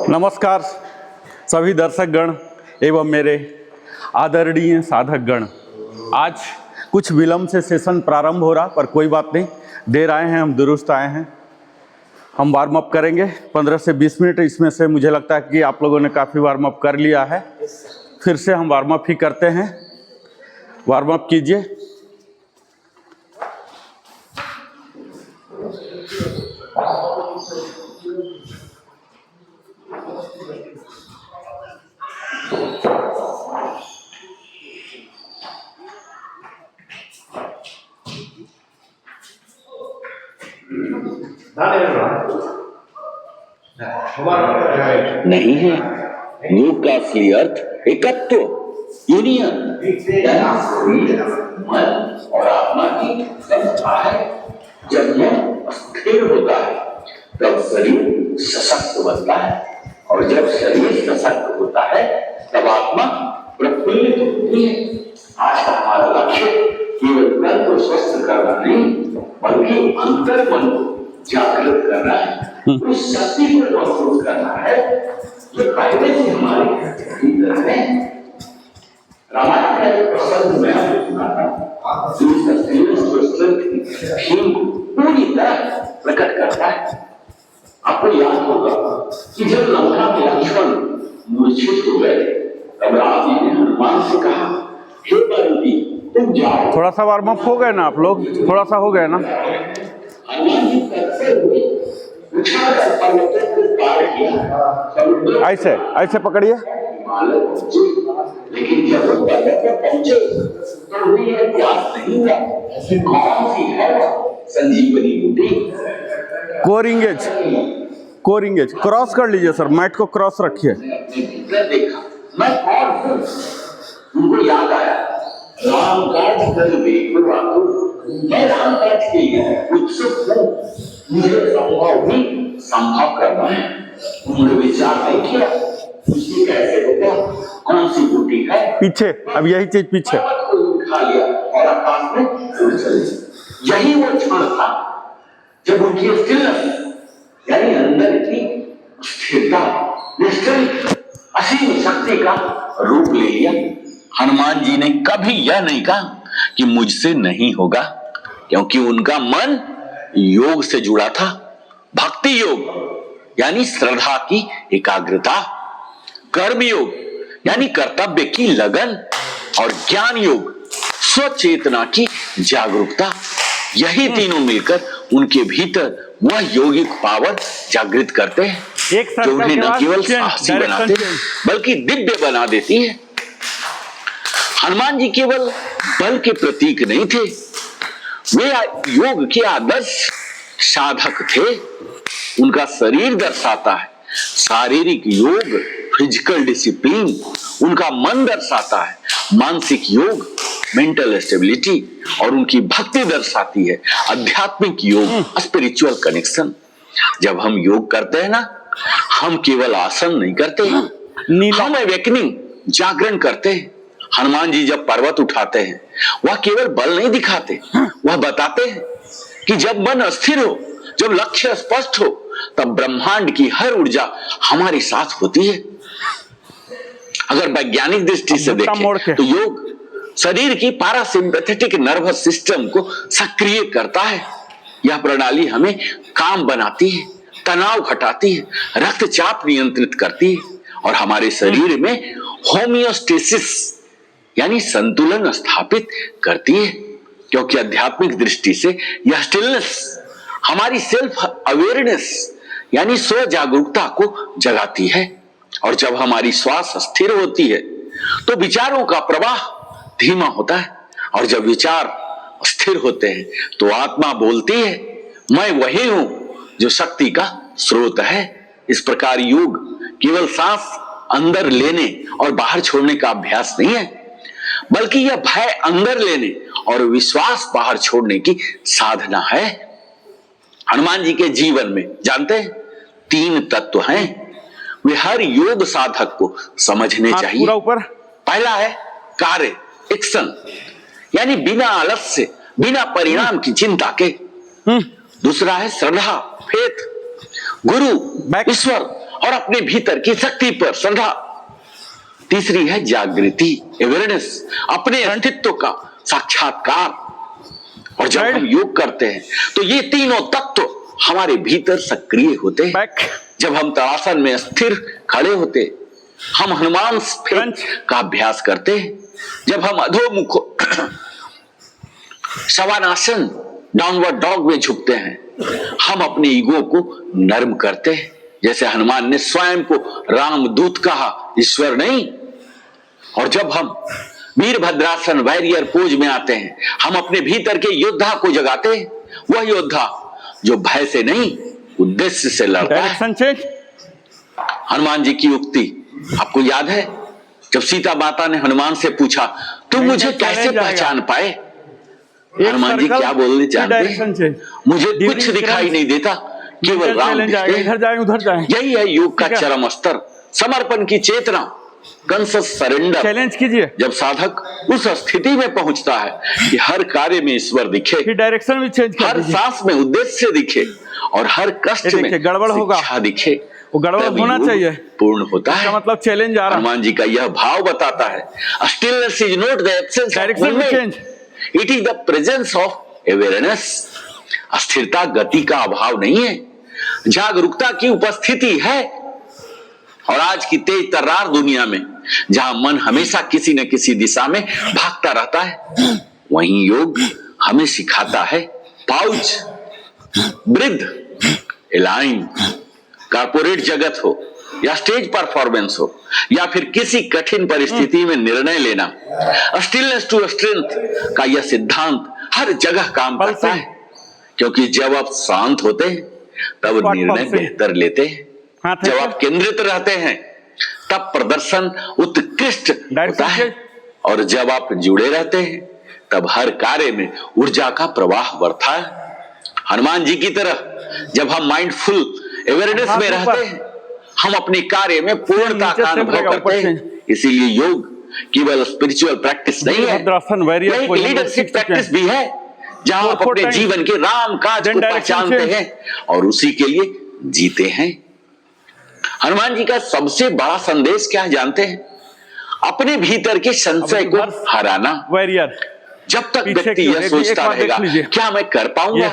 नमस्कार सभी दर्शक गण एवं मेरे आदरणीय साधक गण। आज कुछ विलंब से सेशन प्रारंभ हो रहा, पर कोई बात नहीं, देर आए हैं हम, दुरुस्त आए हैं। हम वार्म अप करेंगे 15 से 20 मिनट। इसमें से मुझे लगता है कि आप लोगों ने काफ़ी वार्म अप कर लिया है। फिर से हम वार्म अप ही करते हैं। वार्म अप कीजिए। नहीं है। योग का असली अर्थ एकत्व, यूनियन, मन और आत्मा की संस्था है। जब मन स्थिर होता है तब शरीर सशक्त बनता है, और जब शरीर सशक्त होता है तब आत्मा प्रफुल्लित होती है। आज का हमारा लक्ष्य केवल तन को स्वस्थ करना नहीं, बल्कि अंतर मन को जागृत करना है, उस शक्ति को महसूस करना है जो पहले से हमारे भीतर है। रामायण का एक प्रसंग मैं आपको सुनाता हूँ, जो पूरी तरह प्रकट करता है। आपको याद होगा कि जब लंका में लक्ष्मण मूर्छित हो गए, तब राम जी ने हनुमान से कहा, हे बंदी तुम जाओ। थोड़ा सा वार्म अप हो गए ना आप लोग? थोड़ा सा हो गया ना? हनुमान जी करते हुए ऐसे ऐसे पकड़िए। लेकिन जब वो पर्वत पर पहुंचे तो उन्हें यह ज्ञात नहीं हुआ कौन सी है संजीवनी बूटी। कोर इंगेज क्रॉस कर लीजिए सर, मैट को क्रॉस रखिए। देखा मैं कौन हूं, उनको याद आया राम काज कर मैं राम काज के लिए उत्सुक हूं, मुझे संभव करना है। उन्होंने विचार नहीं किया उसकी कैसे होगा, कौन सी बूटी है पीछे, अब यही चीज पीछे उठा लिया और आकाश में उड़ चले। यही वो क्षण था जब उनकी स्थिरता, यानी अंदर इतनी स्थिरता, निश्चल असीम शक्ति का रूप ले लिया। हनुमान जी ने कभी यह नहीं कहा कि मुझसे नहीं होगा, क्योंकि उनका मन योग से जुड़ा था। भक्ति योग यानी श्रद्धा की एकाग्रता, कर्म योग यानी कर्तव्य की लगन, और ज्ञान योग स्वचेतना की जागरूकता। यही तीनों मिलकर उनके भीतर वह यौगिक पावर जागृत करते हैं, जो उन्हें न केवल साहसी बनाते बल्कि दिव्य बना देती है। हनुमान जी केवल बल के प्रतीक नहीं थे, वे योग के आदर्श साधक थे। उनका शरीर दर्शाता है शारीरिक योग, फिजिकल डिसिप्लिन। उनका मन दर्शाता है मानसिक योग, मेंटल स्टेबिलिटी, और उनकी भक्ति दर्शाती है आध्यात्मिक योग, स्पिरिचुअल कनेक्शन। जब हम योग करते हैं ना, हम केवल आसन नहीं करते, हम अवेकनिंग, जागरण करते हैं। हनुमान जी जब पर्वत उठाते हैं, वह केवल बल नहीं दिखाते, वह बताते हैं कि जब मन अस्थिर हो, जब लक्ष्य स्पष्ट हो, तब ब्रह्मांड की हर ऊर्जा हमारे साथ होती है। अगर वैज्ञानिक दृष्टि से देखें तो योग शरीर की पैरासिम्पैथेटिक नर्वस सिस्टम को सक्रिय करता है। यह प्रणाली हमें काम बनाती है, तनाव घटाती है, रक्तचाप नियंत्रित करती है, और हमारे शरीर में होमियोस्टेसिस यानी संतुलन स्थापित करती है। क्योंकि आध्यात्मिक दृष्टि से यह स्टिलनेस हमारी सेल्फ अवेयरनेस यानी स्व जागरूकता को जगाती है। और जब हमारी श्वास स्थिर होती है तो विचारों का प्रवाह धीमा होता है, और जब विचार स्थिर होते हैं तो आत्मा बोलती है, मैं वही हूं जो शक्ति का स्रोत है। इस प्रकार योग केवल सांस अंदर लेने और बाहर छोड़ने का अभ्यास नहीं है, बल्कि यह भय अंदर लेने और विश्वास बाहर छोड़ने की साधना है। हनुमान जी के जीवन में जानते हैं 3 तत्व हैं, वे हर योग साधक को समझने चाहिए। पहला है कार्य, एक्शन, यानी बिना आलस्य, बिना परिणाम की चिंता के। दूसरा है श्रद्धा, फेथ, गुरु, ईश्वर और अपने भीतर की शक्ति पर श्रद्धा। तीसरी है जागृति, अवेयरनेस, अपने अस्तित्व का साक्षात्कार। और जब हम योग करते हैं तो ये तीनों तत्व हमारे भीतर सक्रिय होते हैं। जब हम ताड़ासन में स्थिर खड़े होते, हम हनुमान स्फीत का अभ्यास करते हैं। जब हम अधोमुख शवानासन डाउनवर्ड डॉग में झुकते हैं, हम अपने ईगो को नर्म करते हैं। जैसे हनुमान ने स्वयं को रामदूत कहा, ईश्वर नहीं। और जब हम वीरभद्रासन वॉरियर पोज में आते हैं, हम अपने भीतर के योद्धा को जगाते हैं। वह योद्धा जो भय से नहीं, उद्देश्य से लड़ता है। हनुमान जी की उक्ति आपको याद है, जब सीता माता ने हनुमान से पूछा, तुम मुझे कैसे पहचान पाए? हनुमान जी क्या बोलने चाहते? मुझे कुछ दिखाई नहीं देता, केवल राम दिखते हैं। इधर जाए उधर जाए। यही है योग का चरम स्तर, समर्पण की चेतना, कॉन्शियस सरेंडर। चैलेंज कीजिए। जब साधक उस स्थिति में पहुंचता है कि हर कार्य में ईश्वर दिखे, डायरेक्शन भी चेंज कर हर सांस में उद्देश्य दिखे और हर कष्ट में गड़बड़ होगा, शिक्षा दिखे, वो गड़बड़ होना चाहिए, पूर्ण होता है। मतलब चैलेंज आ रहा है। हनुमान जी का यह भाव बताता है, stillness is not the absence of movement, it is the presence of awareness. अस्थिरता गति का अभाव नहीं है, जागरूकता की उपस्थिति है। और आज की तेज तर्रार दुनिया में जहां मन हमेशा किसी न किसी दिशा में भागता रहता है, वहीं योग हमें सिखाता है पाउज, ब्रीथ, अलाइन। कॉर्पोरेट जगत हो या स्टेज परफॉर्मेंस हो या फिर किसी कठिन परिस्थिति में निर्णय लेना, स्टिलनेस टू स्ट्रेंथ का यह सिद्धांत हर जगह काम करता है। क्योंकि जब आप शांत होते हैं तब निर्णय बेहतर लेते हैं। जब आप केंद्रित रहते हैं तब प्रदर्शन उत्कृष्ट होता है। और जब आप जुड़े रहते हैं तब हर कार्य में ऊर्जा का प्रवाह बढ़ता है। हनुमान जी की तरह जब हम माइंडफुल अवेयरनेस में रहते हैं, हम अपने कार्य में पूर्णता का अनुभव करते हैं। इसीलिए योग केवल स्पिरिचुअल प्रैक्टिस नहीं है, यह लीडरशिप प्रैक्टिस भी है, जहां आप अपने जीवन के राम काज को पहचानते हैं और उसी के लिए जीते हैं। हनुमान जी का सबसे बड़ा संदेश क्या जानते हैं? अपने भीतर के संशय को हराना। जब तक व्यक्ति यह सोचता रहेगा क्या मैं कर पाऊंगा,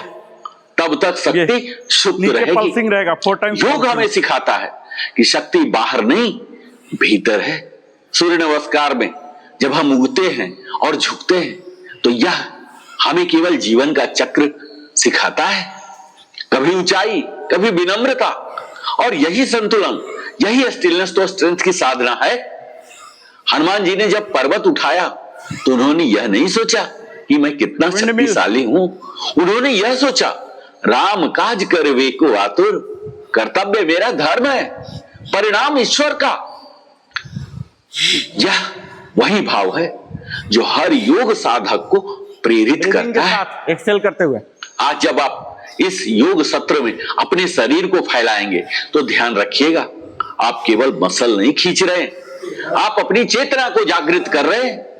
तब तक शक्ति सुप्त रहेगी। योग हमें सिखाता है कि शक्ति बाहर नहीं, भीतर है। सूर्य नमस्कार में जब हम उगते हैं और झुकते हैं तो यह हमें केवल जीवन का चक्र सिखाता है, कभी ऊंचाई कभी विनम्रता। और यही संतुलन, यही स्टिलनेस तो स्ट्रेंथ की साधना है। हनुमान जी ने जब पर्वत उठाया तो उन्होंने यह नहीं सोचा कि मैं कितना शक्तिशाली हूं, उन्होंने यह सोचा राम काज करवे को आतुर, कर्तव्य मेरा धर्म है, परिणाम ईश्वर का। यह वही भाव है जो हर योग साधक को प्रेरित करता है एक्सेल करते हुए। आज जब आप इस योग सत्र में अपने शरीर को फैलाएंगे तो ध्यान रखिएगा, आप केवल मसल नहीं खींच रहे, आप अपनी चेतना को जागृत कर रहे हैं।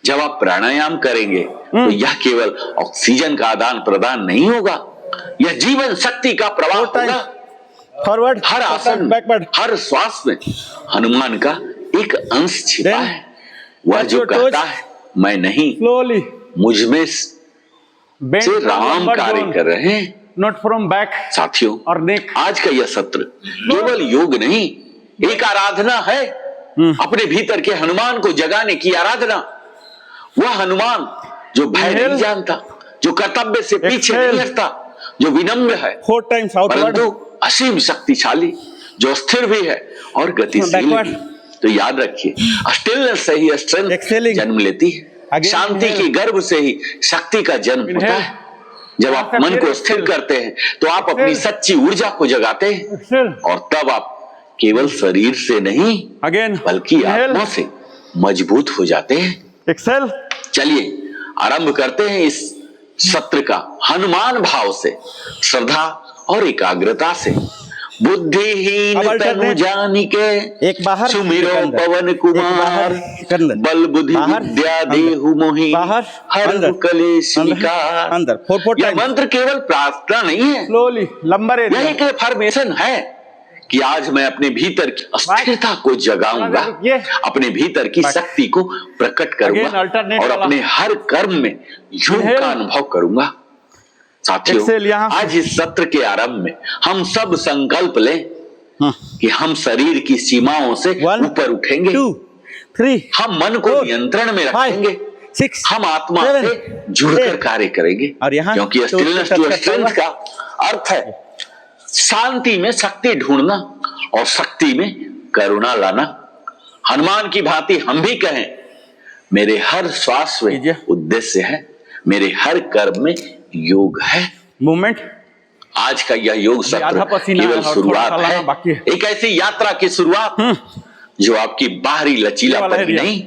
जब आप प्राणायाम करेंगे तो यह केवल ऑक्सीजन का आदान प्रदान नहीं होगा, यह जीवन शक्ति का प्रवाह होगा। फॉरवर्ड, हर आसन, बैकवर्ड, हर श्वास में हनुमान का एक अंश छिपा है। वह जो कहता है मैं नहीं, स्लोली मुझ में से राम कार्य कर रहे हैं, नॉट फ्रॉम बैक। साथियों, और नेक, आज का यह सत्र केवल योग नहीं, एक आराधना है, अपने भीतर के हनुमान को जगाने की आराधना। वह हनुमान जो भय नहीं जानता, जो कर्तव्य से पीछे नहीं हटता, जो विनम्र है, 4 times परंतु असीम शक्तिशाली, जो स्थिर भी है और गतिशील भी। तो याद रखिए, स्टिलनेस से ही स्ट्रेंथ जन्म लेती है, शांति की गर्भ से ही शक्ति का जन्म होता है। जब आप मन को स्थिर करते हैं तो आप अपनी सच्ची ऊर्जा को जगाते हैं और तब आप केवल शरीर से नहीं बल्कि आत्मा से मजबूत हो जाते हैं। एक्सेल। चलिए आरंभ करते हैं इस सत्र का हनुमान भाव से, श्रद्धा और एकाग्रता से। बुद्धिहीन तनु जानिके एक बाहर सुमिरो पवन कुमार, बल बुद्धि विद्या देहु मोहि हर कलेश निकार। अंदर। यह मंत्र केवल प्रार्थना नहीं है, स्लोली लंबा यह एक अफर्मेशन है कि आज मैं अपने भीतर की अस्थिरता को जगाऊंगा, अपने भीतर की शक्ति को प्रकट करूंगा और अपने हर कर्म में योग का अनुभव करूंगा। साथियों, आज इस सत्र के आरंभ में हम सब संकल्प लें कि हम शरीर की सीमाओं से ऊपर उठेंगे, 2, 3, हम मन को नियंत्रण में रखेंगे, 6, हम आत्मा से जुड़कर कार्य करेंगे, और यहाँ क्योंकि स्टिलनेस टू स्ट्रेंथ का अर्थ है शांति में शक्ति ढूंढना और शक्ति में करुणा लाना। हनुमान की भांति हम भी कहें, मेरे हर श्वास में उद्देश्य है, मेरे हर कर्म में योग है। मूवमेंट आज का यह योग सत्र केवल शुरुआत है, एक ऐसी यात्रा की शुरुआत जो आपकी बाहरी लचीलापन ही नहीं,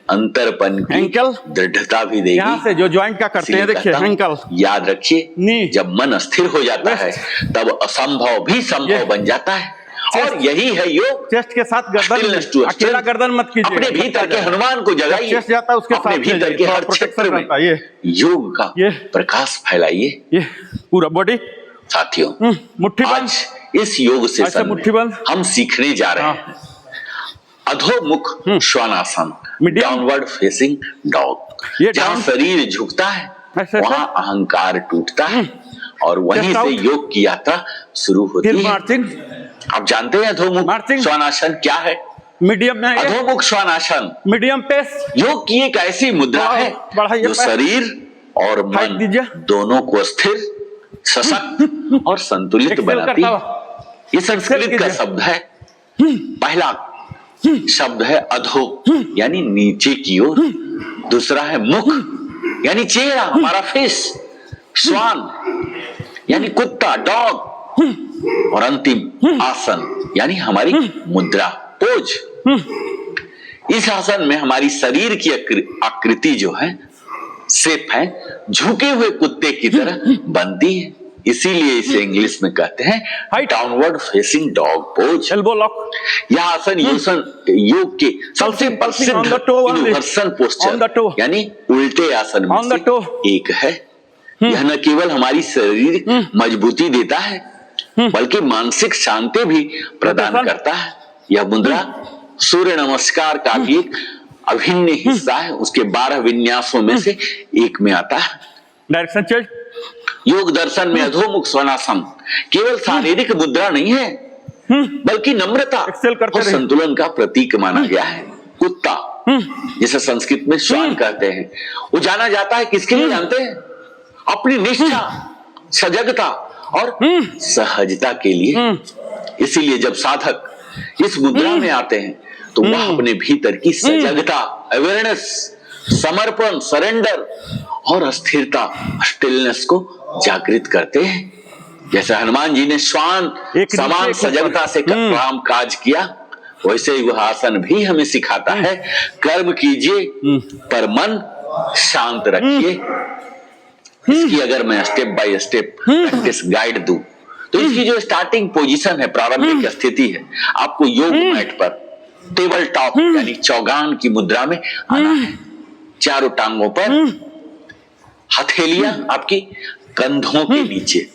अंतरपन की दृढ़ता भी देगी। यहाँ से जो ज्वाइंट का करते हैं, देखिए एंकल, याद रखिए, जब मन स्थिर हो जाता है तब असंभव भी संभव बन जाता है, और यही है योग। चेस्ट के साथ गर्दन, अकेला गर्दन मत कीजिए, अपने भीतर के हनुमान को जगाइए, चेस्ट जाता है उसके अपने साथ भीतर के हर क्षेत्र में योग का प्रकाश फैलाइए। ये पूरा बॉडी। साथियों, मुट्ठी बंद, आज इस योग से मुट्ठी बंद हम सीखने जा रहे हैं अधोमुख श्वानासन, डाउनवर्ड फेसिंग डॉग। जहाँ शरीर झुकता है वहाँ अहंकार टूटता है और वहीं से योग की यात्रा शुरू होती है। आप जानते हैं अधोमुख श्वानासन क्या है? मीडियम में अधोमुख श्वानासन मीडियम पेस योग की एक ऐसी मुद्रा है जो शरीर और मन दोनों को स्थिर, सशक्त और संतुलित बनाती है। ये संस्कृत का शब्द है। पहला शब्द है अधो यानी नीचे की ओर, दूसरा है मुख यानी चेहरा, हमारा फेस, श्वान यानी कुत्ता, डॉग, और अंतिम आसन यानी हमारी मुद्रा, पोज। इस आसन में हमारी शरीर की आकृति जो है, शेप है, झुके हुए कुत्ते की तरह बनती है, इसीलिए इसे इंग्लिश में कहते हैं downward facing dog pose. Elbow lock. यह आसन योग के सबसे प्रसिद्ध इनवर्सन पोस्चर यानी उल्टे आसन में से एक है। यह न केवल हमारी शरीर मजबूती देता है बल्कि मानसिक शांति भी प्रदान करता है। यह मुद्रा सूर्य नमस्कार का भी एक अभिन्न हिस्सा है, उसके 12 विन्यासों में से एक में आता है। Direction change. योग दर्शन में अधोमुख श्वानासन केवल शारीरिक मुद्रा नहीं है बल्कि नम्रता और संतुलन का प्रतीक माना गया है। कुत्ता जिसे संस्कृत में श्वान कहते हैं, वो जाना जाता है किसके लिए जानते हैं? अपनी निष्ठा, सजगता और सहजता के लिए। इसीलिए जब साधक इस मुद्रा में आते हैं तो वह अपने भीतर की सजगता, अवेयरनेस, समर्पण, सरेंडर और स्थिरता, स्टिलनेस को जागृत करते हैं। जैसे हनुमान जी ने श्वान समान सजगता से काम काज किया, वैसे ही वह आसन भी हमें सिखाता है कर्म कीजिए पर मन शांत रखिए। इसकी अगर मैं step by step practice guide दूं तो इसकी जो स्टार्टिंग पोजीशन है, प्रारंभिक स्थिति है, आपको योग मैट पर टेबल टॉप यानी चौगान की मुद्रा में आना है। चारों टांगों पर हथेलियां आपकी कंधों के नीचे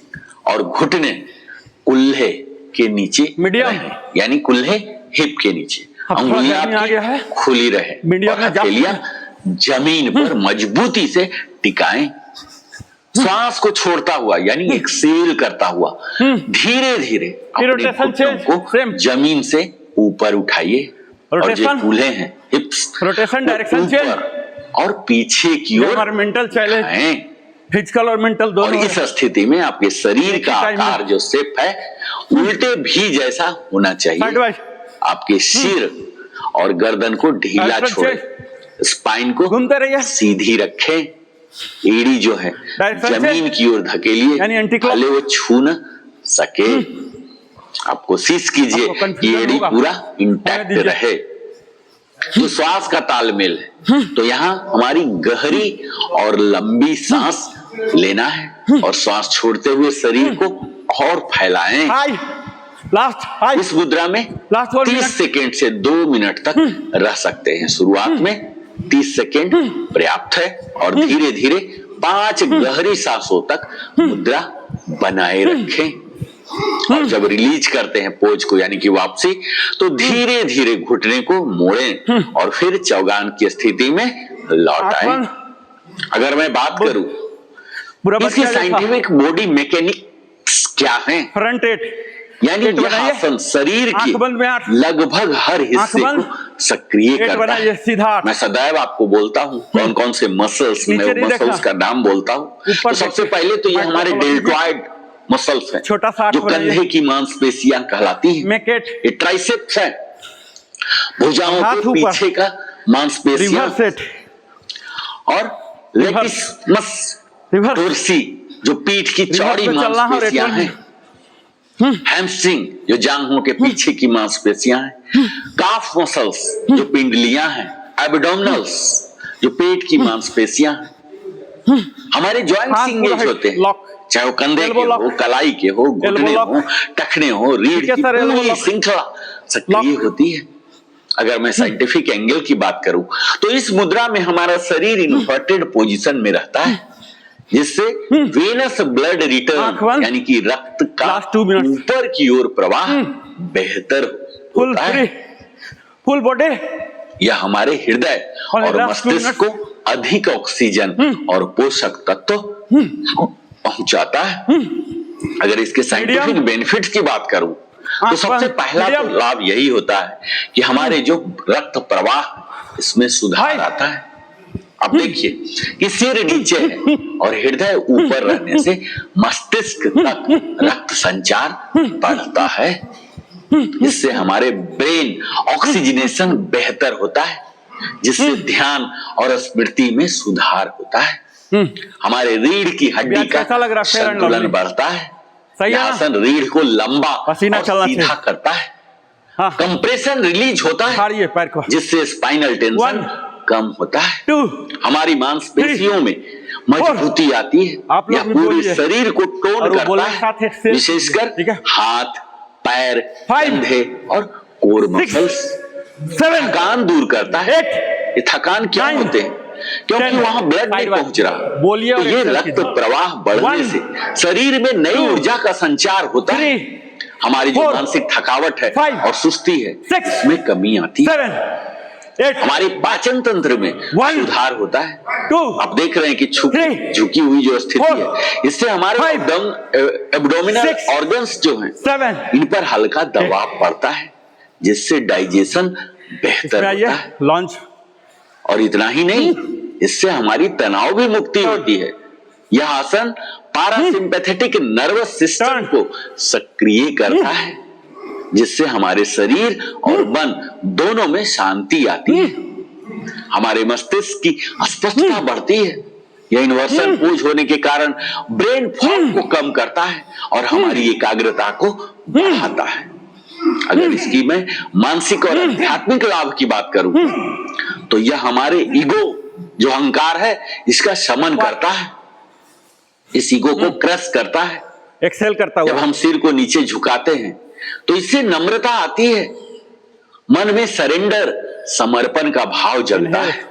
और घुटने कुल्हे के नीचे यानी कुल्हे हिप के नीचे, अंगुलियां आपकी खुली रहे, हथेलियां जमीन पर मजबूती से टिकाएं। श्वास को छोड़ता हुआ यानी एक्सेल करता हुआ धीरे धीरे अपने घुटनों को जमीन से ऊपर उठाइए और जो कूल्हे हैं हिप्स रोटेशन डायरेक्शन चेंज और पीछे की ओर मेंटल चैलेंज, फिजिकल और मेंटल दोनों। और इस स्थिति में आपके शरीर का आकार जो शेप है उल्टे भी जैसा होना चाहिए। आपके सिर और गर्दन को ढीला छोड़े, स्पाइन को सीधी रखें, एड़ी जो है जमीन की ओर धकेलिए भले वो छू न सके। आप कोशिश कीजिए कि एड़ी पूरा इंटैक्ट रहे। तो श्वास का तालमेल है, तो यहाँ हमारी गहरी और लंबी सांस लेना है और श्वास छोड़ते हुए शरीर को और फैलाएं। इस मुद्रा में 30 सेकेंड से 2 मिनट तक रह सकते हैं। शुरुआत में 30 सेकेंड पर्याप्त है और धीरे धीरे 5 गहरी सांसों तक मुद्रा बनाए रखें। और जब रिलीज करते हैं पोज को यानी कि वापसी, तो धीरे धीरे घुटने को मोड़ें और फिर चौगान की स्थिति में लौट आए। अगर मैं बात करूं इसकी साइंटिफिक बॉडी मैकेनिक्स क्या है, फ्रंट एट यानी यह आसन शरीर की लगभग हर हिस्से को सक्रिय करता है। सीधा मैं सदैव आपको बोलता हूँ कौन कौन से मसल्स, मैं मसल्स का नाम बोलता हूँ। तो सबसे पहले तो ये हमारे डेल्टॉइड मसल्स हैं, छोटा सा जो कंधे की मांसपेशियां कहलाती हैं। ये ट्राइसेप्स है, भुजाओं के पीछे का मांसपेशियां, और लेटिसिमस डोर्सी जो पीठ की चौड़ी मांसपेशियां हैं, हैमस्ट्रिंग जो जांघों के पीछे की मांसपेशियां हैं, काफ मसल्स जो पिंडलियां हैं, एब्डोमिनल्स जो पेट की मांसपेशियां हैं। हमारे जॉइंट्स इंगेज होते हैं, चाहे वो कंधे के हो, कलाई के हो, घुटने हो, टखने हो, रीढ़ की पूरी श्रृंखला सक्रिय होती है। अगर मैं साइंटिफिक एंगल की बात करूं तो इस मुद्रा में हमारा शरीर इन्वर्टेड पोजीशन में रहता है, जिससे वेनस ब्लड रिटर्न यानी कि रक्त का ऊपर की ओर प्रवाह बेहतर होता है। फुल बॉडी यह हमारे हृदय और मस्तिष्क को अधिक ऑक्सीजन और पोषक तत्व पहुंचाता है। अगर इसके साइंटिफिक बेनिफिट्स की बात करूं तो सबसे पहला तो लाभ यही होता है कि हमारे जो रक्त प्रवाह इसमें सुधार आता है। अब देखिए कि सिर नीचे है और हृदय ऊपर रहने से मस्तिष्क तक रक्त संचार बढ़ता है, इससे हमारे ब्रेन ऑक्सीजनेशन बेहतर होता है, जिससे ध्यान और स्मृति में सुधार होता है। हमारे रीढ़ की हड्डी का संतुलन बढ़ता है। यह आसन रीढ़ को लंबा और सीधा करता है। कंप्रेशन रिलीज होता है, जिससे स्पाइनल टेंशन कम होता है। हमारी मांसपेशियों में मजबूती आती है। यह पूरे शरीर को टोन करता है, विशेषकर हाथ, पैर, कंधे और कोर मसल्स। थकान दूर करता है। ये थकान क्या होते हैं? क्योंकि वहां ब्लड नहीं पहुंच रहा, तो ये रक्त प्रवाह बढ़ने से शरीर में नई ऊर्जा का संचार होता है। हमारी जो मानसिक थकावट है और सुस्ती है, इसमें कमी आती है। हमारे पाचन तंत्र में सुधार होता है। आप देख रहे हैं कि झुकी हुई जो स्थिति है, इससे हमारे एब्डोमिनल ऑर्गन्स जो हैं, इन पर हल्का दबाव पड़ता है, जिससे डाइजेशन बेहतर होता है। लॉन्च और इतना ही नहीं, इससे हमारी तनाव भी मुक्ति होती है। यह आसन पारासिम्पैथेटिक नर्वस सिस्टम को सक्रिय करता है, जिससे हमारे शरीर और मन दोनों में शांति आती है। हमारे मस्तिष्क की स्पष्टता बढ़ती है। यह इन्वर्सन पोज होने के कारण ब्रेन फॉग को कम करता है और हमारी एकाग्रता को बढ़ाता है। अगर इसकी मैं मानसिक और आध्यात्मिक लाभ की बात करूं तो यह हमारे ईगो जो अहंकार है, इसका शमन करता है। इस ईगो को क्रश करता है। एक्सेल करता हुआ जब हम सिर को नीचे झुकाते हैं तो इससे नम्रता आती है, मन में सरेंडर, समर्पण का भाव जगता है।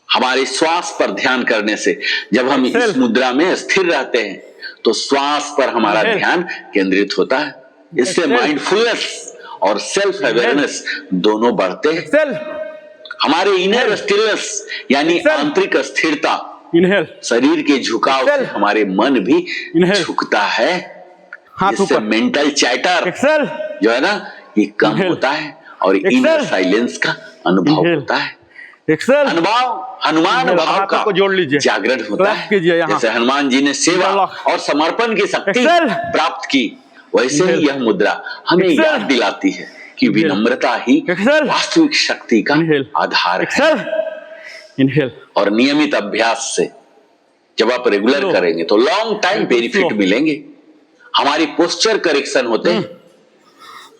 हमारे श्वास पर ध्यान करने से जब हम इस मुद्रा में स्थिर रहते हैं तो श्वास पर हमारा ध्यान केंद्रित होता है। इससे माइंडफुलनेस और सेल्फ अवेयरनेस दोनों बढ़ते हैं। हमारे इनर स्टिलनेस यानी आंतरिक स्थिरता, शरीर के झुकाव से हमारे मन भी झुकता है। इससे मेंटल चैटर जो है ना, ये कम होता है और इनर साइलेंस का अनुभव होता है। अनुभव हनुमान भाव का जागरण होता है। जैसे हनुमान जी ने सेवा और समर्पण की शक्ति प्राप्त की, वैसे ही यह मुद्रा हमें याद दिलाती है कि विनम्रता ही वास्तविक शक्ति का आधार है। और नियमित अभ्यास से जब आप रेगुलर करेंगे तो लॉन्ग टाइम बेनिफिट मिलेंगे। हमारी पोस्चर करेक्शन होते हैं,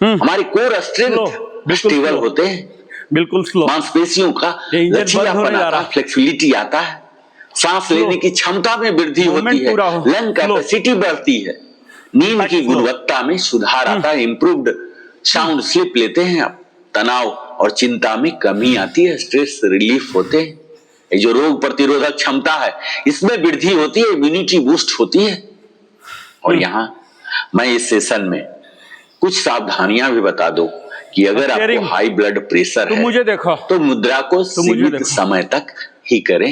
हमारी कोर स्ट्रेंथ स्टेबल होते हैं, बिल्कुल स्लो, मांसपेशियों का लचीलापन आता है, फ्लेक्सिबिलिटी आता है, सांस लेने की क्षमता में वृद्धि होती है, लंग कैपेसिटी बढ़ती है, नींद की गुणवत्ता में सुधार आता है, इंप्रूव्ड साउंड स्लीप लेते हैं आप, तनाव और चिंता में कमी आती है, स्ट्रेस रिलीफ होते हैं। ये जो रोग प्रतिरोधक क्षमता है, इसमें वृद्धि होती है, इम्यूनिटी बूस्ट होती है। और यहाँ मैं इस सेशन में कुछ सावधानियां भी बता दूं कि अगर आपको हाई ब्लड प्रेशर है मुझे देखो तो मुद्रा को सीमित समय तक ही करें।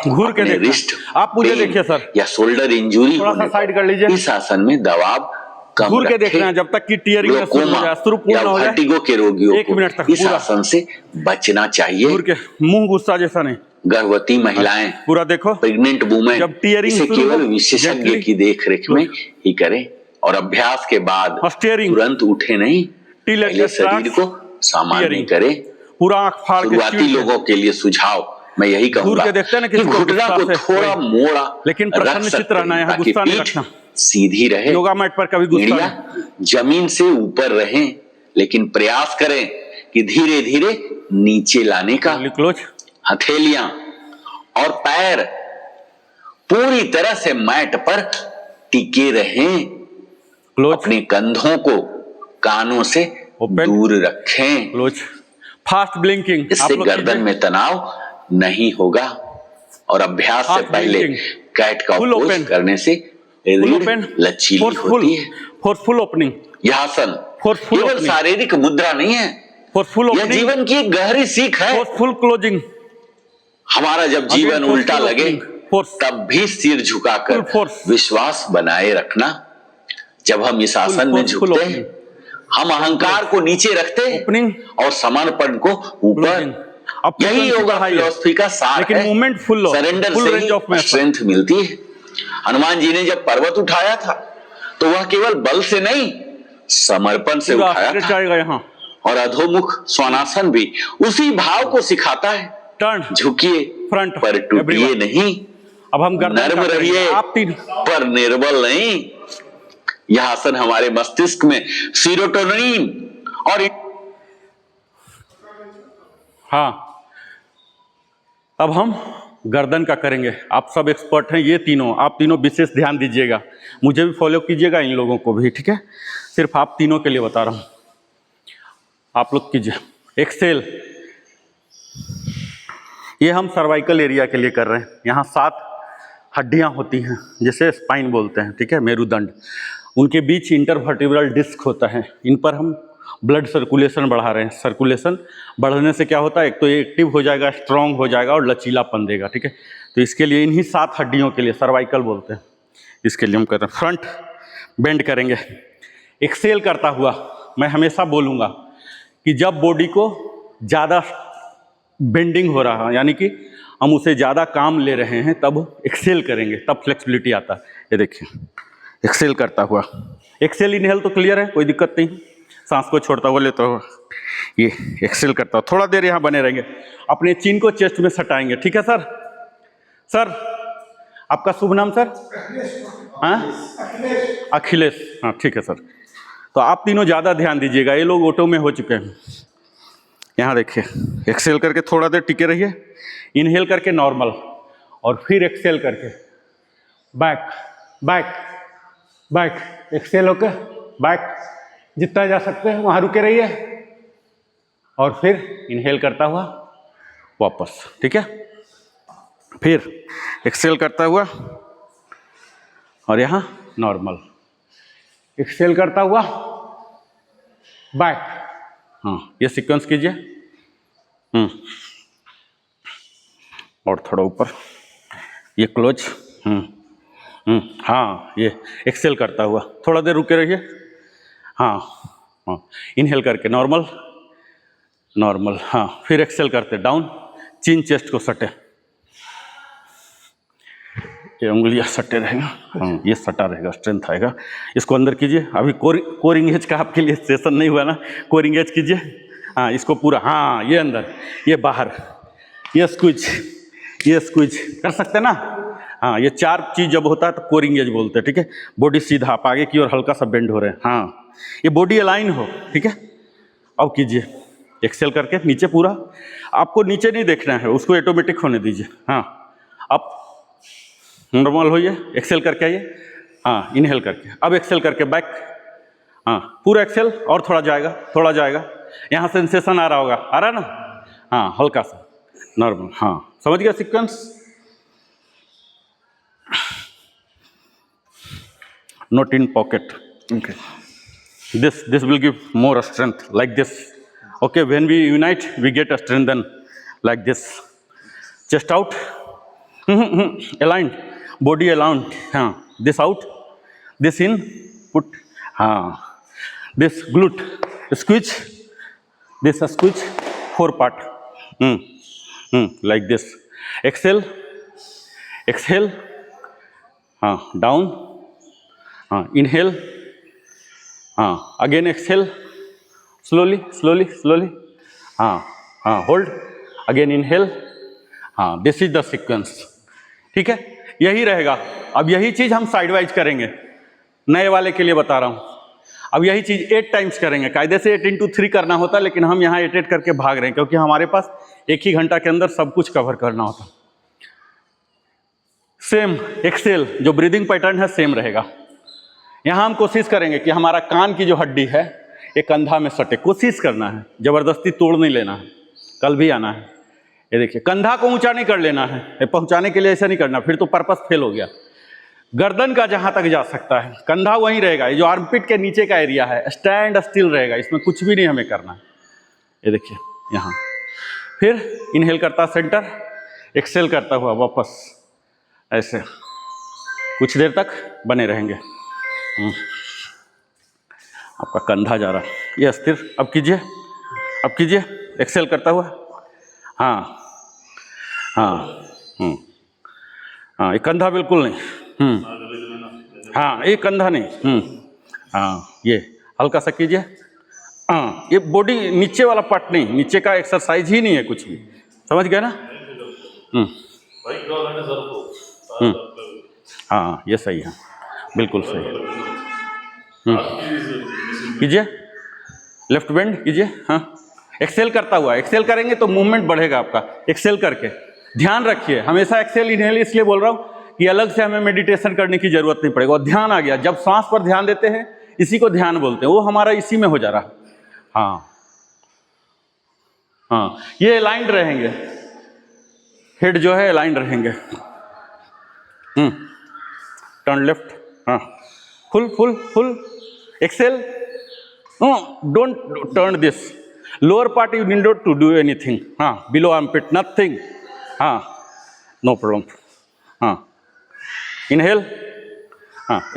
घूर के देखो, रिस्ट आप मुझे देखिए सर, या शोल्डर इंजरी होने साइड कर लीजिए, इस आसन में दबाव कम घूर के रखें। देखना है जब तक कि टीयरिंग में शुरू हो जाए, शुरू पूर्ण हो जाए, वर्टिगो के रोगियों 1 मिनट तक को इस आसन से बचना चाहिए। घूर के, मुंह गुस्सा जैसा नहीं। गर्भवती महिलाएं, पूरा देखो, प्रेग्नेंट वुमेन जब टीयरिंग इसे शुरू केवल हो, विशेषज्ञ की देखरेख में ही करें और अभ्यास के बाद तुरंत उठे नहीं, पहले शरीर को सामान्य करें। पूरा आंख फाड़ के शुरुआती लोगों के लिए सुझाव मैं यही कहूंगा कि घुटना को थोड़ा मोड़ा, लेकिन प्रसन्न चित्त रहना है, गुस्सा नहीं रखना, सीधी रहे। योगा मैट पर कभी गुस्सा नहीं, जमीन से ऊपर रहें, लेकिन प्रयास करें कि धीरे धीरे नीचे लाने का। हथेलियां और पैर पूरी तरह से मैट पर टिके रहें। अपने कंधों को कानों से दूर रखें। फास्ट ब्लिंकिंग, इससे गर्दन में तनाव नहीं होगा और अभ्यास से पहले कैट का पोज करने से रीढ़ लचीली होती है। फोर्सफुल ओपनिंग, यह आसन केवल शारीरिक मुद्रा नहीं है, यह जीवन की एक गहरी सीख है। फोर्सफुल क्लोजिंग, हमारा जब जीवन उल्टा लगे तब भी सिर झुकाकर विश्वास बनाए रखना। जब हम इस आसन में झुकते हैं, हम अहंकार को नीचे रखते हैं और समर्पण को ऊपर। यही योगा फिलॉसफी का सार है। सरेंडर से ही स्ट्रेंथ मिलती है। हनुमान जी ने जब पर्वत उठाया था तो वह केवल बल से नहीं, समर्पण से उठाया था। और अधोमुख स्वानासन भी उसी भाव को सिखाता है। झुकिए फ्रंट पर टूटिए नहीं। अब हम नर्म रहिए पर निर्बल नहीं। यह आसन हमारे मस्तिष्क में सीरोटोनिन और अब हम गर्दन का करेंगे। आप सब एक्सपर्ट हैं, ये तीनों, आप तीनों विशेष ध्यान दीजिएगा, मुझे भी फॉलो कीजिएगा, इन लोगों को भी, ठीक है। सिर्फ आप तीनों के लिए बता रहा हूं, आप लोग कीजिए। एक्सेल, ये हम सर्वाइकल एरिया के लिए कर रहे हैं। यहाँ 7 हड्डियां होती हैं, जिसे स्पाइन बोलते हैं, ठीक है, मेरुदंड। उनके बीच इंटरवर्टिब्रल डिस्क होता है। इन पर हम ब्लड सर्कुलेशन बढ़ा रहे हैं। सर्कुलेशन बढ़ने से क्या होता है, एक तो ये एक्टिव हो जाएगा, स्ट्रांग हो जाएगा और लचीलापन देगा, ठीक है। तो इसके लिए इन्हीं 7 हड्डियों के लिए सर्वाइकल बोलते हैं, इसके लिए हम कर रहे हैं। फ्रंट बेंड करेंगे। एक्सेल करता हुआ मैं हमेशा बोलूँगा कि जब बॉडी को ज़्यादा बेंडिंग हो रहा है, यानी कि हम उसे ज़्यादा काम ले रहे हैं, तब एक्सेल करेंगे, तब फ्लेक्सिबिलिटी आता है। ये देखिए, एक्सेल करता हुआ। एक्सेल इनहेल तो क्लियर है, कोई दिक्कत नहीं। सांस को छोड़ता हुआ लेता हुआ ये एक्सेल करता हुआ। थोड़ा देर यहाँ बने रहेंगे। अपने चिन को चेस्ट में सटाएंगे, ठीक है सर। सर आपका शुभ नाम सर? हाँ, अखिलेश। हाँ ठीक है सर। तो आप तीनों ज़्यादा ध्यान दीजिएगा, ये लोग ऑटो में हो चुके हैं। यहाँ देखिए, एक्सेल करके थोड़ा देर टिके रहिए। इनहेल करके नॉर्मल, और फिर एक्सेल करके बैक बैक बैक, एक्सेल होकर बैक, जितना जा सकते हैं वहाँ रुके रहिए, और फिर इनहेल करता हुआ वापस, ठीक है। फिर एक्सेल करता हुआ और यहाँ नॉर्मल, एक्सेल करता हुआ बैक। हाँ, ये सीक्वेंस कीजिए। और थोड़ा ऊपर, ये क्लोज। हाँ, ये एक्सेल करता हुआ थोड़ा देर रुके रहिए। हाँ हाँ, इनहेल करके नॉर्मल नॉर्मल। हाँ, फिर एक्सेल करते डाउन, चिन चेस्ट को सटे, ये उंगलियां सटे रहेगा। हाँ, ये सटा रहेगा, स्ट्रेंथ आएगा। इसको अंदर कीजिए। अभी कोरिंग एज का आपके लिए सेशन नहीं हुआ ना, कोरिंग एज कीजिए। हाँ, इसको पूरा, हाँ, ये अंदर, ये बाहर, ये स्क्विज कर सकते हैं ना। हाँ, ये 4 चीज़ जब होता है तो कोरिंग एज बोलते हैं, ठीक है। बॉडी सीधा, आप आगे की ओर हल्का सा बेंड हो रहे हैं। हाँ, ये बॉडी अलाइन हो, ठीक है। अब कीजिए एक्सेल करके नीचे पूरा। आपको नीचे नहीं देखना है, उसको ऑटोमेटिक होने दीजिए। हाँ, अब नॉर्मल होइए, एक्सेल करके आइए। हाँ, इनहेल करके, अब एक्सेल करके बैक। हाँ, पूरा एक्सेल, और थोड़ा जाएगा, थोड़ा जाएगा। यहाँ सेंसेशन आ रहा होगा, आ रहा है ना। हाँ, हल्का सा नॉर्मल। हाँ, समझ गया sequence. Note in pocket, Okay. This will give more strength like this. Okay, when we unite, we get a strengthen like this. Chest out, aligned, body aligned. This out, this in, put. This glute, squeeze. This a squeeze, 4 part. Like this. Exhale, exhale. Down. Inhale. Again exhale. Slowly, slowly, slowly. Hold. Again inhale. This is the sequence. ठीक है, यही रहेगा. अब यही चीज हम side wise करेंगे. नए वाले के लिए बता रहा हूं. अब यही चीज 8 टाइम्स करेंगे. कायदे से 8 into 3 करना होता, लेकिन हम यहाँ 8 करके भाग रहे हैं क्योंकि हमारे पास एक ही घंटा के अंदर सब कुछ कवर करना होता. सेम एक्सेल, जो ब्रीदिंग पैटर्न है सेम रहेगा. यहाँ हम कोशिश करेंगे कि हमारा कान की जो हड्डी है ये कंधा में सटे. कोशिश करना है, जबरदस्ती तोड़ नहीं लेना है. कल भी आना है. ये देखिए, कंधा को ऊंचा नहीं कर लेना है. ये पहुंचाने के लिए ऐसा नहीं करना, फिर तो पर्पस फेल हो गया. गर्दन का जहां तक जा सकता है, कंधा वहीं रहेगा. ये जो आर्मपिट के नीचे का एरिया है स्टैंड स्टिल रहेगा, इसमें कुछ भी नहीं हमें करना है. ये देखिए यहाँ. फिर इनहेल करता सेंटर, एक्सेल करता हुआ वापस ऐसे कुछ देर तक बने रहेंगे. आपका कंधा जा रहा, ये स्थिर. अब कीजिए, अब कीजिए, एक्सेल करता हुआ. ये कंधा बिल्कुल नहीं. ये कंधा नहीं. ये हल्का सा कीजिए. ये बॉडी नीचे वाला पार्ट नहीं, नीचे का एक्सरसाइज ही नहीं है कुछ भी. समझ गए ना? ये सही है, बिल्कुल सही. कीजिए, लेफ्ट बेंड कीजिए. एक्सेल करता हुआ. एक्सेल करेंगे तो मूवमेंट बढ़ेगा आपका. एक्सेल करके ध्यान रखिए. हमेशा एक्सेल इनहेल इसलिए बोल रहा हूँ कि अलग से हमें मेडिटेशन करने की जरूरत नहीं पड़ेगा. और ध्यान आ गया, जब सांस पर ध्यान देते हैं इसी को ध्यान बोलते हैं. वो हमारा इसी में हो जा रहा. ये अलाइंड रहेंगे. हेड जो है अलाइंड रहेंगे. Turn left. Full full full. Exhale. Don't turn this. Lower part you need not to do anything. Below armpit nothing. No problem. Inhale.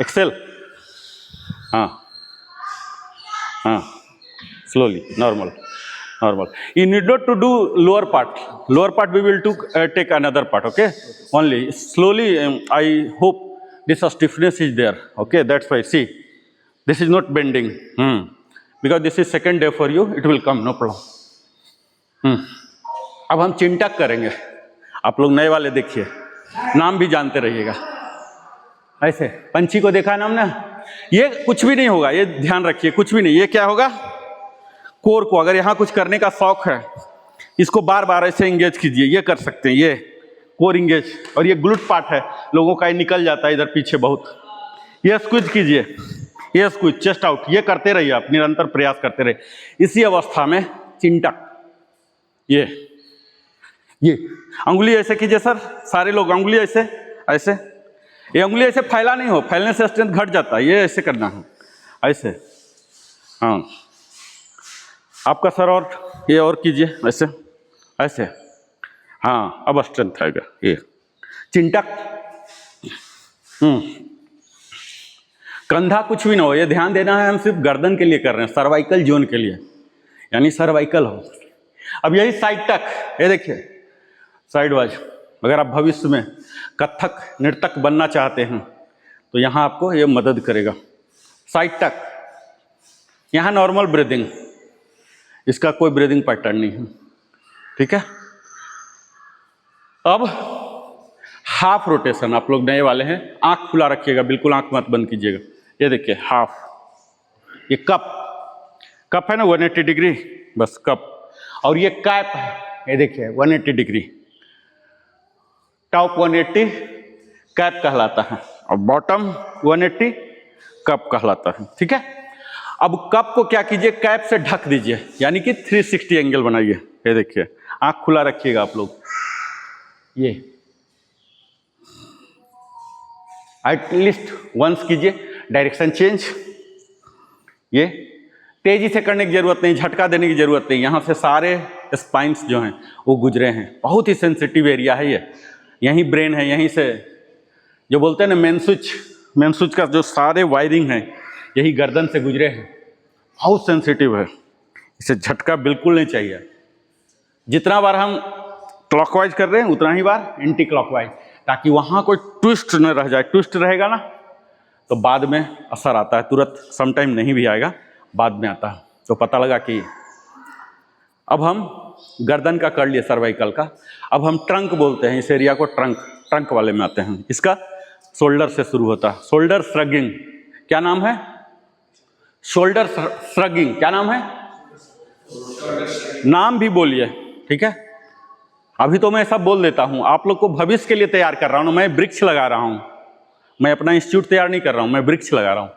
Exhale. Slowly, normal. You need not to do lower part. Lower part we will take another part. Okay. Only slowly. I hope this stiffness is there. Okay. That's why. See, this is not bending. Because this is second day for you, it will come, no problem. अब हम चिंटक करेंगे. आप लोग नए वाले देखिए, नाम भी जानते रहिएगा. ऐसे पंछी को देखा नाम ना, ये कुछ भी नहीं होगा. ये ध्यान रखिए, कुछ भी नहीं. ये क्या होगा? कोर को, अगर यहाँ कुछ करने का शौक है, इसको बार बार ऐसे इंगेज कीजिए. ये कर सकते हैं, ये कोर इंगेज. और ये ग्लूट पार्ट है, लोगों का ये निकल जाता है इधर पीछे बहुत. ये स्क्विज कीजिए, ये स्क्विज, चेस्ट आउट. ये करते रहिए, आप निरंतर प्रयास करते रहिए. इसी अवस्था में चिंटक. ये अंगुली ऐसे कीजिए सर. सारे लोग अंगुली ऐसे ऐसे. ये अंगुली ऐसे फैला नहीं हो, फैलने से स्ट्रेंथ घट जाता है. ये ऐसे करना है, ऐसे. आपका सर और ये और कीजिए ऐसे ऐसे. अब स्ट्रेंथ आएगा. ये चिंटक. कंधा कुछ भी ना हो. ये ध्यान देना है, हम सिर्फ गर्दन के लिए कर रहे हैं, सर्वाइकल जोन के लिए, यानी सर्वाइकल हो. अब यही साइड टक. ये देखिए, साइड वाइज. अगर आप भविष्य में कथक नृतक बनना चाहते हैं तो यहाँ आपको ये मदद करेगा. साइड टक. यहाँ नॉर्मल ब्रीदिंग, इसका कोई ब्रीदिंग पैटर्न नहीं है. ठीक है. अब हाफ रोटेशन. आप लोग नए वाले हैं, आंख खुला रखिएगा, बिल्कुल आंख मत बंद कीजिएगा. ये देखिए हाफ. ये कप है ना 180 डिग्री, बस कप. और ये कैप है, ये देखिए 180 डिग्री. टॉप 180 कैप कहलाता है और बॉटम 180 कप कहलाता है. ठीक है. अब कप को क्या कीजिए, कैप से ढक दीजिए, यानी कि 360 एंगल बनाइए. ये देखिए, आंख खुला रखिएगा आप लोग. ये एटलीस्ट वंस कीजिए. Direction change. ये तेजी से करने की जरूरत नहीं, झटका देने की जरूरत नहीं, यहाँ से सारे स्पाइन्स जो हैं वो गुजरे हैं। बहुत ही सेंसिटिव एरिया है ये, यहीं ब्रेन है, यहीं से जो बोलते हैं ना मेन स्विच का जो सारे वायरिंग है यही गर्दन से गुजरे हैं। बहुत सेंसिटिव है, इसे झटका बिल्कुल नहीं चाहिए। जितना बार हम क्लॉकवाइज कर रहे हैं उतना ही बार एंटी क्लॉकवाइज, ताकि वहाँ कोई ट्विस्ट न रह जाए। ट्विस्ट रहेगा ना तो बाद में असर आता है, तुरंत समटाइम नहीं भी आएगा, बाद में आता है। तो पता लगा कि अब हम गर्दन का कर लिए, सर्वाइकल का। अब हम ट्रंक बोलते हैं इस एरिया को, ट्रंक वाले में आते हैं। इसका शोल्डर से शुरू होता है, शोल्डर श्रगिंग। क्या नाम है? Shoulder shrugging. क्या नाम है? नाम भी बोलिए, ठीक है। अभी तो मैं सब बोल देता हूं, आप लोग को भविष्य के लिए तैयार कर रहा हूं। मैं वृक्ष लगा रहा हूं, मैं अपना इंस्टीट्यूट तैयार नहीं कर रहा हूं, मैं वृक्ष लगा रहा हूं।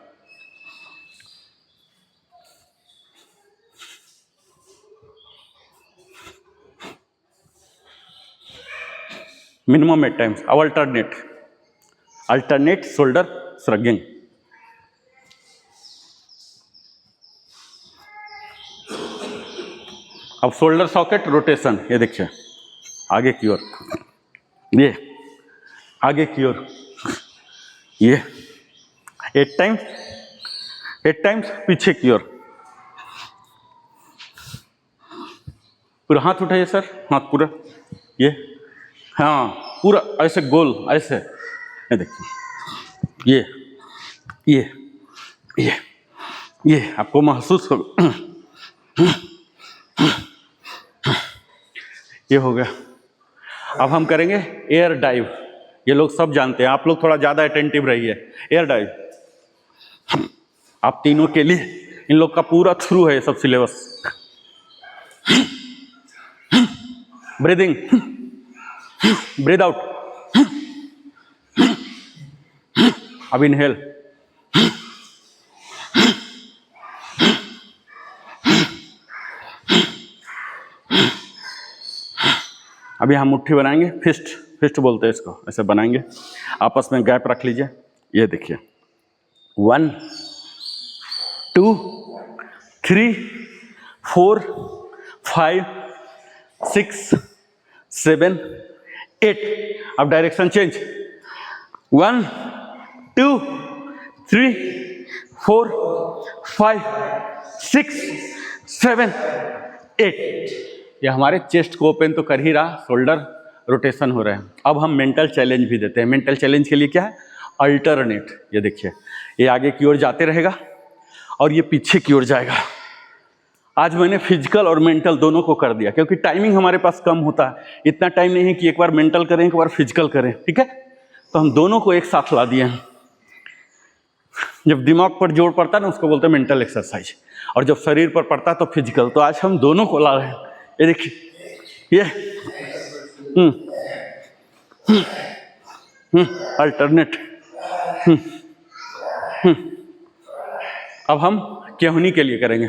Minimum 8 times. अब अल्टरनेट शोल्डर श्रगिंग। अब शोल्डर सॉकेट रोटेशन, ये देखिए आगे की ओर, ये आगे की ओर, ये 8 टाइम्स पीछे की ओर। पूरा हाथ उठाइए सर, हाथ पूरा, ये हाँ पूरा ऐसे गोल, ऐसे, ये देखिए, ये आपको महसूस होगा। ये हो गया। अब हम करेंगे एयर डाइव। ये लोग सब जानते हैं, आप लोग थोड़ा ज़्यादा अटेंटिव रहिए। एयर डाइव आप तीनों के लिए, इन लोग का पूरा थ्रू है ये सब सिलेबस। ब्रीदिंग, ब्रीद आउट, अब इनहेल, अभी हम मुट्ठी बनाएंगे, फिस्ट बोलते हैं इसको, ऐसे बनाएंगे, आपस में गैप रख लीजिए। ये देखिए 1 2 3 4 5 6 7 8। अब डायरेक्शन चेंज, 1 2 3 4 5 6 7 8। ये हमारे चेस्ट को ओपन तो कर ही रहा, शोल्डर रोटेशन हो रहे हैं। अब हम मेंटल चैलेंज भी देते हैं। मेंटल चैलेंज के लिए क्या है? अल्टरनेट। ये देखिए, ये आगे की ओर जाते रहेगा और ये पीछे की ओर जाएगा। आज मैंने फिजिकल और मेंटल दोनों को कर दिया, क्योंकि टाइमिंग हमारे पास कम होता है। इतना टाइम नहीं है कि एक बार मेंटल करें, एक बार फिजिकल करें, ठीक है। तो हम दोनों को एक साथ ला दिए हैं। जब दिमाग पर जोर पड़ता है ना, उसको बोलते हैं मेंटल एक्सरसाइज, और जब शरीर पर पड़ता है तो फिजिकल। तो आज हम दोनों को ला रहे हैं। ये देखिए, ये अल्टरनेट। अब हम केहूनी के लिए करेंगे।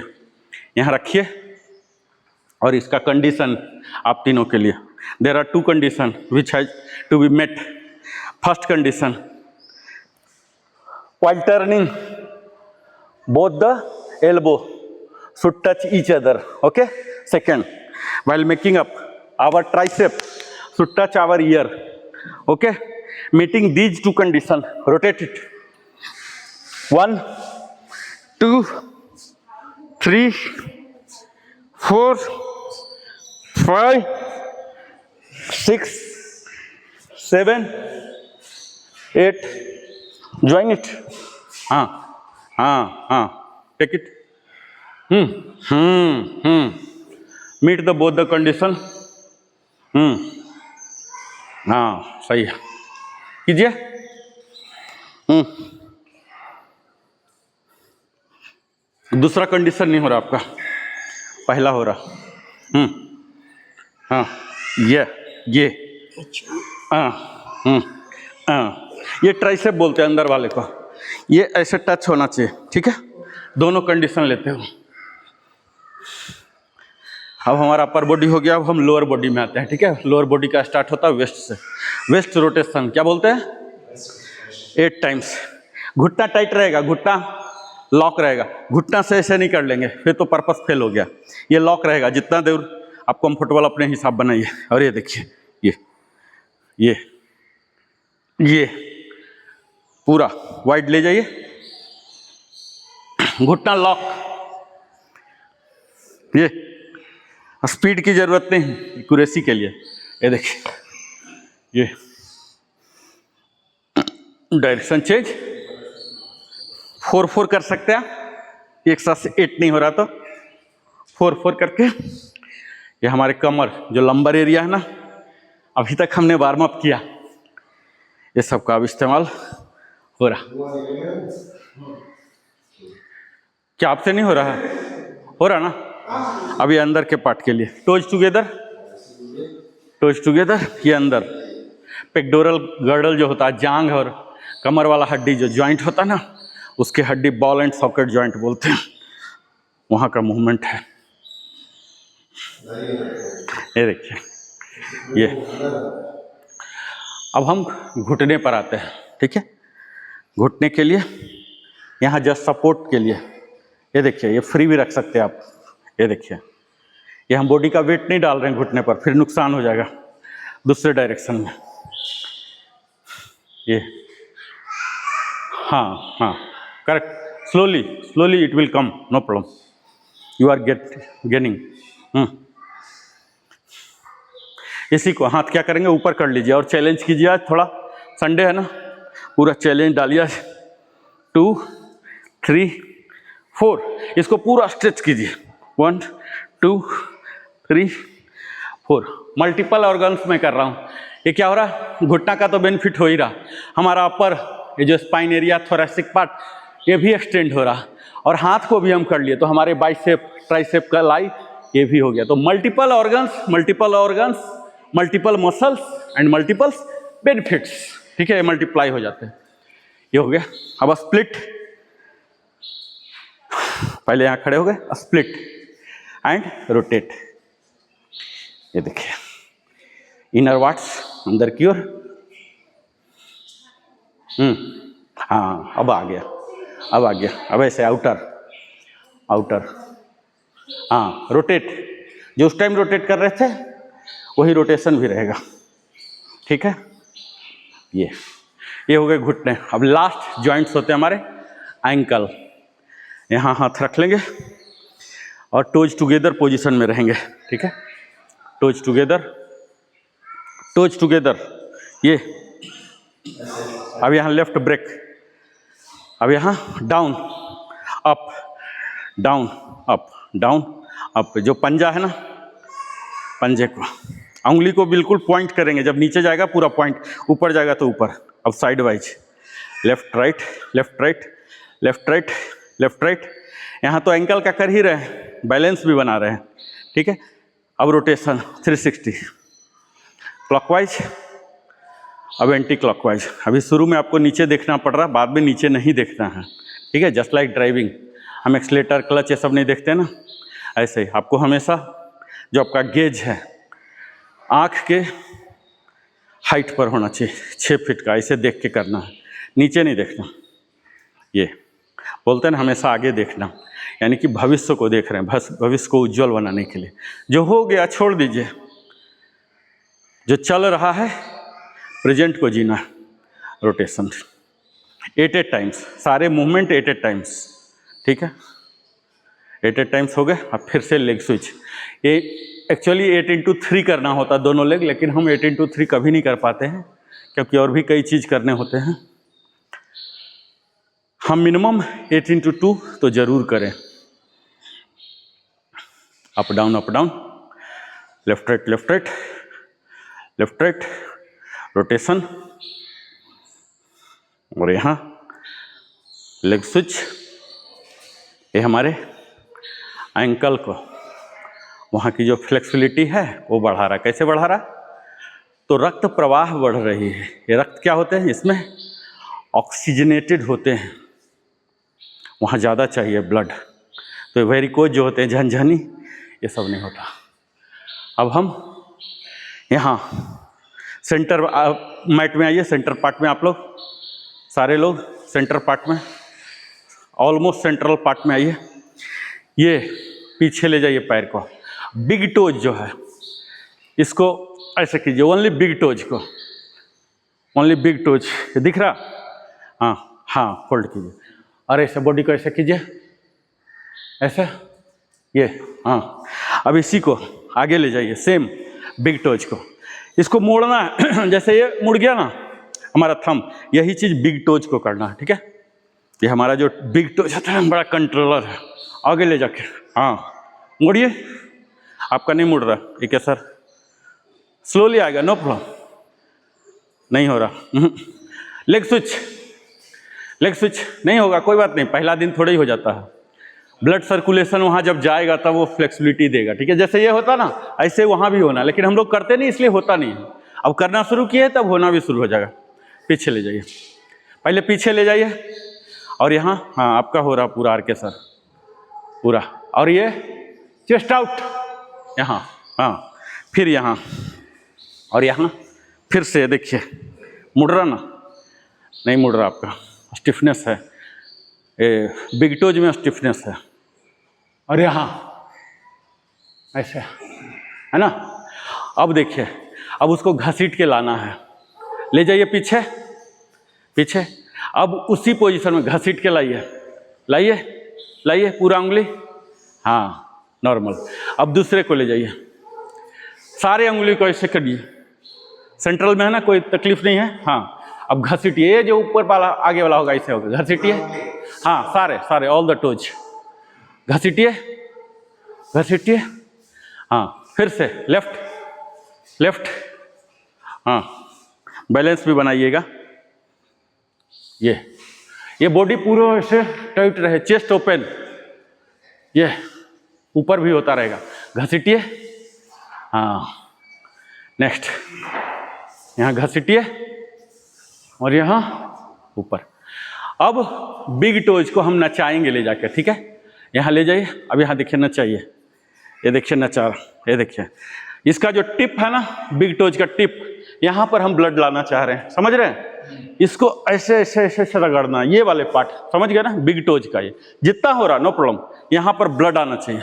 यहाँ रखिए, और इसका कंडीशन आप तीनों के लिए, there are 2 condition which has to be met. First condition, while turning both the elbow should touch each other, okay. Second, while making up, our tricep should touch our ear, okay. Meeting these 2 condition, rotate it, 1 2 3 4 5 6 7 8, join it, take it, meet the both the condition, सही है, कीजिए। दूसरा condition नहीं हो रहा आपका, पहला हो रहा। ये ट्राइसेप बोलते हैं अंदर वाले को, ये ऐसे टच होना चाहिए, ठीक है। दोनों कंडीशन लेते हो। अब हमारा अपर बॉडी हो गया, अब हम लोअर बॉडी में आते हैं, ठीक है। लोअर बॉडी का स्टार्ट होता है वेस्ट से। वेस्ट रोटेशन क्या बोलते हैं? 8 टाइम्स। घुटना टाइट रहेगा, घुटना लॉक रहेगा। घुटना से ऐसे नहीं कर लेंगे, फिर तो पर्पस फेल हो गया। ये लॉक रहेगा, जितना देर आप कंफर्टेबल अपने हिसाब बनाइए। और ये देखिए, ये पूरा वाइड ले जाइए, घुटना लॉक। ये स्पीड की जरूरत नहीं, एक्यूरेसी के लिए। ये देखिए, ये डायरेक्शन चेंज 4-4 कर सकते हैं आप। एक साथ से 8 नहीं हो रहा तो 4-4 करके, ये हमारे कमर जो लंबर एरिया है ना, अभी तक हमने वार्म अप किया, ये सब का अब इस्तेमाल हो रहा। क्या आपसे नहीं हो रहा है? हो रहा ना। अभी अंदर के पार्ट के लिए टोज टुगेदर, ये अंदर पेक्टोरल गर्डल जो होता है, जांग और कमर वाला हड्डी जो जॉइंट होता है ना, उसके हड्डी बॉल एंड सॉकेट जॉइंट बोलते हैं, वहाँ का मूवमेंट है। ये देखिए, ये अब हम घुटने पर आते हैं। ठीक है, घुटने के लिए यहाँ जस्ट सपोर्ट के लिए, ये देखिए, ये फ्री भी रख सकते हैं आप। ये देखिए, ये हम बॉडी का वेट नहीं डाल रहे हैं घुटने पर, फिर नुकसान हो जाएगा दूसरे डायरेक्शन में। ये हाँ correct, slowly it will come, no problem, you are gaining. इसी को हाथ क्या करेंगे, ऊपर कर लीजिए और चैलेंज कीजिए। आज थोड़ा संडे है ना, पूरा चैलेंज डालिए। 2 3 4, इसको पूरा स्ट्रेच कीजिए। 1 2 3 4, मल्टीपल ऑर्गन्स में कर रहा हूँ। ये क्या हो रहा, घुटना का तो बेनिफिट हो ही रहा, हमारा अपर ये जो स्पाइन एरिया, थोरैसिक पार्ट, ये भी एक्सटेंड हो रहा, और हाथ को भी हम कर लिए तो हमारे बाइसेप ट्राइसेप का लाई ये भी हो गया। तो multiple organs, multiple muscles and multiple benefits. ठीक है, ये मल्टीप्लाई हो जाते हैं। ये हो गया। अब स्प्लिट, पहले यहाँ खड़े हो गए, स्प्लिट एंड रोटेट। ये देखिए, इनर वाट्स अंदर की ओर। हाँ, अब आ गया। अब ऐसे आउटर। हाँ, रोटेट, जो उस टाइम रोटेट कर रहे थे वही रोटेशन भी रहेगा। ठीक है, ये हो गए घुटने। अब लास्ट जॉइंट्स होते हैं हमारे एंकल। यहाँ हाथ रख लेंगे और टोज टुगेदर पोजीशन में रहेंगे। ठीक है, टोज टुगेदर। ये अब यहाँ लेफ्ट ब्रेक, अब यहाँ डाउन अप, जो पंजा है ना, पंजे को, उंगली को बिल्कुल पॉइंट करेंगे। जब नीचे जाएगा पूरा पॉइंट, ऊपर जाएगा तो ऊपर। अब साइड वाइज, लेफ्ट राइट। यहाँ तो एंकल का कर ही रहे हैं, बैलेंस भी बना रहे हैं। ठीक है, अब रोटेशन 360, क्लॉकवाइज, अब एंटी क्लॉकवाइज। अभी शुरू में आपको नीचे देखना पड़ रहा, बाद में नीचे नहीं देखना है। ठीक है, जस्ट लाइक ड्राइविंग, हम एक्सलेटर क्लच ये सब नहीं देखते ना, ऐसे ही आपको हमेशा जो आपका गेज है आँख के हाइट पर होना चाहिए, 6 फीट का, ऐसे देख के करना है, नीचे नहीं देखना। ये बोलते हैं ना, हमेशा आगे देखना, यानी कि भविष्य को देख रहे हैं, भविष्य को उज्जवल बनाने के लिए। जो हो गया छोड़ दीजिए, जो चल रहा है प्रेजेंट को जीना। रोटेशन 8 टाइम्स, सारे मूवमेंट 8 टाइम्स। ठीक है, 8 टाइम्स हो गए। अब फिर से लेग स्विच। ये एक्चुअली 8x3 करना होता दोनों लेग, लेकिन हम 8x3 कभी नहीं कर पाते हैं क्योंकि और भी कई चीज़ करने होते हैं। हम मिनिमम 8x2 तो जरूर करें। Up down, left right, rotation, और यहाँ लेग स्विच। ये हमारे एंकल को, वहाँ की जो फ्लेक्सिबिलिटी है वो बढ़ा रहा है। कैसे बढ़ा रहा? तो रक्त प्रवाह बढ़ रही है। ये रक्त क्या होते हैं, इसमें ऑक्सीजनेटेड होते हैं, वहाँ ज़्यादा चाहिए ब्लड। तो वेरिकोज जो होते हैं, झनझनी, ये सब नहीं होता। अब हम यहाँ सेंटर मैट में आइए, सेंटर पार्ट में आप लोग, सारे लोग सेंटर पार्ट में, ऑलमोस्ट सेंट्रल पार्ट में आइए, ये पीछे ले जाइए पैर को। बिग टोज जो है इसको ऐसे कीजिए, ओनली बिग टोज को, ओनली बिग टोज, दिख रहा? हाँ हाँ, फोल्ड कीजिए और ऐसे बॉडी को ऐसे कीजिए, ऐसे, ये हाँ। अब इसी को आगे ले जाइए, सेम बिग टोज को, इसको मोड़ना है जैसे ये मुड़ गया ना हमारा थंब, यही चीज़ बिग टोज को करना है, ठीक है? ये हमारा जो बिग टोज होता है बड़ा कंट्रोलर है, आगे ले जाके, हाँ मुड़िए, आपका नहीं मुड़ रहा, ठीक है सर, स्लोली आएगा, नो प्रॉब्लम, नहीं हो रहा। लेग स्विच, लेग स्विच नहीं होगा, कोई बात नहीं, पहला दिन थोड़ा ही हो जाता है, ब्लड सर्कुलेशन वहाँ जब जाएगा तब वो फ्लेक्सिबिलिटी देगा, ठीक है? जैसे ये होता ना ऐसे वहाँ भी होना, लेकिन हम लोग करते नहीं इसलिए होता नहीं है, अब करना शुरू किए तब होना भी शुरू हो जाएगा। पीछे ले जाइए, पहले पीछे ले जाइए और यहाँ, हाँ आपका हो रहा पूरा आर के सर, पूरा, और ये चेस्ट आउट यहाँ, हाँ फिर यहाँ और यहाँ, फिर से देखिए, मुड़ रहा ना, नहीं मुड़ रहा, आपका स्टिफनेस है, बिग टोज में स्टिफनेस है, और यहाँ ऐसे है ना। अब देखिए, अब उसको घसीट के लाना है, ले जाइए पीछे, पीछे, अब उसी पोजीशन में घसीट के लाइए, लाइए लाइए पूरा उंगली, हाँ नॉर्मल। अब दूसरे को ले जाइए, सारे उंगली को ऐसे करिए, सेंट्रल में है ना, कोई तकलीफ नहीं है, हाँ। अब घसीटिए, ये जो ऊपर वाला आगे वाला होगा ऐसे होगा, घसीटिए, हाँ सारे सारे ऑल द टोज, घसीटिए घसीटिए, हाँ फिर से लेफ्ट लेफ्ट, हाँ बैलेंस भी बनाइएगा, ये बॉडी पूरा ऐसे टाइट रहे, चेस्ट ओपन, ये ऊपर भी होता रहेगा, घसीटिए, हाँ नेक्स्ट, यहाँ घसीटिए और यहाँ ऊपर। अब बिग टोज को हम नचाएंगे ले जाकर, ठीक है? यहाँ ले जाइए, अब यहाँ देखिए नचाइए, ये देखिए नचा रहा, ये देखिए इसका जो टिप है ना, बिग टोज का टिप, यहाँ पर हम ब्लड लाना चाह रहे हैं, समझ रहे हैं? इसको ऐसे ऐसे ऐसे ऐसे रगड़ना, ये वाले पार्ट समझ गए ना, बिग टोज का, ये जितना हो रहा नो प्रॉब्लम, यहाँ पर ब्लड आना चाहिए।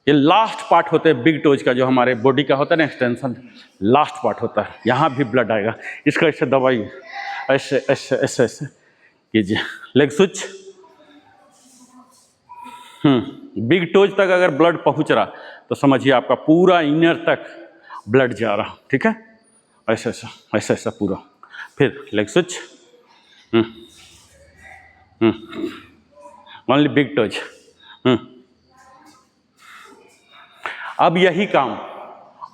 ये लास्ट पार्ट होते हैं बिग टोज का, जो हमारे बॉडी का होता है ना एक्सटेंशन, लास्ट पार्ट होता है, यहाँ भी ब्लड आएगा, इसका ऐसे दबाइए, ऐसे ऐसे ऐसे ऐसे कीजिए, लेग स्विच, बिग टोज तक अगर ब्लड पहुँच रहा तो समझिए आपका पूरा इनर तक ब्लड जा रहा, ठीक है? ऐसा ऐसा ऐसा ऐसा पूरा, फिर leg switch, only big toes. अब यही काम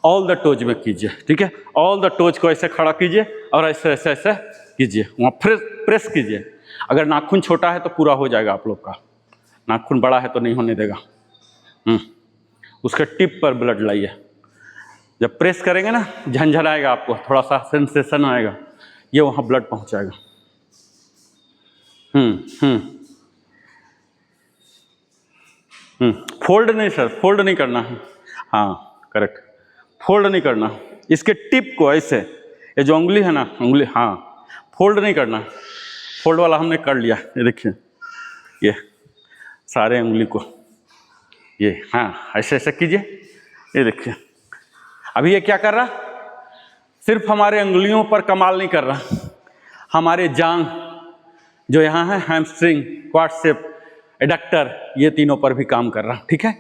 ऑल द टोज में कीजिए, ठीक है? ऑल द टोज को ऐसे खड़ा कीजिए और ऐसे ऐसे ऐसे कीजिए, वहाँ प्रेस कीजिए। अगर नाखून छोटा है तो पूरा हो जाएगा आप लोग का, नाखून बड़ा है तो नहीं होने देगा। उसके टिप पर ब्लड लाइए, जब प्रेस करेंगे ना झंझनाएगा आपको, थोड़ा सा सेंसेशन आएगा, ये वहाँ ब्लड पहुँचाएगा। फोल्ड नहीं सर, फोल्ड नहीं करना है, हाँ करेक्ट, फोल्ड नहीं करना, इसके टिप को ऐसे, ये जो उंगली है ना उंगली, हाँ फोल्ड नहीं करना, फोल्ड वाला हमने कर लिया, ये देखिए, ये सारे उंगली को, ये हाँ ऐसे ऐसे कीजिए, ये देखिए। अभी ये क्या कर रहा, सिर्फ हमारे उंगलियों पर कमाल नहीं कर रहा, हमारे जांग जो यहाँ है, हैमस्ट्रिंग, क्वाड्रिसेप, एडक्टर, ये तीनों पर भी काम कर रहा, ठीक है?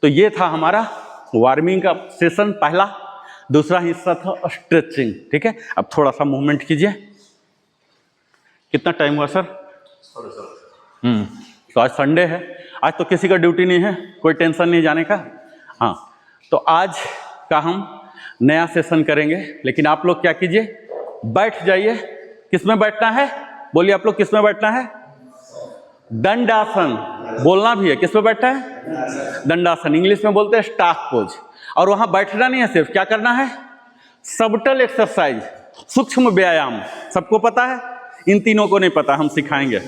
तो ये था हमारा वार्मिंग का सेशन पहला। दूसरा हिस्सा था स्ट्रेचिंग, ठीक है? अब थोड़ा सा मूवमेंट कीजिए। कितना टाइम हुआ सर? तो आज संडे है, आज तो किसी का ड्यूटी नहीं है, कोई टेंशन नहीं जाने का। हाँ, तो आज का हम नया सेशन करेंगे, लेकिन आप लोग क्या कीजिए, बैठ जाइए। किस में बैठना है, बोलिए आप लोग, किस में बैठना है? दंडासन, बोलना भी है, किस में बैठना है? दंडासन, इंग्लिश में बोलते हैं स्टाफ पोज। और वहां बैठना नहीं है, सिर्फ क्या करना है, सबटल एक्सरसाइज, सूक्ष्म व्यायाम। सबको पता है, इन तीनों को नहीं पता, हम सिखाएंगे।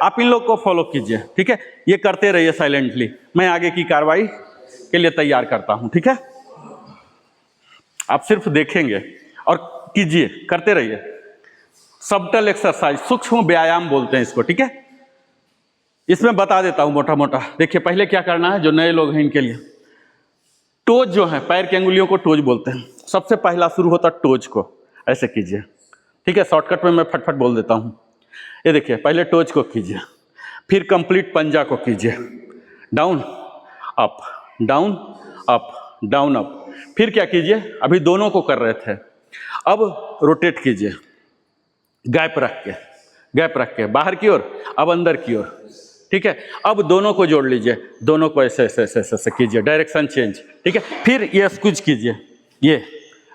आप इन लोग को फॉलो कीजिए, ठीक है? ये करते रहिए साइलेंटली, मैं आगे की कार्रवाई के लिए तैयार करता हूं, ठीक है? आप सिर्फ देखेंगे और कीजिए, करते रहिए। सबटल एक्सरसाइज, सूक्ष्म व्यायाम बोलते हैं इसको, ठीक है? इसमें बता देता हूँ मोटा मोटा। देखिए पहले क्या करना है, जो नए लोग हैं इनके लिए, टोज जो है, पैर की अंगुलियों को टोज बोलते हैं। सबसे पहला शुरू होता है टोज को, ऐसे कीजिए, ठीक है। शॉर्टकट में मैं फटफट बोल देता हूँ। ये देखिए, पहले टोज को कीजिए, फिर कंप्लीट पंजा को कीजिए, down up down up down up. फिर क्या कीजिए, अभी दोनों को कर रहे थे, अब रोटेट कीजिए, गैप रख के बाहर की ओर, अब अंदर की ओर, ठीक है। अब दोनों को जोड़ लीजिए, दोनों को ऐसे ऐसे ऐसे ऐसे कीजिए, डायरेक्शन चेंज, ठीक है। फिर ये स्क्विज कीजिए, ये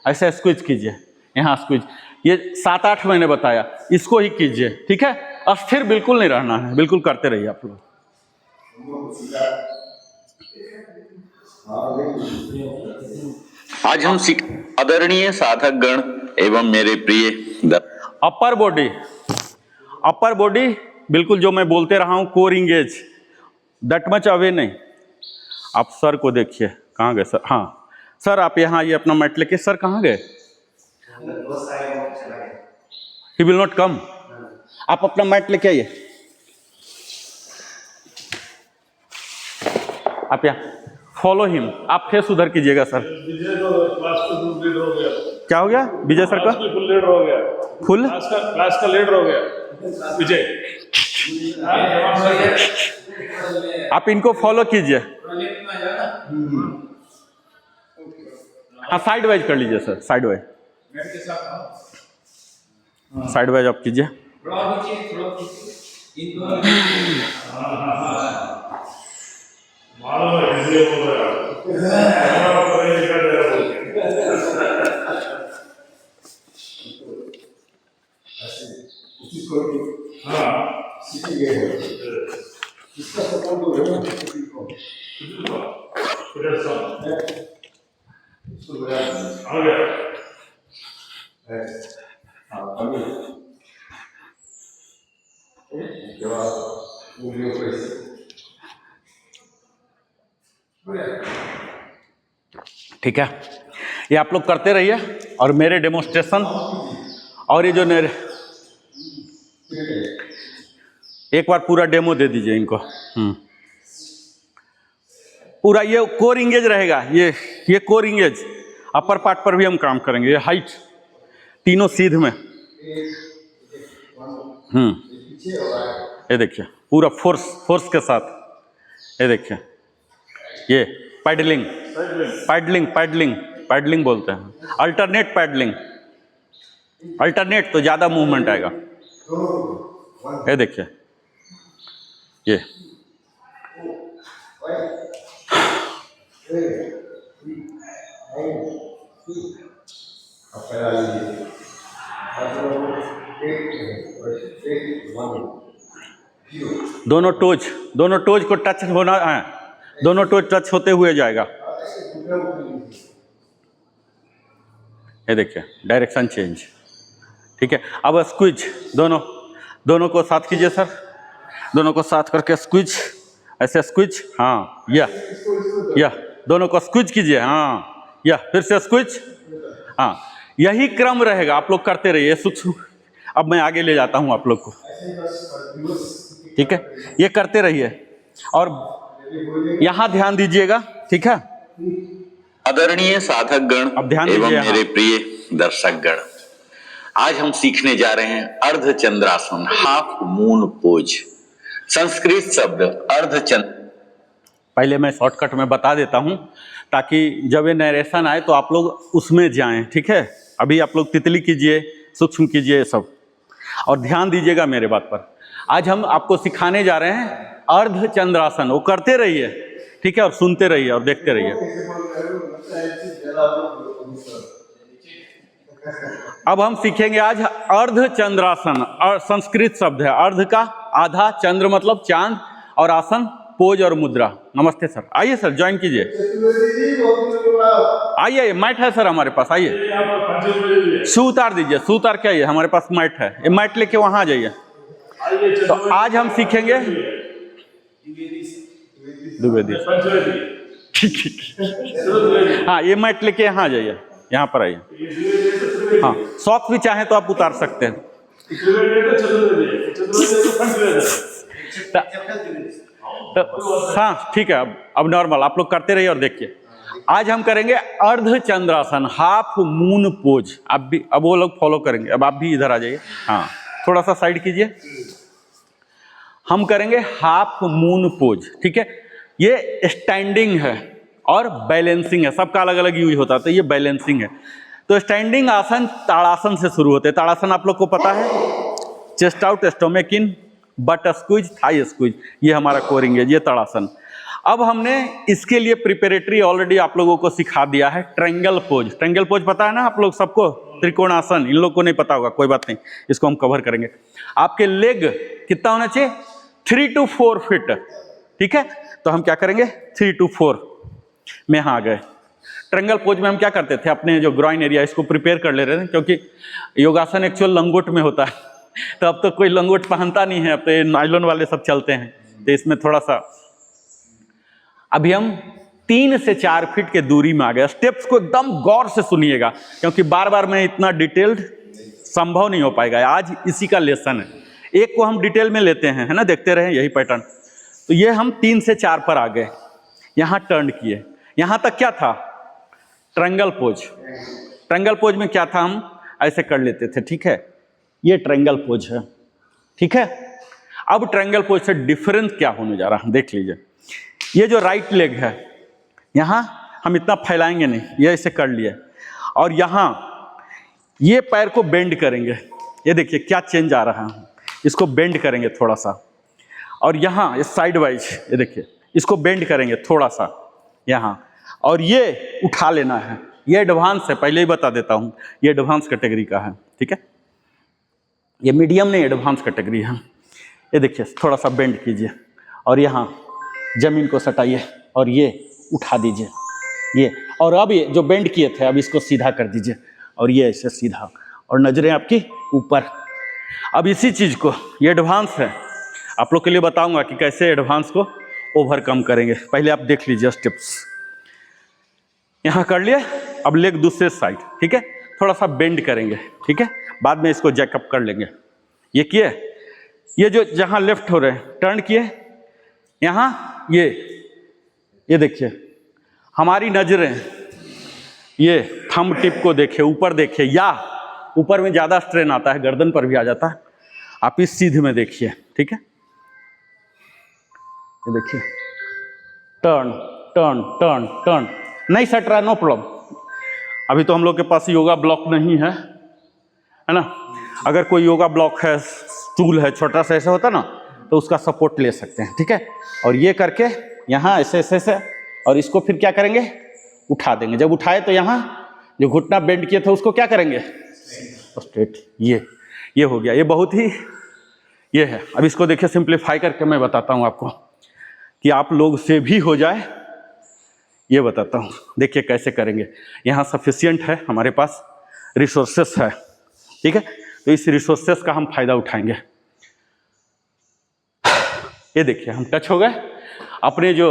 ऐसे स्क्विज कीजिए, यहाँ स्क्विज। ये 7-8 मैंने बताया, इसको ही कीजिए, ठीक है। अस्थिर बिल्कुल नहीं रहना है, बिल्कुल करते रहिए आप लोग। आज हम सीख आदरणीय साधक गण एवं मेरे प्रिय अपर बॉडी बिल्कुल जो मैं बोलते रहा हूँ, core engage, that much away नहीं। आप सर को देखिए, कहाँ गए सर? हाँ सर, आप यहाँ ये अपना मैट लेके, सर कहाँ गए? He will not come. आप अपना मैट लेके आइए, आप यहाँ फॉलो हिम। आप फेस उधर कीजिएगा सर। क्या हो गया विजय सर का? फुल लीडर हो गया, फुल क्लास का लीडर हो गया विजय। आप इनको फॉलो कीजिए। हाँ साइड वाइज कर लीजिए सर, साइड वाइज आप कीजिए। ठीक है, ये आप लोग करते रहिए और मेरे डेमोन्स्ट्रेशन और ये जो मेरे, एक बार पूरा डेमो दे दीजिए इनको। पूरा ये कोर इंगेज रहेगा, ये कोर इंगेज। अपर पार्ट पर भी हम काम करेंगे, ये हाइट तीनों सीध में। ये देखिए पूरा फोर्स के साथ, ये देखिए, ये पैडलिंग बोलते हैं, अल्टरनेट पैडलिंग। अल्टरनेट तो ज़्यादा मूवमेंट आएगा। ये देखिए, ये दोनों टोज को टच होना है, दोनों टोज टच होते हुए जाएगा। ये देखिए डायरेक्शन चेंज, ठीक है। अब स्क्विज, दोनों को साथ कीजिए सर, दोनों को साथ करके स्क्विज, ऐसे स्क्विज, हाँ या दोनों को स्क्विज कीजिए, हाँ या फिर से स्क्विज, हाँ। यही क्रम रहेगा, आप लोग करते रहिए सूक्ष्म। अब मैं आगे ले जाता हूँ आप लोग को, ठीक है। ये करते रहिए और यहाँ ध्यान दीजिएगा, ठीक है। आदरणीय साधक गण अब ध्यान एवं दीजिए, मेरे प्रिय दर्शक गण, आज हम सीखने जा रहे हैं Ardha Chandrasana, half moon pose. Sanskrit शब्द अर्धचंद्र, पहले मैं शॉर्टकट में बता देता हूँ ताकि जब ये नरेशन आए तो आप लोग उसमें जाएं, ठीक है। अभी आप लोग तितली कीजिए, सूक्ष्म कीजिए सब, और ध्यान दीजिएगा मेरे बात पर। आज हम आपको सिखाने जा रहे हैं अर्धचंद्रासन, वो करते रहिए, ठीक है, और सुनते रहिए और देखते रहिए। अब हम सीखेंगे आज अर्धचंद्रासन। और संस्कृत शब्द है, अर्ध का आधा, चंद्र मतलब चांद, और आसन पोज और मुद्रा। नमस्ते सर, आइए सर ज्वाइन कीजिए, आइए मैट है सर हमारे पास, आइए शू उतार दीजिए, शू उतार के आइए, हमारे पास मैट है, ये मैट लेके वहां आ जाइए। तो आज हम सीखेंगे द्विवेदी, हाँ ये मैट लेके यहाँ आ जाइए, यहाँ पर आइए। हाँ सॉक्स भी चाहें तो आप उतार सकते हैं। तो हाँ ठीक है, अब नॉर्मल आप लोग करते रहिए और देखिए। आज हम करेंगे अर्ध चंद्रासन, हाफ मून पोज। आप भी, अब वो लोग फॉलो करेंगे, अब आप भी इधर आ जाइए। हाँ थोड़ा सा साइड कीजिए। हम करेंगे हाफ मून पोज, ठीक है। ये स्टैंडिंग है और बैलेंसिंग है, सबका अलग अलग यूज होता है, तो ये बैलेंसिंग है। तो स्टैंडिंग आसन ताड़ासन से शुरू होते हैं। ताड़ासन आप लोग को पता है, chest out, stomach in, butt squeeze, thigh squeeze, ये हमारा कोरिंग है, ये ताड़ासन। अब हमने इसके लिए प्रिपरेटरी ऑलरेडी आप लोगों को सिखा दिया है, ट्रायंगल पोज। ट्रायंगल पोज पता है ना आप लोग सबको, त्रिकोणासन, इन लोग को नहीं पता होगा, कोई बात नहीं, इसको हम कवर करेंगे। आपके लेग कितना होना चाहिए, 3 to 4 फीट, ठीक है। तो हम क्या करेंगे, 3 to 4 में यहाँ आ गए। ट्रायंगल पोज में हम क्या करते थे, अपने जो ग्रॉइन एरिया इसको प्रिपेयर कर ले रहे थे, क्योंकि योगासन एक्चुअल लंगोट में होता है, तो अब तो कोई लंगोट पहनता नहीं है, अब तो नायलॉन वाले सब चलते हैं, तो इसमें थोड़ा सा अभी हम 3 से 4 फीट के दूरी में आ गए। स्टेप्स को एकदम गौर से सुनिएगा, क्योंकि बार बार में इतना डिटेल्ड संभव नहीं हो पाएगा। आज इसी का लेसन है, एक को हम डिटेल में लेते हैं, है ना, देखते रहे यही पैटर्न। तो ये हम 3 से 4 पर आ गए, यहाँ टर्न किए। यहाँ तक क्या था, ट्रायंगल पोज। ट्रायंगल पोज में क्या था, हम ऐसे कर लेते थे, ठीक है, ये ट्रायंगल पोज है, ठीक है। अब ट्रायंगल पोज से डिफरेंस क्या होने जा रहा है, देख लीजिए। ये जो राइट लेग है, यहाँ हम इतना फैलाएंगे नहीं, ये ऐसे कर लिए, और यहाँ ये पैर को बेंड करेंगे। ये देखिए क्या चेंज आ रहा है, इसको बेंड करेंगे थोड़ा सा, और यहाँ इस साइड वाइज ये देखिए, इसको बेंड करेंगे थोड़ा सा यहाँ, और ये उठा लेना है। ये एडवांस है, पहले ही बता देता हूँ, ये एडवांस कैटेगरी का है, ठीक है। ये मीडियम नहीं, एडवांस कैटेगरी है। ये देखिए थोड़ा सा बेंड कीजिए, और यहाँ जमीन को सटाइए, और ये उठा दीजिए, ये, और अब ये जो बेंड किए थे, अब इसको सीधा कर दीजिए, और ये ऐसे सीधा, और नजरें आपकी ऊपर। अब इसी चीज को, ये एडवांस है, आप लोग के लिए बताऊंगा कि कैसे एडवांस को ओवरकम करेंगे। पहले आप देख लीजिए स्टेप्स, यहाँ कर लिए। अब लेग दूसरे साइड, ठीक है, थोड़ा सा बेंड करेंगे, ठीक है, बाद में इसको जैकअप कर लेंगे। ये किए, ये जो जहाँ लेफ्ट हो रहे हैं, टर्न किए, यहाँ ये देखिए, हमारी नजरें ये थंब टिप को देखे, ऊपर देखे, या ऊपर में ज़्यादा स्ट्रेन आता है, गर्दन पर भी आ जाता है, आप इस सीध में देखिए, ठीक है। ये देखिए, टर्न टर्न टर्न टर्न, नहीं सट रहा, नो प्रॉब्लम। अभी तो हम लोग के पास योगा ब्लॉक नहीं है, है ना। अगर कोई योगा ब्लॉक है, स्टूल है, छोटा सा ऐसा होता ना, तो उसका सपोर्ट ले सकते हैं, ठीक है। और ये करके यहाँ ऐसे ऐसे ऐसे, और इसको फिर क्या करेंगे, उठा देंगे। जब उठाए तो यहाँ जो घुटना बेंड किए थे उसको क्या करेंगे, स्ट्रेट। ये हो गया, ये बहुत ही ये है। अब इसको देखिए, सिंप्लीफाई करके मैं बताता हूँ आपको कि आप लोग से भी हो जाए, ये बताता हूँ। देखिए कैसे करेंगे। यहाँ सफिशिएंट है हमारे पास, रिसोर्सेस है, ठीक है, तो इस रिसोर्सेस का हम फायदा उठाएंगे। ये देखिए, हम टच हो गए, अपने जो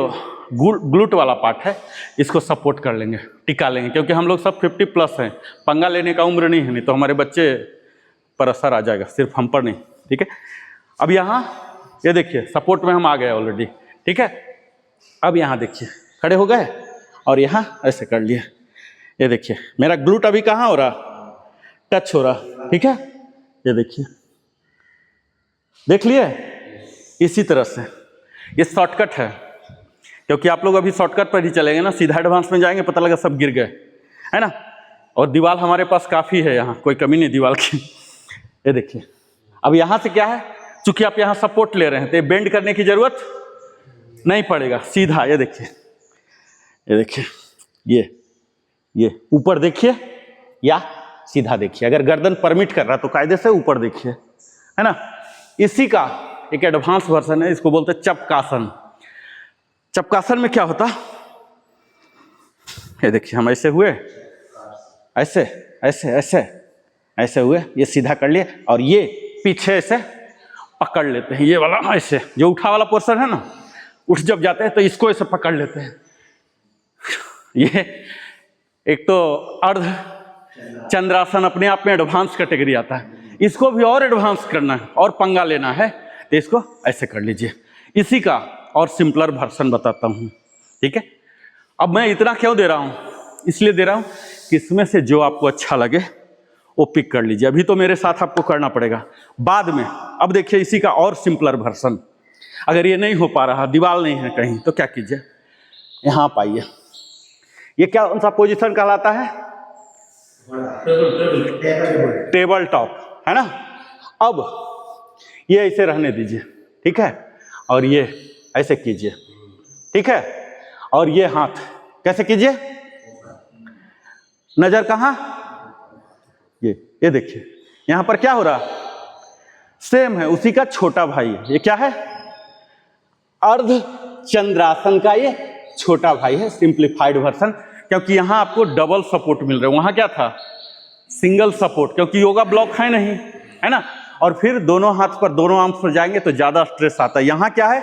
ग्लूट वाला पार्ट है इसको सपोर्ट कर लेंगे, टिका लेंगे, क्योंकि हम लोग सब 50+ हैं, पंगा लेने का उम्र नहीं है, नहीं तो हमारे बच्चे पर असर आ जाएगा, सिर्फ हम पर नहीं, ठीक है। अब यहाँ ये देखिए, सपोर्ट में हम आ गए ऑलरेडी, ठीक है। अब यहाँ देखिए, खड़े हो गए, और यहाँ ऐसे कर लिए। ये देखिए, मेरा ग्लूट अभी कहाँ हो रहा, टच हो रहा, ठीक है। ये देखिए, देख लिए, इसी तरह से ये शॉर्टकट है, क्योंकि आप लोग अभी शॉर्टकट पर ही चलेंगे ना, सीधा एडवांस में जाएंगे, पता लगा सब गिर गए, है ना। और दीवार हमारे पास काफ़ी है, यहाँ कोई कमी नहीं दीवार की। ये देखिए, अब यहाँ से क्या है, चूंकि आप यहाँ सपोर्ट ले रहे हैं तो ये बेंड करने की जरूरत नहीं पड़ेगा, सीधा। ये देखिए, ये देखिए, ये ऊपर देखिए या सीधा देखिए। अगर गर्दन परमिट कर रहा तो कायदे से ऊपर देखिए, है ना। इसी का एक एडवांस वर्जन है, इसको बोलते हैं चपकासन। चपकासन में क्या होता, ये देखिए, हम ऐसे हुए, ऐसे ऐसे ऐसे ऐसे हुए, ये सीधा कर लिए, और ये पीछे ऐसे पकड़ लेते हैं, ये वाला ऐसे, जो उठा वाला पोर्शन है ना, उठ जब जाते हैं तो इसको ऐसे पकड़ लेते हैं। ये एक तो अर्ध चंद्रासन अपने आप में एडवांस कैटेगरी आता है, इसको भी और एडवांस करना है और पंगा लेना है, तो इसको ऐसे कर लीजिए। इसी का और सिंपलर वर्जन बताता हूँ, ठीक है। अब मैं इतना क्यों दे रहा हूँ, इसलिए दे रहा हूँ कि इसमें से जो आपको अच्छा लगे वो पिक कर लीजिए। अभी तो मेरे साथ आपको करना पड़ेगा, बाद में। अब देखिए इसी का और सिंपलर वर्जन। अगर ये नहीं हो पा रहा, दीवार नहीं है कहीं, तो क्या कीजिए, यहाँ पाइए। ये क्या कौन सा पोजीशन कहलाता है? टेबल टॉप, है ना। अब ये ऐसे रहने दीजिए, ठीक है, और ये ऐसे कीजिए, ठीक है, और ये हाथ कैसे कीजिए, नजर कहाँ, ये देखिए यहां पर क्या हो रहा, सेम है, उसी का छोटा भाई है। ये क्या है, अर्ध चंद्रासन का ये छोटा भाई है, सिंप्लीफाइड वर्जन। क्योंकि यहां आपको डबल सपोर्ट मिल रहा है, वहां क्या था, सिंगल सपोर्ट, क्योंकि योगा ब्लॉक है नहीं, है ना। और फिर दोनों हाथ पर, दोनों आर्म्स पर जाएंगे तो ज्यादा स्ट्रेस आता है। यहां क्या है,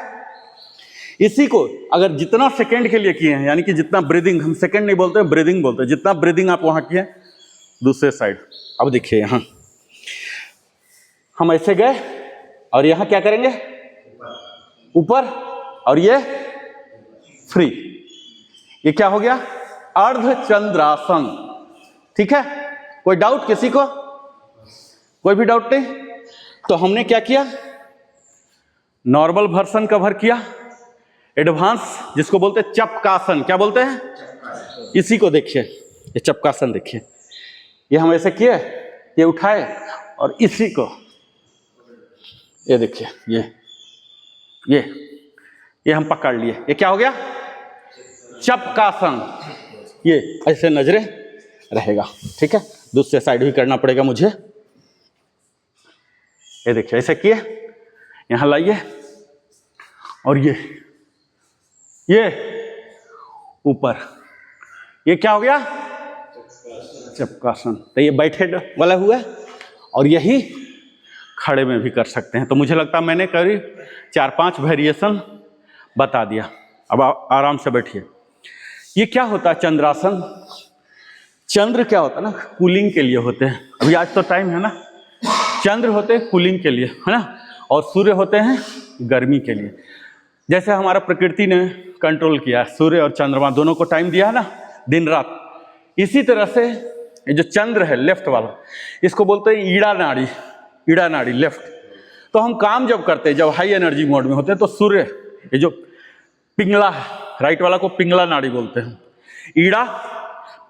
इसी को अगर जितना सेकंड के लिए किए हैं, यानी कि जितना ब्रीदिंग, हम सेकंड नहीं बोलते हैं, ब्रीदिंग बोलते हैं, जितना ब्रीदिंग आप वहां किए दूसरे साइड। अब देखिए यहां हम ऐसे गए और यहां क्या करेंगे, ऊपर, और ये फ्री। ये क्या हो गया, अर्धचंद्रासन, ठीक है। कोई डाउट किसी को, कोई भी डाउट नहीं? तो हमने क्या किया, नॉर्मल वर्जन कवर किया, एडवांस जिसको बोलते हैं चपकासन, क्या बोलते हैं, इसी को देखिए, ये चपकासन देखिए, ये हम ऐसे किए, ये उठाए और इसी को ये देखिए, ये हम पकड़ लिए, ये क्या हो गया, चपकासन। ये ऐसे नजरे रहेगा, ठीक है। दूसरे साइड भी करना पड़ेगा मुझे। ये देखिए ऐसे किए, यहां लाइए, और ये ऊपर, ये क्या हो गया, चपकासन। तो ये बैठे वाला हुआ, और यही खड़े में भी कर सकते हैं। तो मुझे लगता है मैंने करीब 4-5 वेरिएशन बता दिया। अब आराम से बैठिए। ये क्या होता है चंद्रासन, चंद्र क्या होता है ना, कूलिंग के लिए होते हैं। अभी आज तो टाइम है ना, चंद्र होते हैं कूलिंग के लिए, है ना, और सूर्य होते हैं गर्मी के लिए। जैसे हमारा प्रकृति ने कंट्रोल किया, सूर्य और चंद्रमा दोनों को टाइम दिया है ना, दिन रात। इसी तरह से ये जो चंद्र है लेफ्ट वाला, इसको बोलते हैं ईड़ा नाड़ी लेफ्ट। तो हम काम जब करते हैं, जब हाई एनर्जी मोड में होते हैं, तो सूर्य, ये जो पिंगला है राइट वाला को पिंगला नाड़ी बोलते हैं, ईड़ा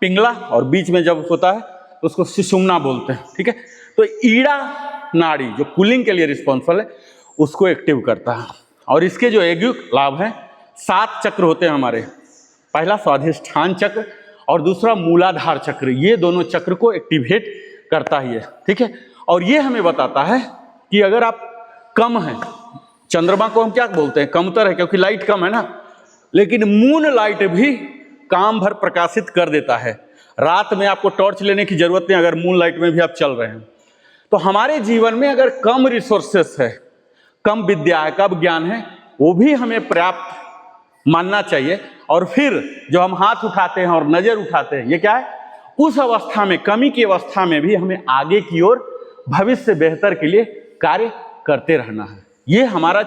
पिंगला, और बीच में जब होता है तो उसको सुषुम्ना बोलते हैं, ठीक है। तो ईड़ा नाड़ी जो कूलिंग के लिए रिस्पॉन्सिबल है, उसको एक्टिव करता है। और इसके जो एग्युक लाभ हैं, 7 चक्र होते हैं हमारे। पहला स्वाधिष्ठान चक्र और दूसरा मूलाधार चक्र, ये दोनों चक्र को एक्टिवेट करता ही है, ठीक है। और ये हमें बताता है कि अगर आप कम हैं, चंद्रमा को हम क्या बोलते हैं, कमतर है, क्योंकि लाइट कम है ना, लेकिन मून लाइट भी काम भर प्रकाशित कर देता है। रात में आपको टॉर्च लेने की जरूरत नहीं, अगर मून लाइट में भी आप चल रहे हैं। तो हमारे जीवन में अगर कम रिसोर्सेस है, कम विद्या है, कम ज्ञान है, वो भी हमें पर्याप्त मानना चाहिए। और फिर जो हम हाथ उठाते हैं और नजर उठाते हैं, ये क्या है, उस अवस्था में, कमी की अवस्था में भी हमें आगे की ओर, भविष्य बेहतर के लिए कार्य करते रहना है। ये हमारा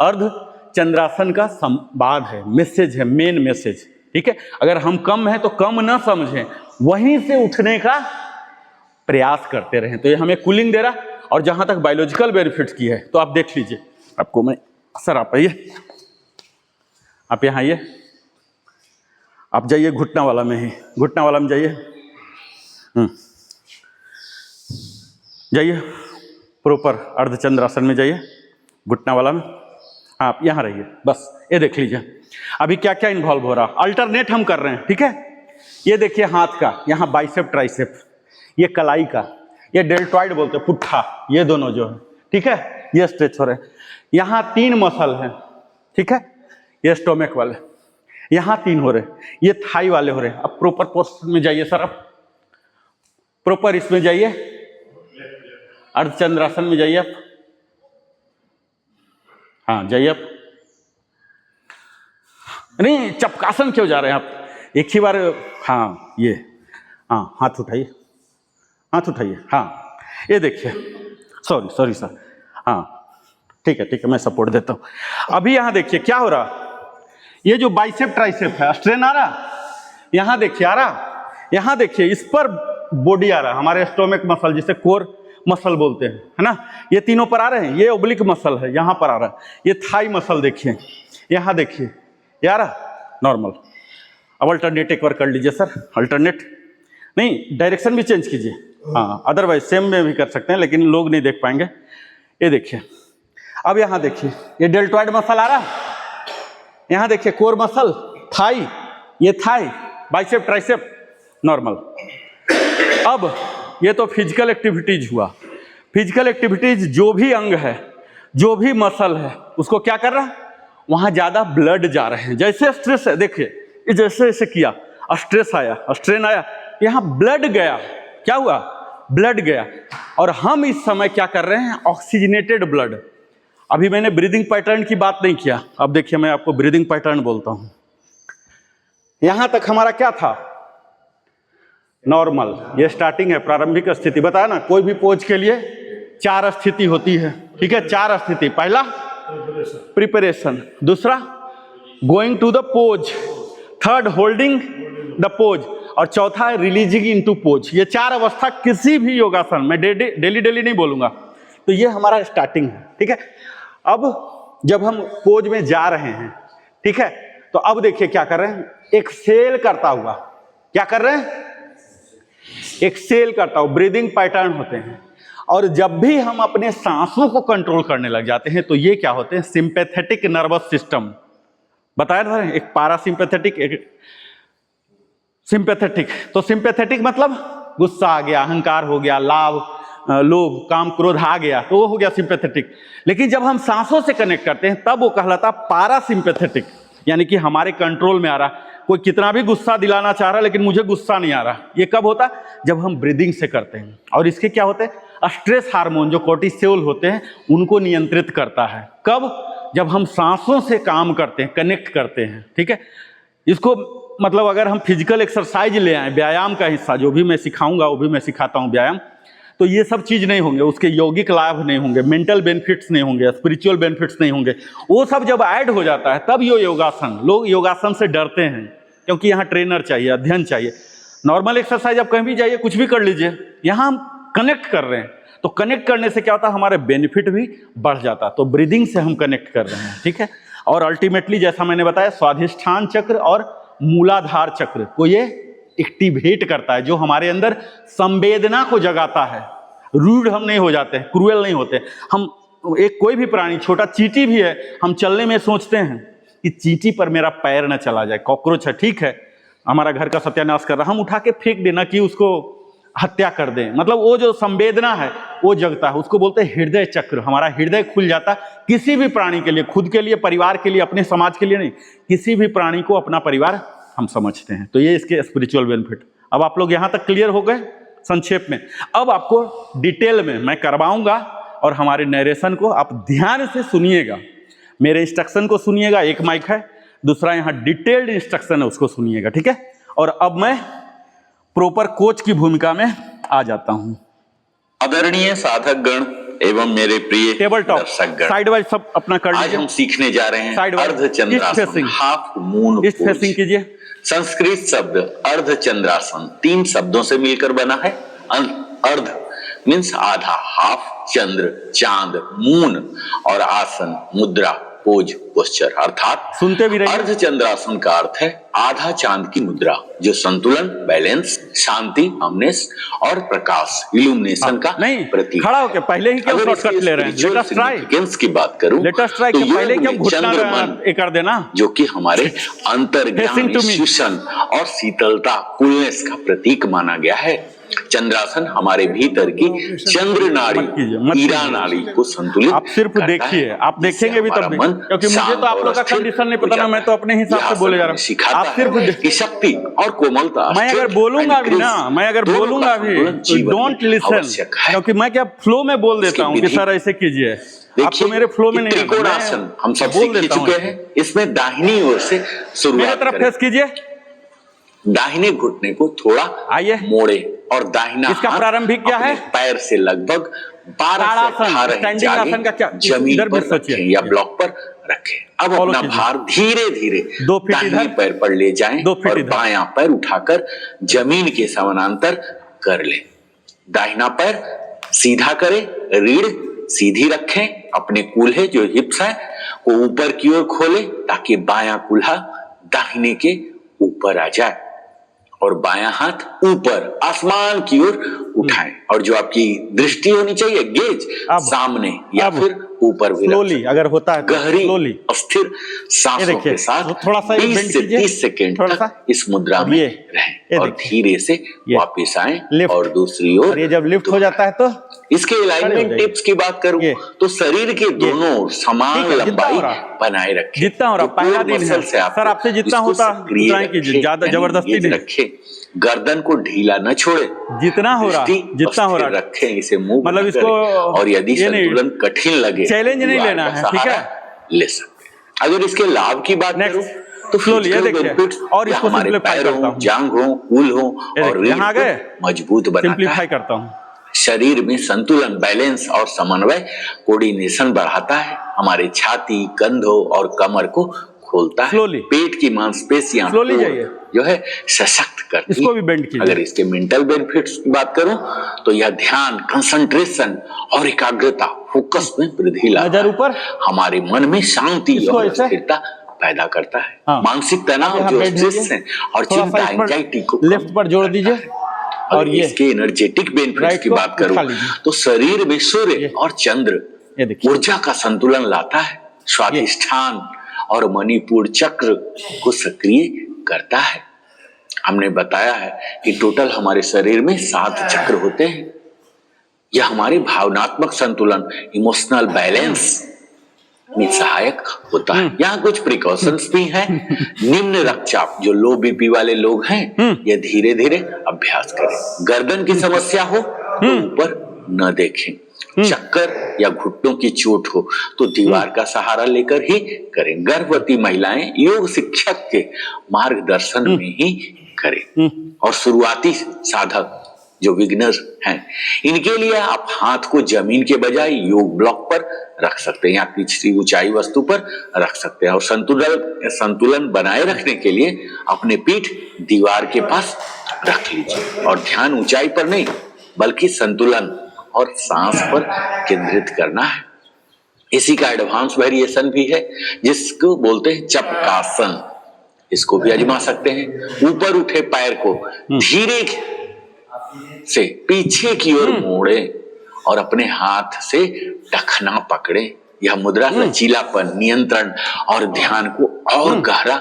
अर्ध चंद्रासन का संवाद है, मैसेज है, मेन मैसेज, ठीक है। अगर हम कम हैं तो कम ना समझें, वहीं से उठने का प्रयास करते रहें। तो ये हमें कूलिंग दे रहा। और जहां तक बायोलॉजिकल बेनिफिट्स की है, तो आप देख लीजिए, आपको मैं, सर आप आइए, आप यहाँ आइए, आप जाइए घुटना वाला में ही, घुटना वाला में जाइए, जाइए प्रॉपर अर्धचंद्रासन में जाइए, घुटना वाला में। हाँ, आप यहाँ रहिए, बस ये देख लीजिए अभी क्या क्या इन्वॉल्व हो रहा, अल्टरनेट हम कर रहे हैं, ठीक है। ये देखिए हाथ का, यहाँ बाइसेप ट्राइसेप, ये कलाई का, ये डेल्टॉइड बोलते हैं, पुट्ठा, ये दोनों जो है, ठीक है, ये स्ट्रेच हो रहे हैं। यहाँ 3 मसल हैं, ठीक है, ये स्टोमक वाले, यहाँ 3 हो रहे, ये थाई वाले हो रहे। अब प्रॉपर पोस्टर में जाइए सर, आप प्रॉपर इसमें जाइए, अर्धचंद्रासन में जाइए आप, हाँ जाइए आप। नहीं, चपकासन क्यों जा रहे हैं आप, एक ही बार, हाँ ये, हाँ हाथ उठाइए, हाथ उठाइए, हाँ ये देखिए, सॉरी सर, हाँ ठीक है, मैं सपोर्ट देता हूं। अभी यहां देखिए क्या हो रहा, ये जो बाइसेप ट्राइसेप है स्ट्रेन आ रहा, यहां देखिए आ रहा, यहां देखिए इस पर बॉडी आ रहा है, हमारे स्टोमिक मसल जिसे कोर मसल बोलते हैं, है ना, ये तीनों पर आ रहे हैं। ये ओब्लिक मसल है, यहां पर आ रहा है। ये थाई मसल देखिए, यहां देखिए ये आ रहा नॉर्मल। अब अल्टरनेट एक बार कर लीजिए सर, अल्टरनेट नहीं, डायरेक्शन भी चेंज कीजिए, हाँ, अदरवाइज सेम में भी कर सकते हैं लेकिन लोग नहीं देख पाएंगे। ये देखिए, अब यहां देखिए ये डेल्टॉइड मसल आ रहा, यहां देखिए कोर मसल, थाई, ये थाई, बाइसेप ट्राइसेप नॉर्मल। अब ये तो फिजिकल एक्टिविटीज हुआ। फिजिकल एक्टिविटीज जो भी अंग है, जो भी मसल है, उसको क्या कर रहा है, वहां ज्यादा ब्लड जा रहे हैं। जैसे स्ट्रेस है, देखिए ये जैसे ऐसे किया, स्ट्रेस आया, स्ट्रेन आया, यहां ब्लड गया, क्या हुआ, ब्लड गया। और हम इस समय क्या कर रहे हैं, ऑक्सीजनेटेड ब्लड। अभी मैंने ब्रीदिंग पैटर्न की बात नहीं किया, अब देखिए मैं आपको ब्रीदिंग पैटर्न बोलता हूं। यहां तक हमारा क्या था, नॉर्मल, ये स्टार्टिंग है, प्रारंभिक स्थिति। बताया ना, कोई भी पोज के लिए 4 स्थिति होती है, ठीक है, 4 स्थिति। पहला प्रिपरेशन, दूसरा going to the pose, third holding the pose, और चौथा है रिलीजिंग इनटू पोज। ये 4 अवस्था किसी भी योगासन में, डेली नहीं बोलूंगा, तो ये हमारा स्टार्टिंग है, ठीक है। अब जब हम पोज में जा रहे हैं, ठीक है, तो अब देखिए क्या कर रहे हैं, एक्सेल करता हुआ, क्या कर रहे हैं, एक्सेल करता हुआ, ब्रीदिंग पैटर्न होते हैं। और जब भी हम अपने सांसों को कंट्रोल करने लग जाते हैं तो ये क्या होते हैं, सिंपैथेटिक नर्वस सिस्टम। बताया था, एक पारासिंपैथेटिक, एक सिंपैथेटिक। तो सिंपैथेटिक मतलब गुस्सा आ गया, अहंकार हो गया, लोभ, काम, क्रोध आ गया, तो वो हो गया सिंपैथेटिक। लेकिन जब हम सांसों से कनेक्ट करते हैं तब वो कहलाता पारासिंपैथेटिक, यानी कि हमारे कंट्रोल में आ रहा। कोई कितना भी गुस्सा दिलाना चाह रहा लेकिन मुझे गुस्सा नहीं आ रहा। ये कब होता है, जब हम ब्रीदिंग से करते हैं। और इसके क्या होते हैं, स्ट्रेस हार्मोन जो कोर्टिसोल होते हैं उनको नियंत्रित करता है। कब, जब हम सांसों से काम करते हैं, कनेक्ट करते हैं, ठीक है। इसको मतलब अगर हम फिजिकल एक्सरसाइज ले आए, व्यायाम का हिस्सा, जो भी मैं सिखाऊंगा वो भी मैं सिखाता हूँ व्यायाम, तो ये सब चीज नहीं होंगे, उसके यौगिक लाभ नहीं होंगे, मेंटल बेनिफिट्स नहीं होंगे, स्पिरिचुअल बेनिफिट्स नहीं होंगे। वो सब जब ऐड हो जाता है तब ये योगासन, लोग योगासन से डरते हैं क्योंकि यहाँ ट्रेनर चाहिए, अध्ययन चाहिए। नॉर्मल एक्सरसाइज आप कहीं भी जाइए, कुछ भी कर लीजिए, यहाँ हम कनेक्ट कर रहे हैं, तो कनेक्ट करने से क्या होता है, हमारे बेनिफिट भी बढ़ जाता। तो ब्रीदिंग से हम कनेक्ट कर रहे हैं, ठीक है। और अल्टीमेटली जैसा मैंने बताया, स्वाधिष्ठान चक्र और मूलाधार चक्र को ये एक्टिवेट करता है, जो हमारे अंदर संवेदना को जगाता है। रूड हम नहीं हो जाते हैं, क्रूएल नहीं होते हम। एक कोई भी प्राणी, छोटा चींटी भी है, हम चलने में सोचते हैं कि चींटी पर मेरा पैर न चला जाए। कॉकरोच है, ठीक है, हमारा घर का सत्यानाश कर रहा, हम उठा के फेंक देना कि उसको हत्या कर दें। मतलब वो जो संवेदना है वो जगता है, उसको बोलते हैं हृदय चक्र। हमारा हृदय खुल जाता किसी भी प्राणी के लिए, खुद के लिए, परिवार के लिए, अपने समाज के लिए नहीं, किसी भी प्राणी को अपना परिवार हम समझते हैं। तो ये इसके स्पिरिचुअल बेनिफिट। अब आप लोग यहाँ तक क्लियर हो गए संक्षेप में। अब आपको डिटेल में मैं करवाऊंगा और हमारे नरेशन को आप ध्यान से सुनिएगा, मेरे इंस्ट्रक्शन को सुनिएगा। एक माइक है, दूसरा यहाँ डिटेल्ड इंस्ट्रक्शन है, उसको सुनिएगा, ठीक है। और अब मैं प्रॉपर कोच की भूमिका में आ जाता हूं। आदरणीय साधक गण एवं मेरे प्रिय टेबल टॉप, दर्शक गण, साइड वाइज सब अपना कर लीजिए। आज हम सीखने जा रहे हैं Ardha Chandrasana, half moon east facing कीजिए। संस्कृत शब्द अर्धचंद्रासन 3 शब्दों से मिलकर बना है। अर्ध मीन्स आधा, हाफ चंद्र, चांद, मून, और आसन, मुद्रा, पोज, पोस्चर, अर्थात सुनते भी रहिए। अर्धचंद्रासन का अर्थ है आधा चांद की मुद्रा, जो संतुलन, बैलेंस, शांति, हमनेस और प्रकाश, इल्यूमिनेशन का प्रतीक। खड़ा होकर पहले ही क्यों शॉर्टकट ले रहे हैं? लेट अस ट्राई की बात करूं तो पहले क्यों घुटना कर देना, जो कि हमारे अंतर्ज्ञान, ईश्वन और शीतलता, कूलनेस का प्रतीक माना गया है। चंद्रासन हमारे भीतर की चंद्र नाड़ी, ईरा नाड़ी को संतुलित। आप सिर्फ देखिए, आप देखेंगे भी तब भी, क्योंकि मुझे तो आप लोग का कंडीशन नहीं पता ना, मैं तो अपने हिसाब से बोले जा रहा हूँ। आप सिर्फ शक्ति और कोमलता, मैं अगर बोलूंगा भी ना, डोंट लिसन, क्योंकि मैं क्या फ्लो में बोल देता हूँ कि सर ऐसे कीजिए। आप तो मेरे फ्लो में नहीं, त्रिकोणासन हम सब सीख चुके हैं। इसमें दाहिनी ओर से शुरुआत, मेरे तरफ फेस कीजिए, दाहिने घुटने को थोड़ा आइए मोड़े और दाहिना इसका प्रारंभिक क्या है, पैर से लगभग 12 से ताड़ासन, 18 इंच स्टैंडिंग आसन का क्या? आगे जमीन इधर भी पर सोचिए। रखें या ब्लॉक पर रखें। अब फॉलो अपना कीजिए। भार धीरे धीरे 2 फीट दाहिने इधर, पैर पर ले जाएं 2 फीट और इधर। बायां पैर उठाकर जमीन के समानांतर कर लें। दाहिना पैर सीधा करें, रीढ़ सीधी रखें, अपने कूल्हे जो हिप्स हैं को ऊपर की ओर खोलें ताकि बायां कूल्हा दाहिने के ऊपर आ जाए और बायां हाथ ऊपर आसमान की ओर उठाएं और जो आपकी दृष्टि होनी चाहिए गेज अब, सामने या अब, फिर ऊपर भी रख स्लोली सकते हैं। अगर होता है तो गहरी स्लोली स्थिर ये सांसों देखिए, के साथ तो थोड़ा सा ये 20 बेंड से कीजिए, 30 सेकेंड थोड़ा सा। तक इस मुद्रा और में ये रहें और देखिए, धीरे से ये वापस आएं लिफ्ट। और दूसरी और ओर ये जब लिफ्ट हो जाता है तो इसके खड़े हो अलाइनमेंट जाइए। टिप्स की बात करूं ये। तो शरीर के दोनों ओर समान ठीक है, जितना लंबाई हो रहा। बनाए रखें। जितना हो रहा, जो पहला core दिन है। muscle से आपको सर, आपसे जितना इसको होता, सक्रिय उतना ही कीजिए, रखें, ज्यादा यानी जबरदस्ती engage नहीं। रखें। गर्दन को ढीला न छोड़े, जितना हो रहा, दृष्टि जितना हो स्थिर रहा। रखें, इसे मूव मतलब न इसको करें। और यदि ये नहीं, संतुलन कठिन लगे चैलेंज नहीं दीवार लेना का है, ठीक है? सहारा ले सकते हैं। अगर इसके लाभ की बात Next, करूं तो slowly, ये physical देखिए, benefits और या इसको हमारे simplify पैरों, करता हूं। जांघ हो, कूल हो ये और देखिए, रीढ़ यहाँ को गए, मजबूत बनाता सिंप्लीफाई है। करता हूँ। शरीर में संतुलन, बैलेंस और समन्वय, कोऑर्डिनेशन बढ़ाता है। हमारे छाती, कंधों और कमर को खोलता है। Slowly. पेट की मांसपेशियां Slowly को जाइए। जो है सशक्त करती इसको है। भी बेंड कीजिए। अगर इसके मेंटल बेनिफिट्स की बात करूं तो यह ध्यान, कंसंट्रेशन और एकाग्रता, फोकस में वृद्धि लाता नजर है। ऊपर। हमारे मन में शांति इसको और ऐसे। स्थिरता पैदा करता है। हाँ। मानसिक तनाव, यहाँ जो बैठ स्ट्रेस जाइए। है और थोड़ा चिंता, सा इस पर एंजाइटी को लेफ्ट कम पर जोड़ करता दीजिए। है। और और ये इसके एनर्जेटिक बेनिफिट्स राइट की को बात करूं उठा लीजिए। तो शरीर में सूर्य ये। और चंद्र ये देखिए। ऊर्जा का संतुलन लाता है। स्वाधिष्ठान और मणिपुर चक्र को सक्रिय करता है। हमने बताया है कि टोटल हमारे शरीर में 7 चक्र होते हैं। यह हमारे भावनात्मक संतुलन, इमोशनल बैलेंस में सहायक होता है। यहाँ कुछ प्रिकॉशंस भी हैं। निम्न रक्तचाप, जो लो बीपी वाले लोग हैं, ये धीरे धीरे अभ्यास करें। गर्दन की समस्या हो तो ऊपर न देखें। चक्कर या घुटनों की चोट हो तो दीवार का सहारा लेकर ही करें। गर्भवती महिलाएं योग शिक्षक के मार्गदर्शन में ही करें। और शुरुआती साधक जो विग्नर हैं, इनके लिए आप हाथ को जमीन के बजाय योग ब्लॉक पर रख सकते हैं या किसी ऊंचाई वस्तु पर रख सकते हैं। और संतुलन बनाए रखने के लिए अपने पीठ दीवार के पास रख लीजिए और ध्यान ऊंचाई पर नहीं बल्कि संतुलन और सांस पर केंद्रित करना है। इसी का एडवांस वेरिएशन भी है जिसको बोलते हैं चपकासन। इसको भी आजमा सकते हैं। ऊपर उठे पैर को धीरे से पीछे की ओर मोड़े और अपने हाथ से टखना पकड़े। यह मुद्रा लचीलापन, नियंत्रण और ध्यान को और गहरा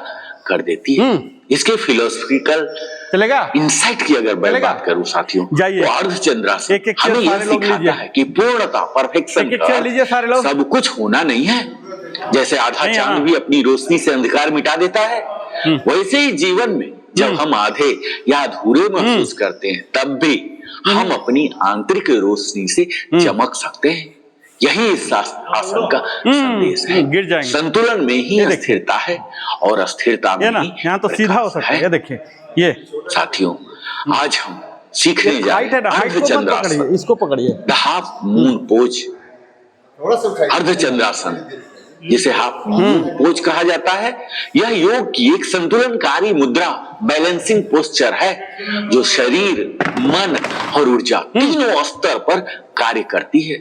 कर देती है। इसके फिलोसफिकल चलेगा। इंसाइट की अगर मैं चलेगा? बात करूं साथियों, जाइए। तो अर्धचंद्रासन एक-एक हमें चेयर यह सारे लोग सिखाता लीजिए। है कि पूर्णता, परफेक्शन एक-एक चेयर लीजिए सारे लोग। सब कुछ होना नहीं है। जैसे आधा नहीं, चांद हाँ। भी अपनी रोशनी से अंधकार मिटा देता है, वैसे ही जीवन में जब हम आधे या अधूरे महसूस करते हैं तब भी हम अपनी आंतरिक रोशनी से चमक सकते हैं। यही इस आसन का संदेश है। गिर जाएंगे। संतुलन में ही स्थिरता है और अस्थिरता में ये ना, ही यहाँ तो सीधा हो सकता है। ये देखिए, ये साथियों, आज हम सीखने जा रहे हाइट है ना, हाइट को मत पकड़िए, इसको पकड़िए। The half moon pose, Ardha Chandrasana, जिसे हाफ मून पोज कहा जाता है। यह योग की एक संतुलनकारी मुद्रा, बैलेंसिंग पोस्चर है जो शरीर, मन और ऊर्जा तीनों स्तर पर कार्य करती है।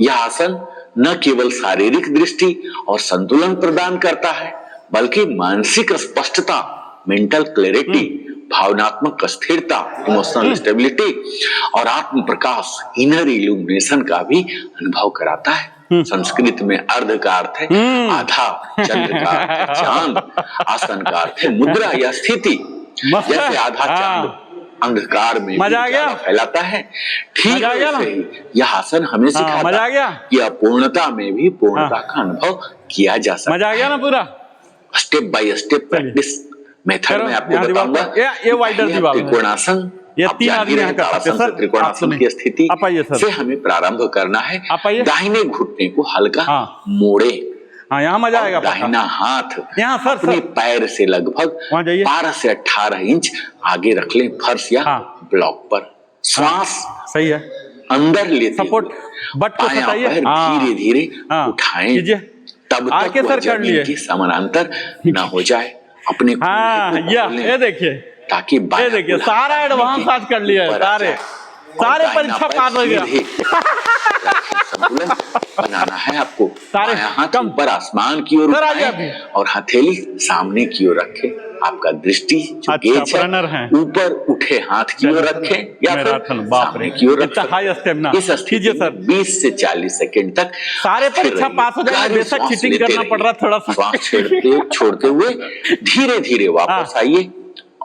यह आसन न केवल शारीरिक दृष्टि और संतुलन प्रदान करता है बल्कि मानसिक स्पष्टता, मेंटल क्लैरिटी, भावनात्मक स्थिरता, इमोशनल स्टेबिलिटी और आत्म प्रकाश, इनर इल्यूमिनेशन का भी अनुभव कराता है। संस्कृत में अर्ध का अर्थ है आधा, चंद्र का अर्थ है चांद, आसन का अर्थ है मुद्रा या स्थिति। जैसे आधा चांद अंधकार में मजा आ गया? फैलाता है, ठीक मजा आ गया ना? वैसे ही यह आसन हमें सिखाता मजा आ गया? कि अपूर्णता में भी पूर्णता का अनुभव किया जा सकता है। मजा आ गया ना पूरा? Step by step practice method में आपको यहाँ दीवार बताऊंगा। पर- ये वाइडर दीवार है। त्रिकोणासन, ये आप 3 जान आदमी ही यहाँ रहे कर सकते हैं, ताड़ासन से सर। त्रिकोणासन आप की स्थिति आप आइए सर। से हमें प्रारंभ करना है। आप आइए। दाहिने घुटने को हल्का हाँ। मोड़े, हाँ, यहाँ मजा आएगा पक्का। दाहिना हाथ यहाँ सर, अपने सर। पैर से लगभग वहाँ जाइए। 12 से 18 इंच आगे रख लें फर्श या हाँ। ब्लॉक पर। श्वास सही है। अंदर लेते सपोर्ट हुए बट को बायां सटाइए। पैर हाँ। धीरे धीरे हाँ, उठाएं, कीजिए। तब आर तक के वह सर कर जमीन लिए। के समानांतर न हो जाए। अपने हाँ, कुंडली को खोलें ये देखिए, ताकि ये बायां देखिए कुल्हाड़ी सारा एडवांस आज कर लिया है, ऊपर आ सारे जाए और सारे दाहिना परीक्षा पैर पास हो गया। सीधे संतुलन बनाना है आपको। सारे बायां हाथ कम। ऊपर आसमान की ओर सर, आइए उठाएं अभी। और हथेली सामने की ओर रखें। आपका दृष्टि जो अच्छा, गेज रनर हैं। है ऊपर उठे हाथ की ओर रखें या फिर मैराथन, बाप सामने रे, की ओर रख इतना हाई सकते स्टेमिना। हैं। इस स्थिति कीजिए सर। में 20 से 40 सेकंड तक सारे स्थिर परीक्षा रहिए। पास हो जाएंगे, गहरी बेशक सांस चीटिंग लेते करना पड़ रहा है थोड़ा सा। सांस छोड़ते हुए धीरे धीरे वापस हाँ। आइए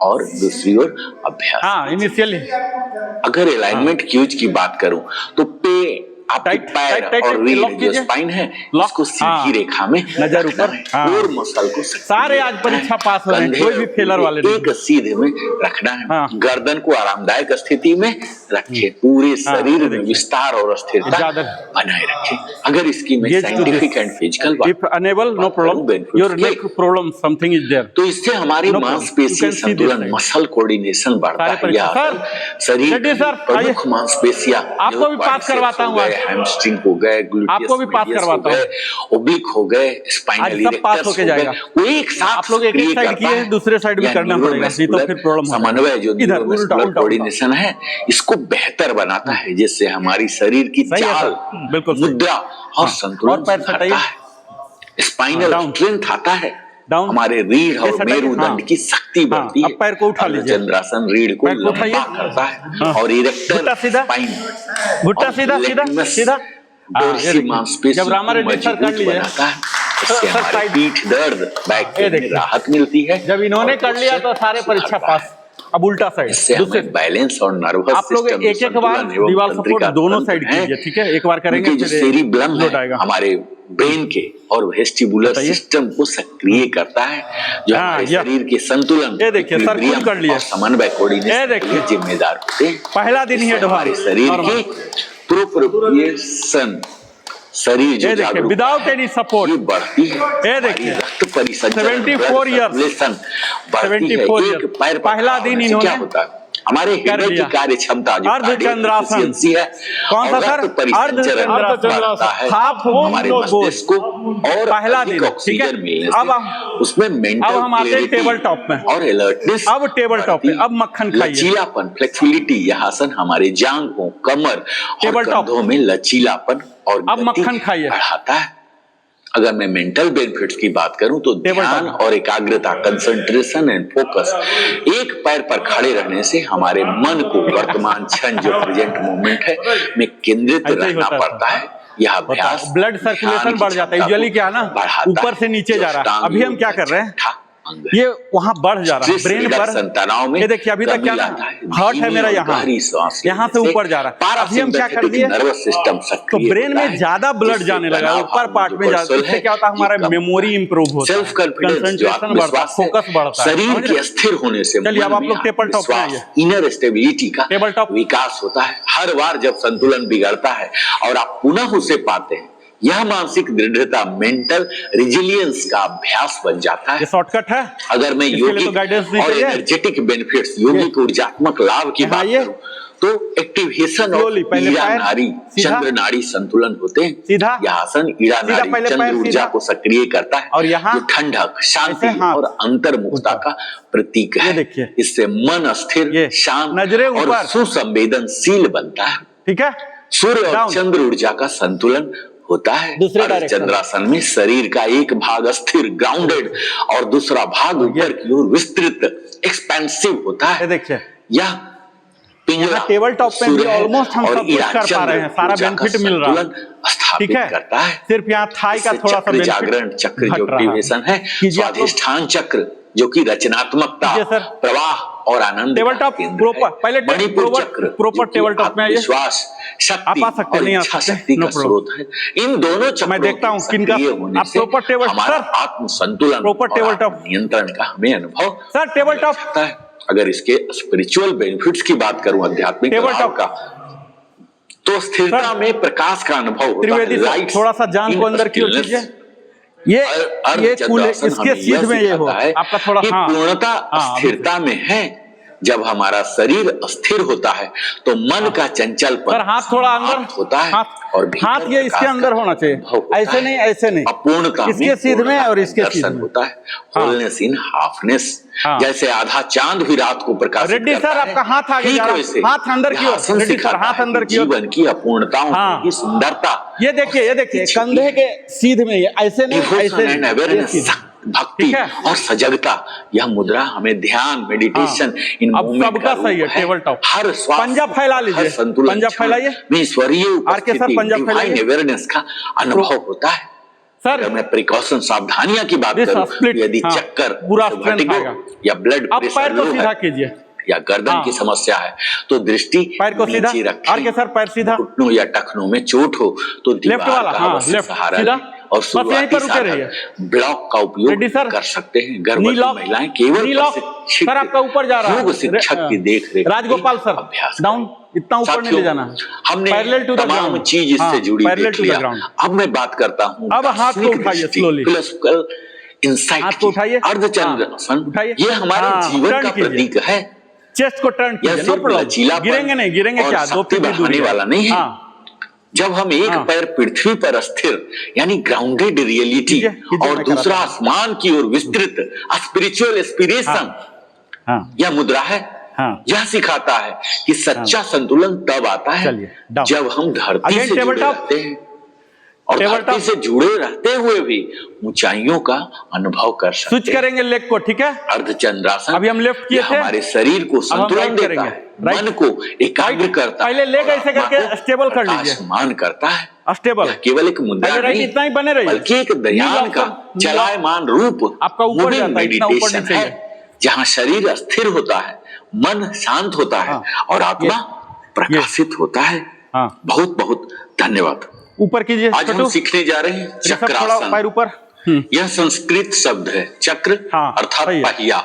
और दूसरी ओर अभ्यास। हाँ, इनिशियली अगर अलाइनमेंट क्यूज की बात करूं तो पे आपके टाइट, पैर टाइट, टाइट, और टाइट, रीढ़ लॉक जो कीजिए। स्पाइन है लॉक। इसको सीधी हाँ। रेखा में नजर रखना ऊपर। है। हाँ। कोर मसल को सक्रिय सारे आज रखना परीक्षा है। पास हो रहे हैं, कंधे कोई भी और फेलर वाले नहीं। एक सीधे में रखना है। हाँ। गर्दन को आरामदायक स्थिति में रखें। पूरे शरीर ये में देखिए। विस्तार और स्थिरता ज्यादा। बनाए रखें। अगर इसकी मैं Gaze to scientific this. And physical If unable, no problem. Your neck problem, something is there. तो इससे हमारी No problem. You मांसपेशी can see this संतुलन side. मसल कोऑर्डिनेशन बढ़ता सारे है। परीक्षा। यह सर, आसन शरीर रेड्डी सर, की प्रमुख आइए। मांसपेशियां आपको भी पास करवाता हूँ आज। हैमस्ट्रिंग हो गए, आपको भी पास करवाता हूँ। ओब्लिक हो गए, स्पाइनल आज सब पास इरेक्टस होके हो गए। जाएगा। वो एक साथ आप लोग एक सक्रिय साइड करता किए, है। दूसरे साइड भी यह करना पड़ेगा, नहीं तो फिर प्रॉब्लम हो जाएगा। समन्वय जो इधर, उल्टा, न्यूरोमस्कुलर उल्टा, कोऑर्डिनेशन है इसको बेहतर बनाता है, जिससे हमारी शरीर की सही है चाल, सर, बिल्कुल सही। मुद्रा और संतुलन और पैर सुधरता सटाइए। है। Spinal down. स्ट्रेंथ आता है। डाउन। हमारे रीढ़ और सटाइए। मेरुदंड हाँ। की शक्ति हाँ, बढ़ती है। अब पैर को उठा लीजिए। चंद्रासन रीढ़ को पैर को उठाइए। लंबा करता है। हाँ। और इरेक्टर घुट्टा सीधा। स्पाइन घुट्टा और सीधा, सीधा, लेटमस सीधा। हाँ, ये डोर्सी देखिए। मांसपेशी जब रामा को रेड्डी सर कर मजबूत लिए, बनाता है। इससे सर, हमारी साइड। पीठ दर्द, बैक ये पेन में देखिए। राहत मिलती है। जब इन्होंने और कर लिया तो सारे परीक्षा पास। अब उल्टा साइड, इससे दूसरे हमें बैलेंस और नर्वस आप लोग सिस्टम एक-एक बार दीवार सपोर्ट दोनों साइड कीजिए, ठीक है? एक बार करेंगे जो फिर सेरिब्लम लोड है आएगा। हमारे ब्रेन के और वेस्टिबुलर बताइए। सिस्टम को सक्रिय करता है, जो हाँ, हमारे यह। शरीर के संतुलन, ये देखिए, सर, खुद इक्विलिब्रियम कर लिया। और समन्वय ये कोऑर्डिनेशन के देखिए। लिए जिम्मेदार होते हैं। पहला दिन ही इससे हमारे एडवांस शरीर नॉर्मल। की प्रोप्रिएशन, शरीर जो ये देखिए, जागरूकता विदाउट है, एनी सपोर्ट ये बढ़ती है। ये देखिए। हमारी रक्त परिसंचरण, 74 blood years, circulation बढ़ती है। 74 एक years। पैर पर पहला खड़ा दिन होने से क्या इन्होंने होता है? हमारे कर हृदय की लिया। कार्य क्षमता जो अर्धचंद्रासन। efficiency है, कौन सा और सर? रक्त परिसंचरण अर्धचंद्रासन। बढ़ता है। हाफ हमारे मून गोल। मस्तिष्क को और पहला अधिक दिन, ऑक्सीजन ठीक है? मिलने अब से हम- उसमें मेंटल अब हम आते हैं टेबल टॉप में। और अलर्टनेस। अब टेबल टॉप पे, अब मक्खन खाइए। लचीलापन, फ्लेक्सिबिलिटी, यह आसन हमारे जांघों, कमर और टेबल टॉप। कंधों में लचीलापन और अब गति मक्खन खाइए। बढ़ाता है। अगर मैं मेंटल बेनिफिट्स की बात करूं तो टेबल ध्यान टॉप। और एकाग्रता, कंसंट्रेशन एंड फोकस, एक पैर पर खड़े रहने से हमारे मन को वर्तमान क्षण जो प्रेजेंट मोमेंट है में केंद्रित ऐसे ही रहना होता है पड़ता है। यह अभ्यास ब्लड सर्कुलेशन बढ़ जाता है। यूजुअली क्या है ना, ऊपर से नीचे जा रहा है। अभी हम क्या कर रहे हैं, ये वहां बढ़ जा रहा है ब्रेन पर। तनाव में ये देखिए, अभी तक क्या ना, हार्ट है मेरा यहाँ से ऊपर जा रहा है। अभी हम क्या कर दिए, नर्वस सिस्टम तो ब्रेन में ज्यादा ब्लड जाने लगा, ऊपर पार्ट में जाता है। इससे क्या होता है, हमारा मेमोरी इंप्रूव होता है, सेल्फ कॉन्फिडेंस, कंसंट्रेशन बढ़ता है, फोकस बढ़ता है। शरीर के स्थिर होने से चलिए, अब आप लोग टेबल टॉप पे आइए। इनर स्टेबिलिटी का टेबल टॉप। विकास होता है। हर बार जब संतुलन बिगड़ता है और आप पुनः उसे पाते हैं, यह मानसिक दृढ़ता, मेंटल रिजिलियंस का अभ्यास बन जाता है। ये शॉर्टकट है। अगर मैं इसके लिए योगिक तो गाइडेंस नहीं और चाहिए। एनर्जेटिक बेनिफिट्स, योगिक ऊर्जात्मक लाभ की बात आइए। करूं तो एक्टिवेशन और Slowly, पहले ईड़ा पैर, नाड़ी, सीधा। चंद्र नाड़ी संतुलन होते हैं। सीधा। यह आसन ईड़ा सीधा, नाड़ी, पहले चंद्र पैर ऊर्जा सीधा। को सक्रिय करता है और यहाँ जो ठंडक, शांति ऐसे हाथ। और अंतर्मुखता का प्रतीक ये है। देखिए। इससे मन स्थिर, ये शांत नजरें और ऊपर। सुसंवेदनशील बनता है। ठीक है, सूर्य और डाउन। चंद्र ऊर्जा का संतुलन होता है। दूसरे और डायरेक्शन। चंद्रासन में शरीर का एक भाग स्थिर, ग्राउंडेड, और दूसरा भाग ऊपर की ओर विस्तृत, एक्सपेंसिव होता ये है। देखिए, यह पिंजरा, यहाँ टेबल टॉप पे भी सूर्य है ऑलमोस्ट हम और सब कुछ ईड़ा कर पा रहे हैं, सारा ऊर्जा का बेनिफिट मिल रहा है। संतुलन स्थापित ठीक है, करता है। सिर्फ यहाँ थाई का इससे थोड़ा सा चक्र बेनिफिट जागरण चक्र जो घट रहा है। एक्टिवेशन है, कीजिए आप लोग। स्वाधिष्ठान चक्र जो कि रचनात्मकता, कीजिए सर। प्रवाह और आनंद टेबल का टॉप केंद्र प्रॉपर, है। पहले मणिपुर प्रॉपर- चक्र प्रॉपर जो कि टेबल टॉप में आइए। आत्मविश्वास, शक्ति आप आ सकते हैं, और नहीं आ इच्छा सकते, शक्ति नो का प्रॉब्लम। स्रोत है। इन दोनों चक्रों मैं देखता हूँ के किनका- सक्रिय होने आप से प्रॉपर टेबल- हमारा सर, आत्म संतुलन प्रॉपर और टेबल टॉप। आत्म नियंत्रण का हमें अनुभव सर, टेबल टॉप। होता है। अगर इसके स्पिरिचुअल बेनिफिट्स की बात करूं, आध्यात्मिक टेबल लाभ टॉप। का, तो स्थिरता सर, में प्रकाश का अनुभव होता त्रिवेदी है। सर, Lights थोड़ा सा जान in को अंदर की ओर stillness। कीजिए। ये कूल, अर्धचंद्रासन इसके हमें सीध यह में ये हो, सिखाता है आपका थोड़ा कि हाँ पूर्णता हाँ, स्थिरता में है, जब हमारा शरीर अस्थिर होता है तो मन का चंचलपन सर हाथ थोड़ा अंदर समाप्त होता है हाथ और भीतर हाथ ये इसके प्रकाश अंदर का होना चाहिए, अनुभव होता ऐसे है। नहीं ऐसे नहीं, अपूर्णता में इसके सीध में पूर्णता और का इसके सीध दर्शन में। होता है। हाँ। होलनेस इन हाफनेस, हाँ। जैसे आधा चांद भी रात को प्रकाशित रेड्डी करता सर, है, आपका हाथ आगे ठीक जा रहा है। वैसे हाथ अंदर की यह ओर। आसन रेड्डी सर, सिखाता हाथ है अंदर कि की ओर। जीवन की अपूर्णताओं हाँ। की सुंदरता, ये देखिए कंधे के सीध में, ये ऐसे नहीं ऐसे डिवोशन एंड नहीं, ये अवेयरनेस, सीध। भक्ति ठीक है? और सजगता, यह मुद्रा हमें ध्यान, मेडिटेशन, इन अब मूवमेंट सबका का सही है, रूप टेबल टॉप। हर श्वास, पंजा फैला लीजिए, हर संतुलन पंजा क्षण फैलाइए। में ईश्वरीय आर के सर, उपस्थिति, पंजा डिवाइन फैलाइए। अवेयरनेस का अनुभव होता है। सर अगर मैं प्रिकॉशन सावधानियां की बात This करूं, split, तो यदि हाँ, चक्कर पूरा से strength vertigo आएगा। या ब्लड अब प्रेशर पैर को लो सीधा है कीजिए, या गर्दन हाँ। की समस्या है तो दृष्टि पैर को सीधा, नीचे रखें। आर के सर पैर सीधा। घुटनों या टखनों में चोट हो तो लेफ्ट दीवार वाला, का हाँ, अवश्य लेफ्ट, सहारा सीधा। लें और बस यहीं शुरुआती पर रुके रहिए। साधक ब्लॉक का उपयोग रेड्डी सर, कर सकते हैं। नी गर्भवती लॉक, महिलाएं केवल नी लॉक। प्रशिक्षित सर आपका ऊपर जा रहा है। योग शिक्षक की देख रेख राजगोपाल सर, अभ्यास डाउन, इतना ऊपर नहीं ले जाना है। हमने Parallel to the तमाम ground। चीज इससे हाँ, जुड़ी parallel देख to the लिया। ground। अब मैं बात करता हूँ अब हाथ को उठाइए slowly। फिलोसफिकल इंसाइट, हाथ को उठाइए। अर्धचंद्र हाँ, आसन, उठाइए। ये हमारे हाँ, जीवन turn का कीजिए। प्रतीक है। चेस्ट को टर्न यह कीजिए, नो सिर्फ प्रॉब्लम। लचीलापन गिरेंगे नहीं, गिरेंगे और क्या, 2 शक्ति फीट दूर बढ़ाने वाला नहीं है। हाँ, जब हम एक हाँ। पैर पृथ्वी पर स्थिर यानी ग्राउंडेड रियलिटी कीजिए, कीजिए, और मैं दूसरा कराता आसमान की ओर विस्तृत स्पिरिचुअल एस्पिरेशन, हाँ, यह मुद्रा है। हाँ। यह सिखाता है कि सच्चा संतुलन तब आता है चलिए, डाउन। जब हम धरती Again, से टेबल जुड़े टॉप। रहते हैं और टेबल धरती टॉप। से जुड़े रहते हुए भी ऊंचाइयों का अनुभव कर सकते स्विच हैं। करेंगे लेग को, ठीक है? अर्धचंद्रासन अभी हम लेफ्ट किए यह थे, हमारे शरीर को अब हम संतुलन राइट देता करेंगे। है, राइट। मन को एकाग्र करता है, पहले लेग और ऐसे आत्मा करके को स्टेबल कर लीजिए। प्रकाशमान करता है। स्टेबल। यह केवल एक मुद्रा पहले राइट नहीं, इतना ही बने रहिए। बल्कि एक ध्यान का चलायमान रूप, आपका ऊपर moving जाता है, इतना ऊपर meditation नीचे है, है। जहाँ शरीर स्थिर होता है, मन शांत होता है हाँ, और आत्मा ये। प्रकाशित होता है। हाँ। बहुत बहुत धन्यवाद। ऊपर कीजिए आज हम छोटू। सीखने जा रहे हैं थोड़ा पैर चक्रासन। ऊपर। यह संस्कृत शब्द है, चक्र हाँ, अर्थात सही है। पहिया,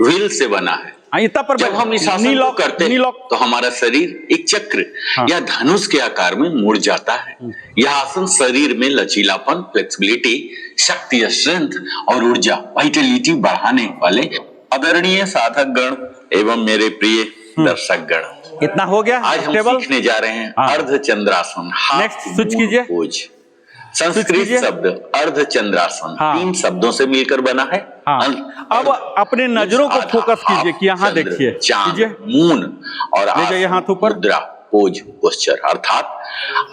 व्हील से बना है। इतना पर जब हम इस आसन नी को लॉक, करते नी हैं लॉक। तो हमारा शरीर एक चक्र हाँ। या धनुष के आकार में मुड़ जाता है। यह आसन शरीर में लचीलापन, फ्लेक्सिबिलिटी, शक्ति, स्ट्रेंथ और ऊर्जा, वाइटलिटी बढ़ाने वाले आदरणीय साधक गण एवं मेरे प्रिय दर्शक गण, इतना हो गया। आज हम स्टेबल। सीखने जा रहे हैं हाँ। अर्धचंद्रासन। Next, switch कीजिए। पोज। संस्कृत कीजिए। शब्द अर्धचंद्रासन हाँ। 3 शब्दों से मिलकर बना है। हाँ। अब अपने नजरों को फोकस कीजिए कि यहाँ चंद्र, देखिए। चांद, कीजिए। मून और ले जाइए हाथ ऊपर। मुद्रा, पोज, पोस्चर। अर्थात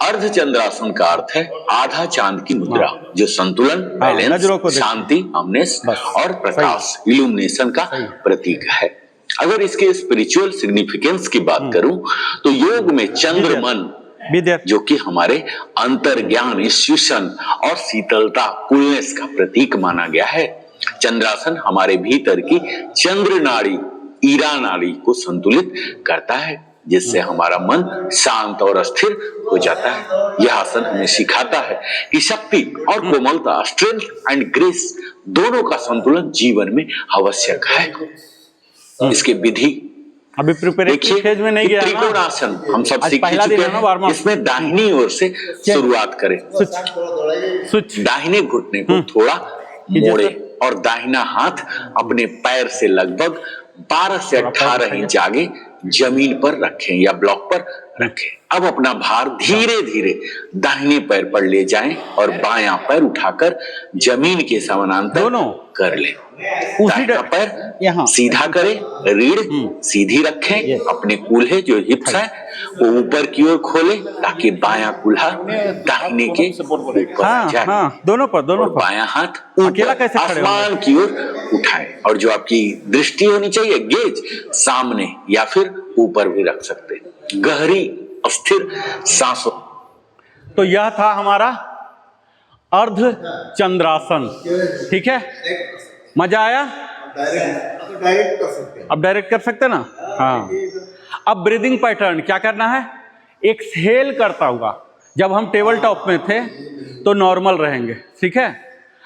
अर्धचंद्रासन का अर्थ है आधा चांद की मुद्रा, जो संतुलन, बैलेंस, नजरों को देखिए। शांति, हमनेस बस, और प्रकाश, इल्यूमिनेशन का प्रतीक है। अगर इसके स्पिरिचुअल सिग्निफिकेंस की बात करूं तो योग में चंद्र मन, विद्यार्थी जो कि हमारे अंतर्ज्ञान, इंस्टीट्यूशन और शीतलता, कूलनेस का प्रतीक माना गया है। चंद्रासन हमारे भीतर की चंद्र नाड़ी, ईरा नाड़ी को संतुलित करता है, जिससे हमारा मन शांत और स्थिर हो जाता है। यह आसन हमें सिखाता है कि शक्ति और कोमलता, स्ट्रेंथ एंड ग्रेस दोनों का संतुलन जीवन में आवश्यक है। इसके विधि अभी प्रिपरेटरी फेज में नहीं गया ना। त्रिकोणासन हम सब आज सीख पहला चुके दिन है ना, वार्म हैं। अप। इसमें दाहिनी ओर से शुरुआत करें। स्विच। दाहिने घुटने को थोड़ा कीजिए मोड़े सर। और दाहिना हाथ अपने पैर से लगभग 12 से 18 इंच आगे जमीन पर रखें या ब्लॉक पर रखें। अब अपना भार धीरे धीरे दाहिने पैर पर ले जाएं और बायां पैर उठाकर जमीन के समानांतर दोनों कर लें। उसी दाहिना पैर यहाँ सीधा करें, रीढ़ सीधी रखें, अपने कूल्हे जो हिप्स है वो ऊपर की ओर खोलें ताकि बायां कूल्हा दाहिने के ऊपर आ हाँ जाए। हाँ, दोनों पर, दोनों और पर। बायां हाथ अकेला ऊपर कैसे खड़े आसमान की ओर उठाएं और जो आपकी दृष्टि होनी चाहिए, गेज सामने या फिर ऊपर भी रख सकते हैं। गहरी स्थिर सांसों। तो यह था हमारा अर्ध चंद्रासन, ठीक है? मजा आया? डायरेक्ट कर सकते हैं। अब डायरेक्ट कर सकते ना? हाँ। अब ब्रीदिंग पैटर्न क्या करना है? एक्सहेल करता हुआ, जब हम टेबल टॉप में थे तो नॉर्मल रहेंगे, ठीक है?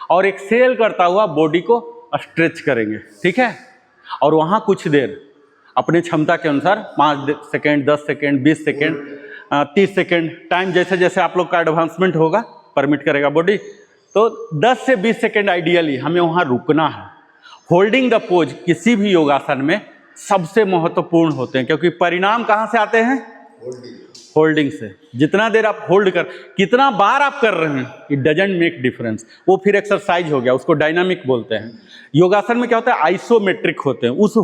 और एक्सहेल करता हुआ बॉडी को स्ट्रेच करेंगे, ठीक है? और वहाँ कुछ देर अपने क्षमता के अनुसार 5 second, 10 second, 20 second, 30 second, time जैसे जैसे आप लोग का एडवांसमेंट होगा, परमिट करेगा बॉडी, तो 10 से 20 सेकेंड आइडियली हमें वहाँ रुकना है। होल्डिंग द पोज किसी भी योगासन में सबसे महत्वपूर्ण होते हैं, क्योंकि परिणाम कहाँ से आते हैं? होल्डिंग से। जितना देर आप होल्ड कर, कितना बार आप कर रहे हैं, इट डजंट मेक डिफरेंस। वो फिर एक्सरसाइज हो गया, उसको डायनामिक बोलते हैं। योगासन में क्या होता है? आइसोमेट्रिक होते हैं, उस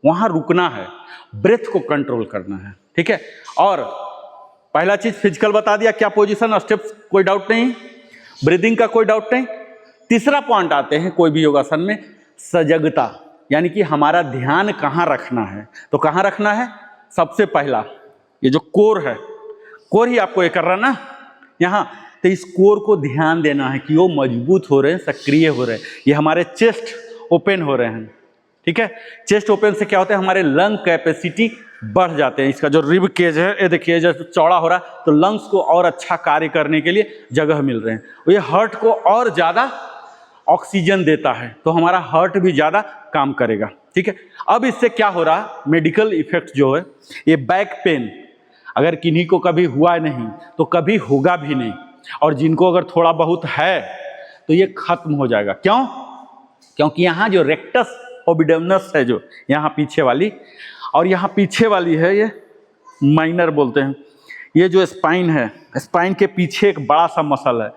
वहां रुकना है, ब्रेथ को कंट्रोल करना है, ठीक है। और पहला चीज फिजिकल बता दिया, क्या पोजीशन, स्टेप्स, कोई डाउट नहीं, ब्रीदिंग का कोई डाउट नहीं। तीसरा पॉइंट आते हैं कोई भी योगासन में, सजगता, यानी कि हमारा ध्यान कहाँ रखना है। तो कहाँ रखना है? सबसे पहला ये जो कोर है, कोर ही आपको ये कर रहा ना यहाँ, तो इस कोर को ध्यान देना है कि वो मजबूत हो रहे हैं, सक्रिय हो रहे हैं। ये हमारे चेस्ट ओपन हो रहे हैं, ठीक है। चेस्ट ओपन से क्या होता है? हमारे लंग कैपेसिटी बढ़ जाते हैं। इसका जो रिब केज है, ये देखिए जब चौड़ा हो रहा है तो लंग्स को और अच्छा कार्य करने के लिए जगह मिल रहे हैं। ये हार्ट को और ज़्यादा ऑक्सीजन देता है, तो हमारा हार्ट भी ज़्यादा काम करेगा, ठीक है। अब इससे क्या हो रहा, मेडिकल इफेक्ट जो है, ये बैक पेन अगर किन्हीं को कभी हुआ नहीं तो कभी होगा भी नहीं, और जिनको अगर थोड़ा बहुत है तो ये खत्म हो जाएगा। क्यों? क्योंकि यहाँ जो रेक्टस ओबिडोमिनस है, जो यहाँ पीछे वाली, और यहाँ पीछे वाली है ये माइनर बोलते हैं। ये जो स्पाइन है, स्पाइन के पीछे एक बड़ा सा मसल है,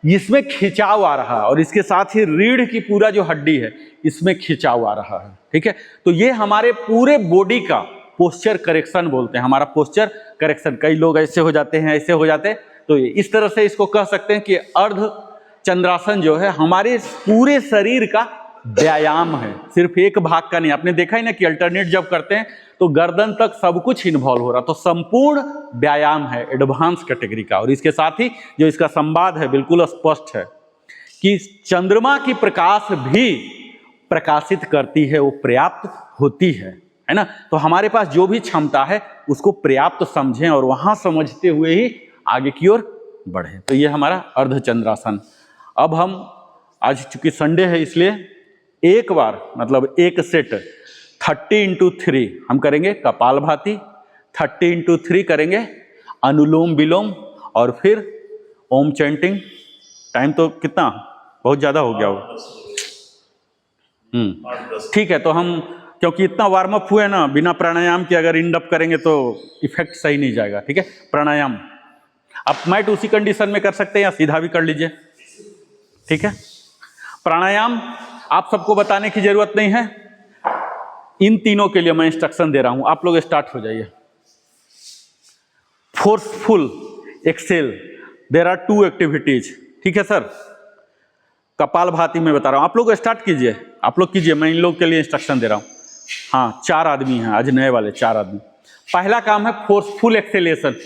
इसमें खिंचाव आ रहा है, और इसके साथ ही रीढ़ की पूरा जो हड्डी है इसमें खिंचाव आ रहा है, ठीक है। तो ये हमारे पूरे बॉडी का पोस्चर करेक्शन बोलते हैं, हमारा पोस्चर करेक्शन। कई लोग ऐसे हो जाते हैं, ऐसे हो जाते हैं, तो इस तरह से इसको कह सकते हैं कि अर्ध चंद्रासन जो है हमारे पूरे शरीर का व्यायाम है, सिर्फ एक भाग का नहीं। आपने देखा ही ना कि अल्टरनेट जब करते हैं तो गर्दन तक सब कुछ इन्वॉल्व हो रहा, तो संपूर्ण व्यायाम है एडवांस कैटेगरी का। और इसके साथ ही जो इसका संवाद है बिल्कुल स्पष्ट है कि चंद्रमा की प्रकाश भी प्रकाशित करती है, वो पर्याप्त होती है ना। तो हमारे पास जो भी क्षमता है उसको पर्याप्त समझें और वहां समझते हुए ही आगे की ओर बढ़ें। तो ये हमारा अर्धचंद्रासन। अब हम आज चूंकि संडे है इसलिए एक बार मतलब एक सेट 30x3 हम करेंगे कपालभाति, 30x3 करेंगे अनुलोम विलोम, और फिर ओम चैंटिंग। टाइम तो कितना बहुत ज़्यादा हो गया हो, ठीक है। तो हम क्योंकि इतना वार्म अप हुए ना, बिना प्राणायाम के अगर इंडअप करेंगे तो इफेक्ट सही नहीं जाएगा, ठीक है। प्राणायाम आप मैट उसी कंडीशन में कर सकते हैं या सीधा भी कर लीजिए, ठीक है। प्राणायाम आप सबको बताने की जरूरत नहीं है, इन तीनों के लिए मैं इंस्ट्रक्शन दे रहा हूं, आप लोग स्टार्ट हो जाइए। Forceful exhale, there are 2 activities, ठीक है सर। कपालभाति में बता रहा हूं, आप लोग स्टार्ट कीजिए, आप लोग कीजिए, मैं इन लोग के लिए इंस्ट्रक्शन दे रहा हूं। हाँ 4 आदमी हैं आज, नए वाले 4 आदमी। पहला काम है फोर्सफुल एक्सेलेशन,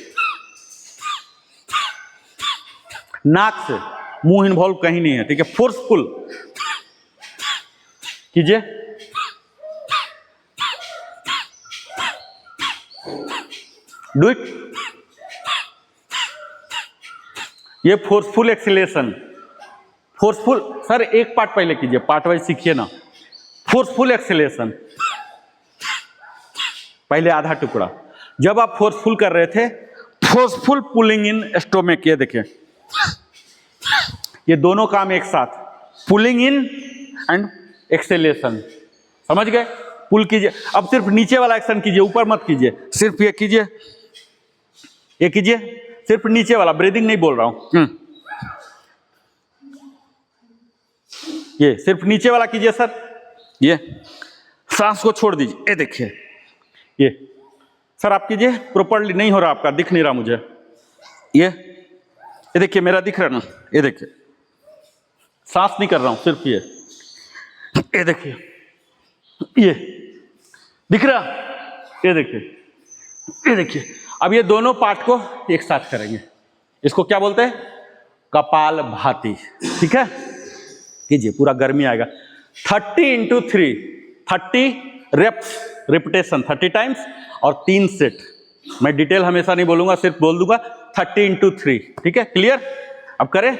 नाक से, मुंह इन्वॉल्व कहीं नहीं है, ठीक है। फोर्सफुल कीजिए, डू इट। ये फोर्सफुल एक्सेलेशन, फोर्सफुल सर एक पार्ट पहले कीजिए, पार्ट वाइज सीखिए ना। फोर्सफुल एक्सेलेशन पहले आधा टुकड़ा, जब आप फोर्सफुल कर रहे थे, फोर्सफुल पुलिंग इन स्टोमक, ये देखिए ये दोनों काम एक साथ, पुलिंग इन एंड एक्सेलेशन, समझ गए। पुल कीजिए, अब सिर्फ नीचे वाला एक्शन कीजिए, ऊपर मत कीजिए, सिर्फ ये कीजिए, ये कीजिए, सिर्फ नीचे वाला, ब्रीदिंग नहीं बोल रहा हूं। ये सिर्फ नीचे वाला कीजिए सर, ये सांस को छोड़ दीजिए, ये देखिए, ये सर आप कीजिए, प्रॉपर्ली नहीं हो रहा आपका, दिख नहीं रहा मुझे, ये देखिए मेरा दिख रहा ना, ये देखिए सांस नहीं कर रहा हूं, सिर्फ ये देखिए, ये दिख रहा, ये देखिए, ये देखिए। अब ये दोनों पार्ट को एक साथ करेंगे, इसको क्या बोलते हैं? कपालभाति, ठीक है। कीजिए, पूरा गर्मी आएगा। 30x3, 30 रेप्स, रिपीटेशन 30 टाइम्स और 3 सेट। मैं डिटेल हमेशा नहीं बोलूंगा, सिर्फ बोल दूंगा 30x3, ठीक है। क्लियर? अब करें,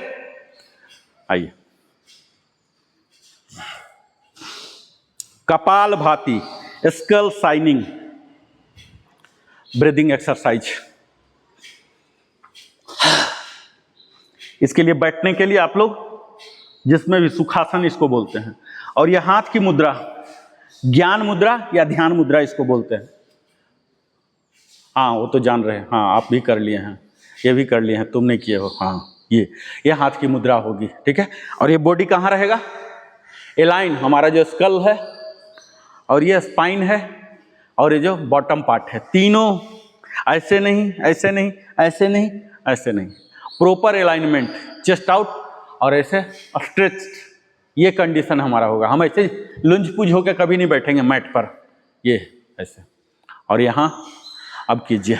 आइए। Kapalbhati, skull shining breathing exercise. इसके लिए बैठने के लिए आप लोग जिसमें भी सुखासन इसको बोलते हैं, और ये हाथ की मुद्रा, ज्ञान मुद्रा या ध्यान मुद्रा इसको बोलते हैं। हाँ वो तो जान रहे हैं, हाँ आप भी कर लिए हैं, ये भी कर लिए हैं, तुम नहीं किए हो। हाँ ये हाथ की मुद्रा होगी, ठीक है। और ये बॉडी कहाँ रहेगा, एलाइन, हमारा जो स्कल है और ये स्पाइन है और ये जो बॉटम पार्ट है, तीनों ऐसे नहीं, ऐसे नहीं, ऐसे नहीं, ऐसे नहीं, प्रॉपर अलाइनमेंट, चेस्ट आउट और ऐसे स्ट्रेच, ये कंडीशन हमारा होगा। हम ऐसे लुंज पुंज होकर कभी नहीं बैठेंगे मैट पर, ये ऐसे। और यहाँ अब कीजिए,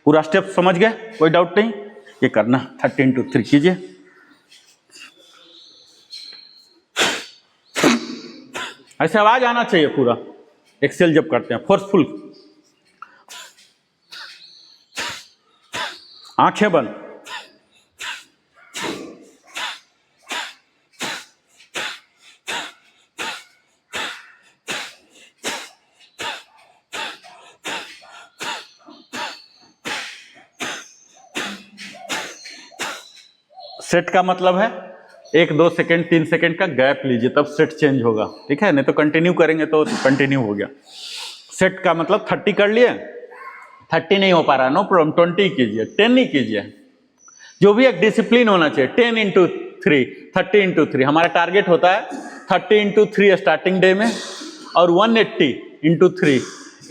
पूरा स्टेप समझ गए, कोई डाउट नहीं, ये करना 13-3 कीजिए। ऐसे आवाज आना चाहिए पूरा, एक्सेल जब करते हैं फोर्सफुल। आंखें बंद, सेट का मतलब है 1-2 सेकेंड 3 सेकेंड का गैप लीजिए, तब सेट चेंज होगा, ठीक है। नहीं तो कंटिन्यू करेंगे तो कंटिन्यू हो गया। सेट का मतलब 30 कर लिए, 30 नहीं हो पा रहा, नो प्रॉब्लम, 20 कीजिए, 10 नहीं कीजिए, जो भी एक डिसिप्लिन होना चाहिए। 10x3, 30x3, हमारा टारगेट होता है 30x3 स्टार्टिंग डे में और 180x3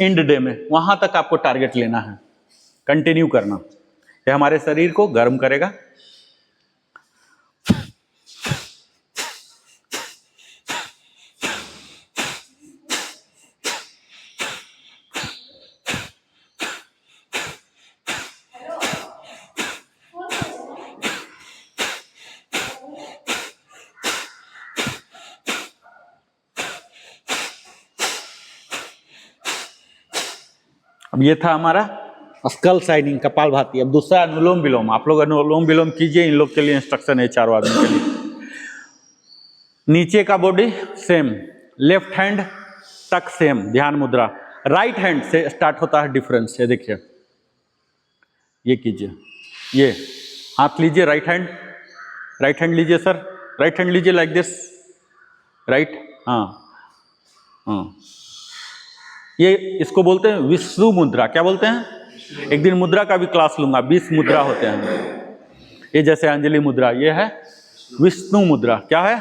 एंड डे में, वहां तक आपको टारगेट लेना है, कंटिन्यू करना, ये हमारे शरीर को गर्म करेगा। अब ये था हमारा स्कल साइनिंग, कपालभाति। अब दूसरा अनुलोम विलोम, आप लोग अनुलोम विलोम कीजिए, इन लोग के लिए इंस्ट्रक्शन है, चारों आदमी के लिए। नीचे का बॉडी सेम, लेफ्ट हैंड टक सेम, ध्यान मुद्रा। राइट हैंड से स्टार्ट होता है डिफरेंस, ये देखिए, ये कीजिए, ये हाथ लीजिए, राइट हैंड लीजिए सर, राइट हैंड लीजिए लाइक दिस, राइट, हाँ हाँ, ये इसको बोलते हैं विष्णु मुद्रा। क्या बोलते हैं, एक दिन मुद्रा का भी क्लास लूंगा, 20 मुद्रा होते हैं। ये जैसे अंजलि मुद्रा, ये है विष्णु मुद्रा। क्या है,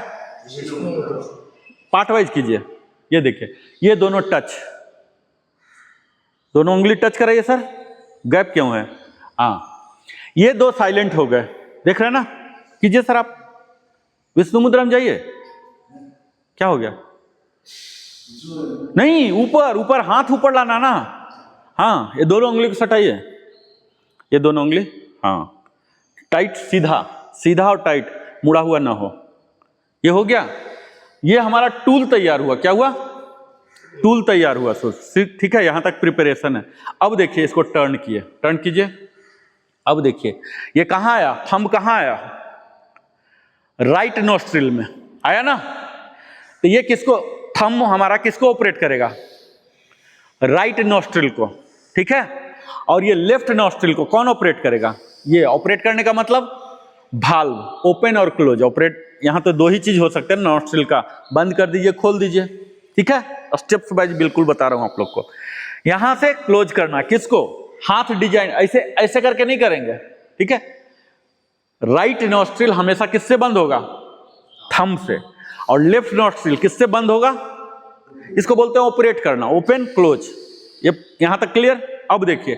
पार्ट वाइज कीजिए, ये देखिए, ये दोनों टच, दोनों उंगली टच कराइए सर, गैप क्यों है, हाँ, ये दो साइलेंट हो गए, देख रहे हैं ना, कीजिए सर आप, विष्णु मुद्रा में जाइए। क्या हो गया, नहीं, ऊपर ऊपर, हाथ ऊपर लाना ना, हाँ, ये दोनों उंगली को सटाइए, ये दोनों उंगली, हाँ, टाइट, सीधा सीधा और टाइट, मुड़ा हुआ ना हो, ये हो गया। ये हमारा टूल तैयार हुआ, क्या हुआ, टूल तैयार हुआ, सो ठीक है, यहां तक प्रिपरेशन है। अब देखिए, इसको टर्न किए, टर्न कीजिए। अब देखिए ये कहां आया, थंब कहां आया, राइट नोस्ट्रिल में आया ना, तो ये किसको, थंब हमारा किसको ऑपरेट करेगा, राइट नोस्ट्रिल को, ठीक है। और ये लेफ्ट नोस्ट्रिल को कौन ऑपरेट करेगा, ये ऑपरेट करने का मतलब भाल्व, ओपन और क्लोज, ऑपरेट। यहां तो दो ही चीज हो सकते हैं नोस्ट्रिल का, बंद कर दीजिए, खोल दीजिए, ठीक है, स्टेप्स वाइज बिल्कुल बता रहा हूं आप लोग को। यहां से क्लोज करना किसको, हाथ डिजाइन ऐसे ऐसे करके नहीं करेंगे, ठीक है। राइट नोस्ट्रिल हमेशा किससे बंद होगा, थंब से, और लेफ्ट नोस्ट्रिल किससे बंद होगा, इसको बोलते हैं ऑपरेट करना, ओपन क्लोज। ये यहां तक क्लियर। अब देखिए,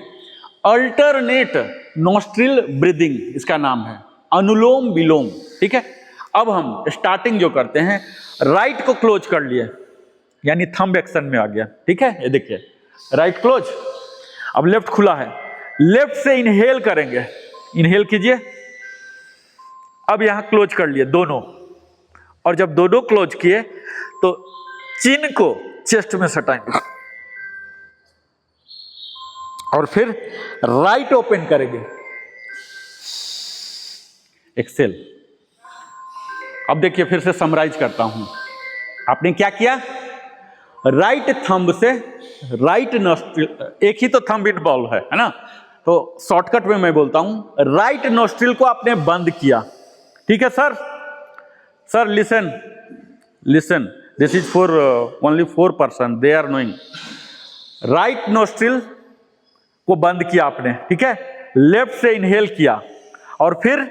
अल्टरनेट नोस्ट्रिल ब्रीदिंग इसका नाम है, अनुलोम विलोम, ठीक है। अब हम स्टार्टिंग जो करते हैं, राइट को क्लोज कर लिए, यानी थंब एक्शन में आ गया, ठीक है। ये देखिए, राइट क्लोज, अब लेफ्ट खुला है, लेफ्ट से इनहेल करेंगे, इनहेल कीजिए। अब यहां क्लोज कर लिए दोनों, और जब दोनों क्लोज किए तो चिन को चेस्ट में सटाएंगे, और फिर राइट ओपन करेंगे, एक्सेल। अब देखिए, फिर से समराइज करता हूं, आपने क्या किया, राइट थंब से राइट नोस्ट्रिल, एक ही तो थंब इन्वॉल्व है ना, तो शॉर्टकट में मैं बोलता हूं, राइट नोस्ट्रिल को आपने बंद किया, ठीक है sir. Sir listen listen, this is for only 4%, they are knowing. Right nostril को बंद किया आपने, ठीक है, लेफ्ट से इनहेल किया, और फिर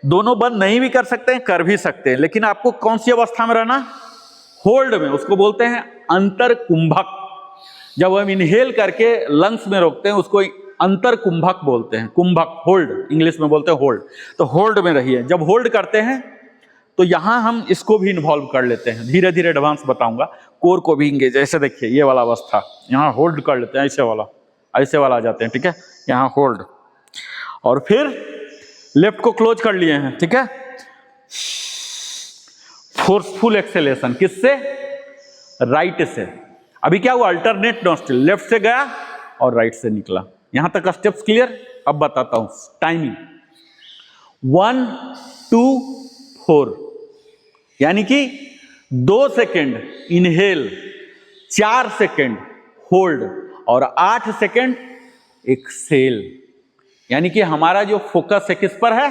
दोनों बंद नहीं भी कर सकते हैं, कर भी सकते हैं, लेकिन आपको कौन सी अवस्था में रहना? होल्ड में। उसको बोलते हैं अंतर कुंभक। जब हम इनहेल करके लंग्स में रोकते हैं उसको अंतर कुंभक बोलते हैं। कुंभक, होल्ड, इंग्लिश में बोलते हैं होल्ड। तो होल्ड में रहिए। जब होल्ड करते हैं तो यहां हम इसको भी इन्वॉल्व कर लेते हैं, धीरे धीरे एडवांस बताऊंगा। कोर को भी इंगेज, ऐसे देखिए ये वाला अवस्था, यहां होल्ड कर लेते हैं, ऐसे वाला आ जाते हैं, ठीक है, यहां होल्ड, और फिर लेफ्ट को क्लोज कर लिए हैं, ठीक है। फोर्सफुल एक्सेलेशन, किससे? राइट से। अभी क्या हुआ? अल्टरनेट नोस्ट्रिल, लेफ्ट से गया और राइट से निकला। यहां तक स्टेप्स क्लियर? अब बताता हूं टाइमिंग। 1 2 4, यानी कि 2 सेकेंड इनहेल, 4 सेकेंड होल्ड और 8 सेकेंड एक्सहेल। यानी कि हमारा जो फोकस है किस पर है?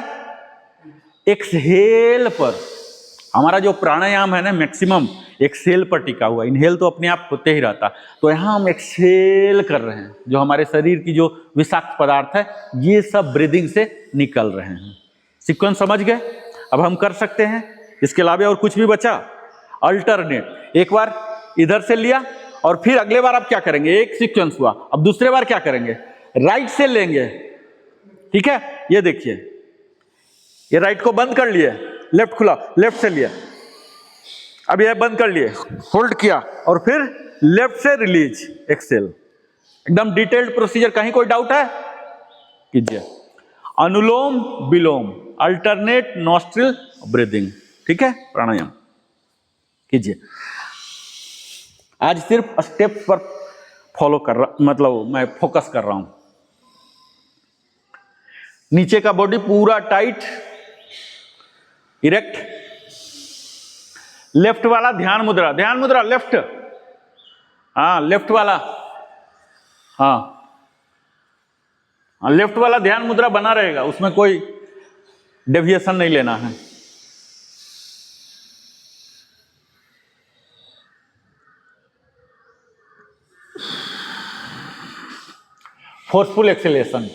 एक्सहेल पर। हमारा जो प्राणायाम है ना, मैक्सिमम एक्सहेल पर टिका हुआ। इनहेल तो अपने आप होते ही रहता, तो यहां हम एक्सहेल कर रहे हैं। जो हमारे शरीर की जो विषाक्त पदार्थ है ये सब ब्रीदिंग से निकल रहे हैं। सीक्वेंस समझ गए? अब हम कर सकते हैं, इसके अलावा और कुछ भी बचा? अल्टरनेट, एक बार इधर से लिया और फिर अगले बार आप क्या करेंगे? एक सीक्वेंस हुआ, अब दूसरे बार क्या करेंगे? राइट से लेंगे, ठीक है। ये देखिए, ये राइट को बंद कर लिए, लेफ्ट खुला, लेफ्ट से लिया, अब ये बंद कर लिए, होल्ड किया और फिर लेफ्ट से रिलीज, एक्सेल। एकदम डिटेल्ड प्रोसीजर, कहीं कोई डाउट है? कीजिए। अनुलोम विलोम, अल्टरनेट नॉस्ट्रिल ब्रीदिंग, ठीक है, प्राणायाम कीजिए। आज सिर्फ स्टेप पर फॉलो कर रहा, मतलब मैं फोकस कर रहा हूं। नीचे का बॉडी पूरा टाइट, इरेक्ट। लेफ्ट वाला ध्यान मुद्रा, ध्यान मुद्रा लेफ्ट, हाँ लेफ्ट वाला, हाँ लेफ्ट वाला ध्यान मुद्रा बना रहेगा, उसमें कोई डेविएशन नहीं लेना है। फोर्सफुल एक्सेलेशन,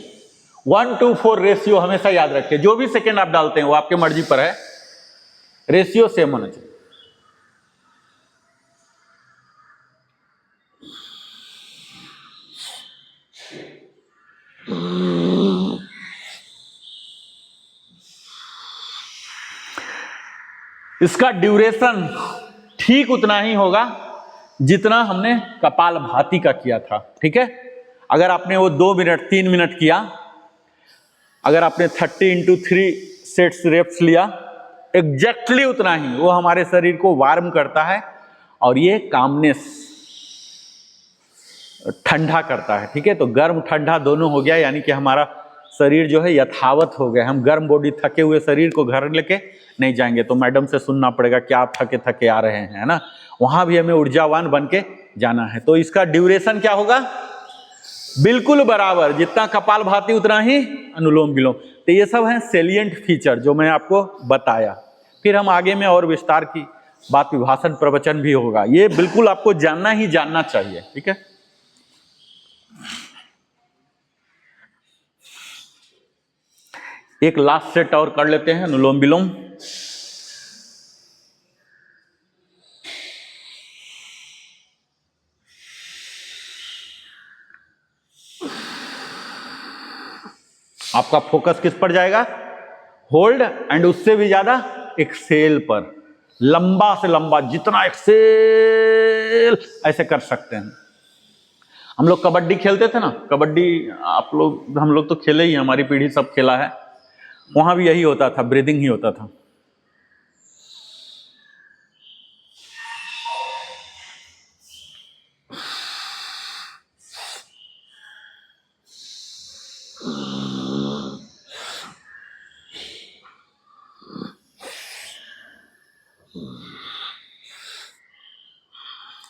1:4 रेशियो हमेशा याद रखें। जो भी सेकेंड आप डालते हैं वो आपके मर्जी पर है, रेशियो सेम होना चाहिए। इसका ड्यूरेशन ठीक उतना ही होगा जितना हमने कपालभाति का किया था, ठीक है। अगर आपने वो 2 मिनट 3 मिनट किया, अगर आपने 30 × 3 सेट्स रेप्स लिया, एग्जैक्टली उतना ही वो हमारे शरीर को वार्म करता है और ये कामनेस, ठंडा करता है, ठीक है। तो गर्म ठंडा दोनों हो गया, यानी कि हमारा शरीर जो है यथावत हो गया। हम गर्म बॉडी थके हुए शरीर को घर लेके नहीं जाएंगे, तो मैडम से सुनना पड़ेगा कि आप थके थके आ रहे हैं, है ना। वहां भी हमें ऊर्जावान बन के जाना है। तो इसका ड्यूरेशन क्या होगा? बिल्कुल बराबर, जितना कपालभाति उतना ही अनुलोम विलोम। तो ये सब हैं सेलिएंट फीचर जो मैं आपको बताया। फिर हम आगे में और विस्तार की बात, विभाषण प्रवचन भी होगा। ये बिल्कुल आपको जानना ही जानना चाहिए, ठीक है। एक लास्ट सेट और कर लेते हैं अनुलोम विलोम। आपका फोकस किस पर जाएगा? होल्ड एंड उससे भी ज्यादा एक्सेल पर। लंबा से लंबा जितना एक्सेल ऐसे कर सकते हैं। हम लोग कबड्डी खेलते थे ना, कबड्डी आप लोग, हम लोग तो खेले ही, हमारी पीढ़ी सब खेला है। वहां भी यही होता था, ब्रीदिंग ही होता था।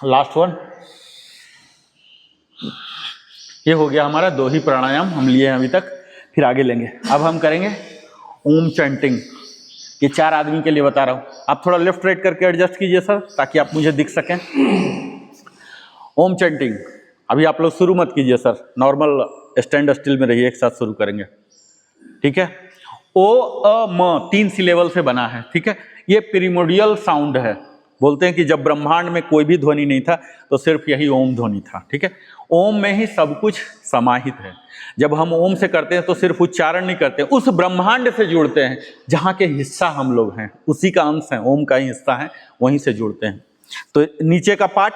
लास्ट वन, ये हो गया हमारा 2 ही प्राणायाम हम लिए हैं अभी तक, फिर आगे लेंगे। अब हम करेंगे ओम चैंटिंग। ये 4 आदमी के लिए बता रहा हूं। आप थोड़ा लेफ्ट राइट करके एडजस्ट कीजिए सर, ताकि आप मुझे दिख सकें। ओम चैंटिंग अभी आप लोग शुरू मत कीजिए सर, नॉर्मल स्टैंड स्टिल में रहिए, एक साथ शुरू करेंगे, ठीक है। ओ अ म 3 सिलेबल से बना है, ठीक है। ये प्रीमोडियल साउंड है। बोलते हैं कि जब ब्रह्मांड में कोई भी ध्वनि नहीं था तो सिर्फ यही ओम ध्वनि था, ठीक है। ओम में ही सब कुछ समाहित है। जब हम ओम से करते हैं तो सिर्फ उच्चारण नहीं करते, उस ब्रह्मांड से जुड़ते हैं जहाँ के हिस्सा हम लोग हैं, उसी का अंश है, ओम का ही हिस्सा है, वहीं से जुड़ते हैं। तो नीचे का पार्ट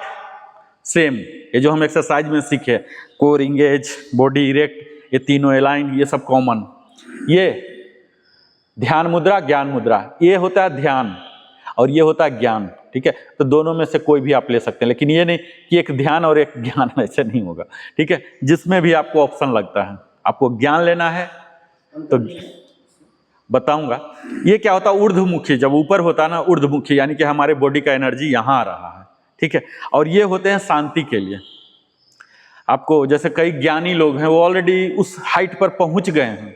सेम, ये जो हम एक्सरसाइज में सीखे, कोर, इंगेज, बॉडी इरेक्ट, ये तीनों अलाइन, ये सब कॉमन। ये ध्यान मुद्रा, ज्ञान मुद्रा, ये होता है ध्यान और ये होता है ज्ञान, ठीक है। तो दोनों में से कोई भी आप ले सकते हैं, लेकिन ये नहीं कि एक ध्यान और एक ज्ञान, ऐसे नहीं होगा, ठीक है। जिसमें भी आपको ऑप्शन लगता है, आपको ज्ञान लेना है तो बताऊंगा। ये क्या होता है, ऊर्ध्वमुखी, जब ऊपर होता है ना ऊर्ध्वमुखी, यानी कि हमारे बॉडी का एनर्जी यहाँ आ रहा है, ठीक है। और ये होते हैं शांति के लिए। आपको जैसे कई ज्ञानी लोग हैं, वो ऑलरेडी उस हाइट पर पहुंच गए हैं,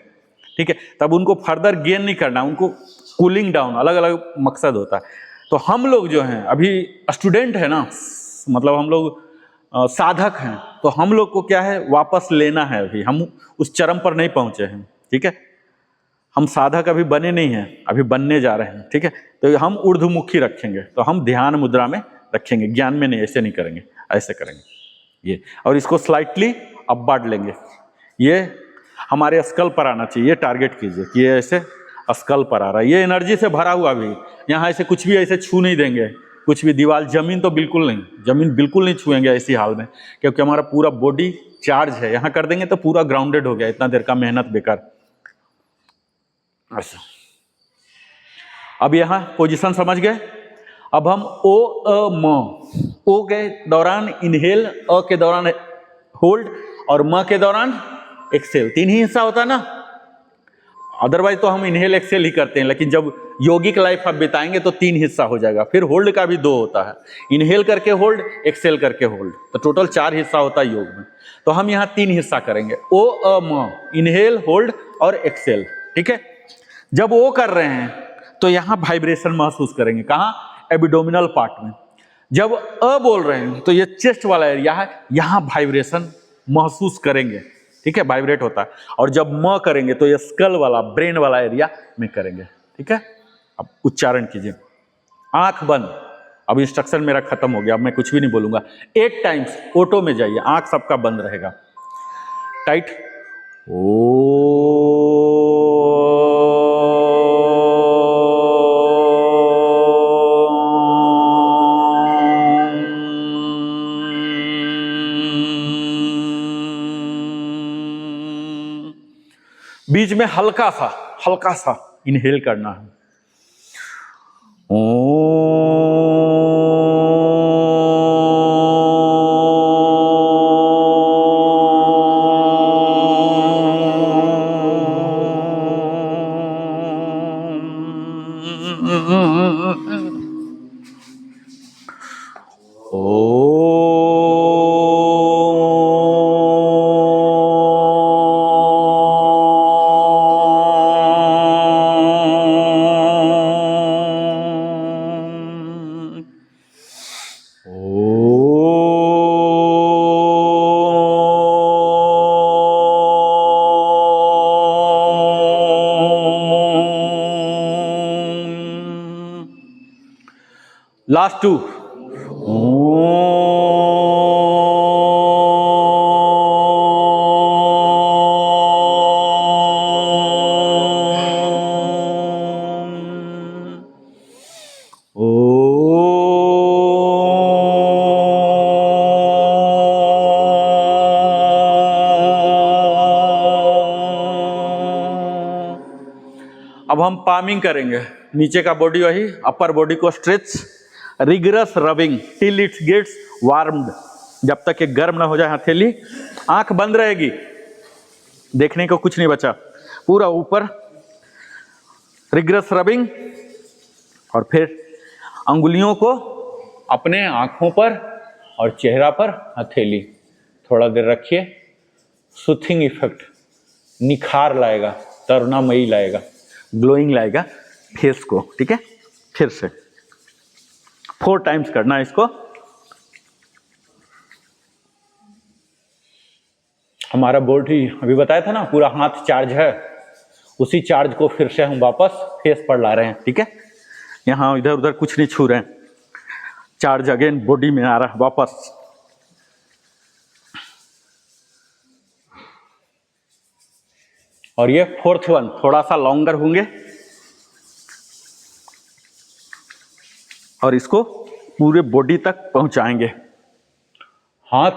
ठीक है, तब उनको फर्दर गेन नहीं करना, उनको कूलिंग डाउन, अलग अलग मकसद होता है। तो हम लोग जो हैं अभी स्टूडेंट है ना, मतलब हम लोग साधक हैं, तो हम लोग को क्या है, वापस लेना है। अभी हम उस चरम पर नहीं पहुंचे हैं, ठीक है। हम साधक अभी बने नहीं हैं, अभी बनने जा रहे हैं, ठीक है। तो हम ऊर्ध्वमुखी रखेंगे, तो हम ध्यान मुद्रा में रखेंगे, ज्ञान में नहीं, ऐसे नहीं करेंगे, ऐसे करेंगे ये। और इसको स्लाइटली अपवार्ड लेंगे, ये हमारे स्कल पर आना चाहिए, ये टारगेट कीजिए कि ये ऐसे स्कल पर आ रहा है, ये एनर्जी से भरा हुआ भी। यहाँ ऐसे कुछ भी ऐसे छू नहीं देंगे, कुछ भी दीवार, जमीन तो बिल्कुल नहीं, जमीन बिल्कुल नहीं छुएंगे ऐसी हाल में, क्योंकि हमारा पूरा बॉडी चार्ज है। यहाँ कर देंगे तो पूरा ग्राउंडेड हो गया, इतना देर का मेहनत बेकार। ऐसा, अब यहाँ पोजीशन समझ गए। अब हम ओ अ म, ओ के दौरान इनहेल, अ के दौरान होल्ड और म के दौरान एक्सेल, 3 ही हिस्सा होता है ना। अदरवाइज तो हम इनहेल एक्सेल ही करते हैं, लेकिन जब योगिक लाइफ आप बिताएंगे तो 3 हिस्सा हो जाएगा। फिर होल्ड का भी 2 होता है, इनहेल करके होल्ड, एक्सेल करके होल्ड, तो टोटल 4 हिस्सा होता है योग में। तो हम यहाँ 3 हिस्सा करेंगे, ओ अ म, इनहेल, होल्ड और एक्सेल, ठीक है। जब ओ कर रहे हैं तो यहाँ वाइब्रेशन महसूस करेंगे, कहाँ, एब्डोमिनल पार्ट में। जब अ बोल रहे हैं तो ये चेस्ट वाला एरिया है, यहाँ वाइब्रेशन महसूस करेंगे, ठीक है, वाइब्रेट होता है। और जब म करेंगे तो ये स्कल वाला, ब्रेन वाला एरिया में करेंगे, ठीक है। अब उच्चारण कीजिए, आंख बंद। अब इंस्ट्रक्शन मेरा खत्म हो गया, अब मैं कुछ भी नहीं बोलूंगा। 8 टाइम्स ऑटो में जाइए, आंख सबका बंद रहेगा, टाइट। बीच में हल्का सा इनहेल करना है। लास्ट 2, अब हम पामिंग करेंगे, नीचे का बॉडी वही, अपर बॉडी को stretch, rigorous rubbing till it gets warmed, जब तक ये गर्म ना हो जाए हथेली। आंख बंद रहेगी, देखने को कुछ नहीं बचा, पूरा ऊपर रिगरस रबिंग। और फिर अंगुलियों को अपने आंखों पर और चेहरा पर हथेली, थोड़ा देर रखिए, सूथिंग इफेक्ट, निखार लाएगा, तरुणामयी लाएगा, ग्लोइंग लाएगा फेस को, ठीक है। फिर से 4 टाइम्स करना है इसको। हमारा बॉडी अभी बताया था ना पूरा हाथ चार्ज है, उसी चार्ज को फिर से हम वापस फेस पर ला रहे हैं। ठीक है, यहाँ इधर उधर कुछ नहीं छू रहे हैं, चार्ज अगेन बॉडी में आ रहा है वापस। और ये 4th वन थोड़ा सा लॉन्गर होंगे और इसको पूरे बॉडी तक पहुंचाएंगे। हाथ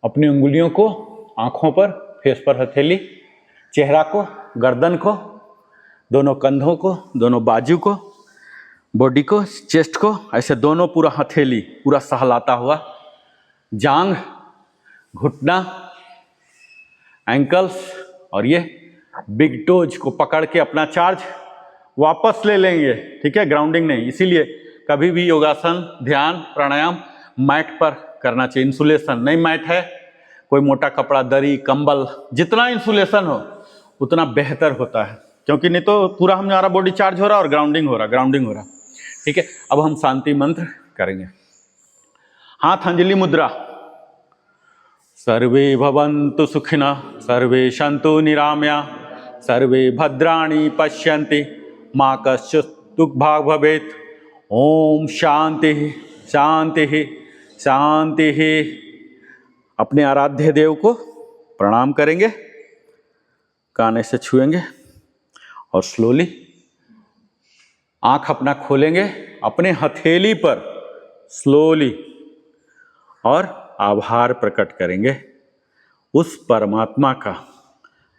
अपनी उंगलियों को आंखों पर, फेस पर हथेली, चेहरा को, गर्दन को, दोनों कंधों को, दोनों बाजू को, बॉडी को, चेस्ट को, ऐसे दोनों पूरा हथेली पूरा सहलाता हुआ, जांग, घुटना, एंकल्स और ये बिग टोज को पकड़ के अपना चार्ज वापस ले लेंगे। ठीक है, ग्राउंडिंग नहीं। इसीलिए कभी भी योगासन, ध्यान, प्राणायाम मैट पर करना चाहिए। इंसुलेशन नहीं, मैट है कोई मोटा कपड़ा, दरी, कंबल, जितना इंसुलेशन हो उतना बेहतर होता है, क्योंकि नहीं तो पूरा हमारा बॉडी चार्ज हो रहा और ग्राउंडिंग हो रहा। ठीक है, अब हम शांति मंत्र करेंगे। हाथ अंजलि मुद्रा। सर्वे भवन्तु सुखिनः, सर्वे सन्तु निरामया, सर्वे भद्राणि पश्यन्ति, मा कश्चित् दुःखभाग् भवेत्। ओम शांति शांति शांति। अपने आराध्य देव को प्रणाम करेंगे, कान से छुएंगे और स्लोली आंख अपना खोलेंगे अपने हथेली पर स्लोली, और आभार प्रकट करेंगे उस परमात्मा का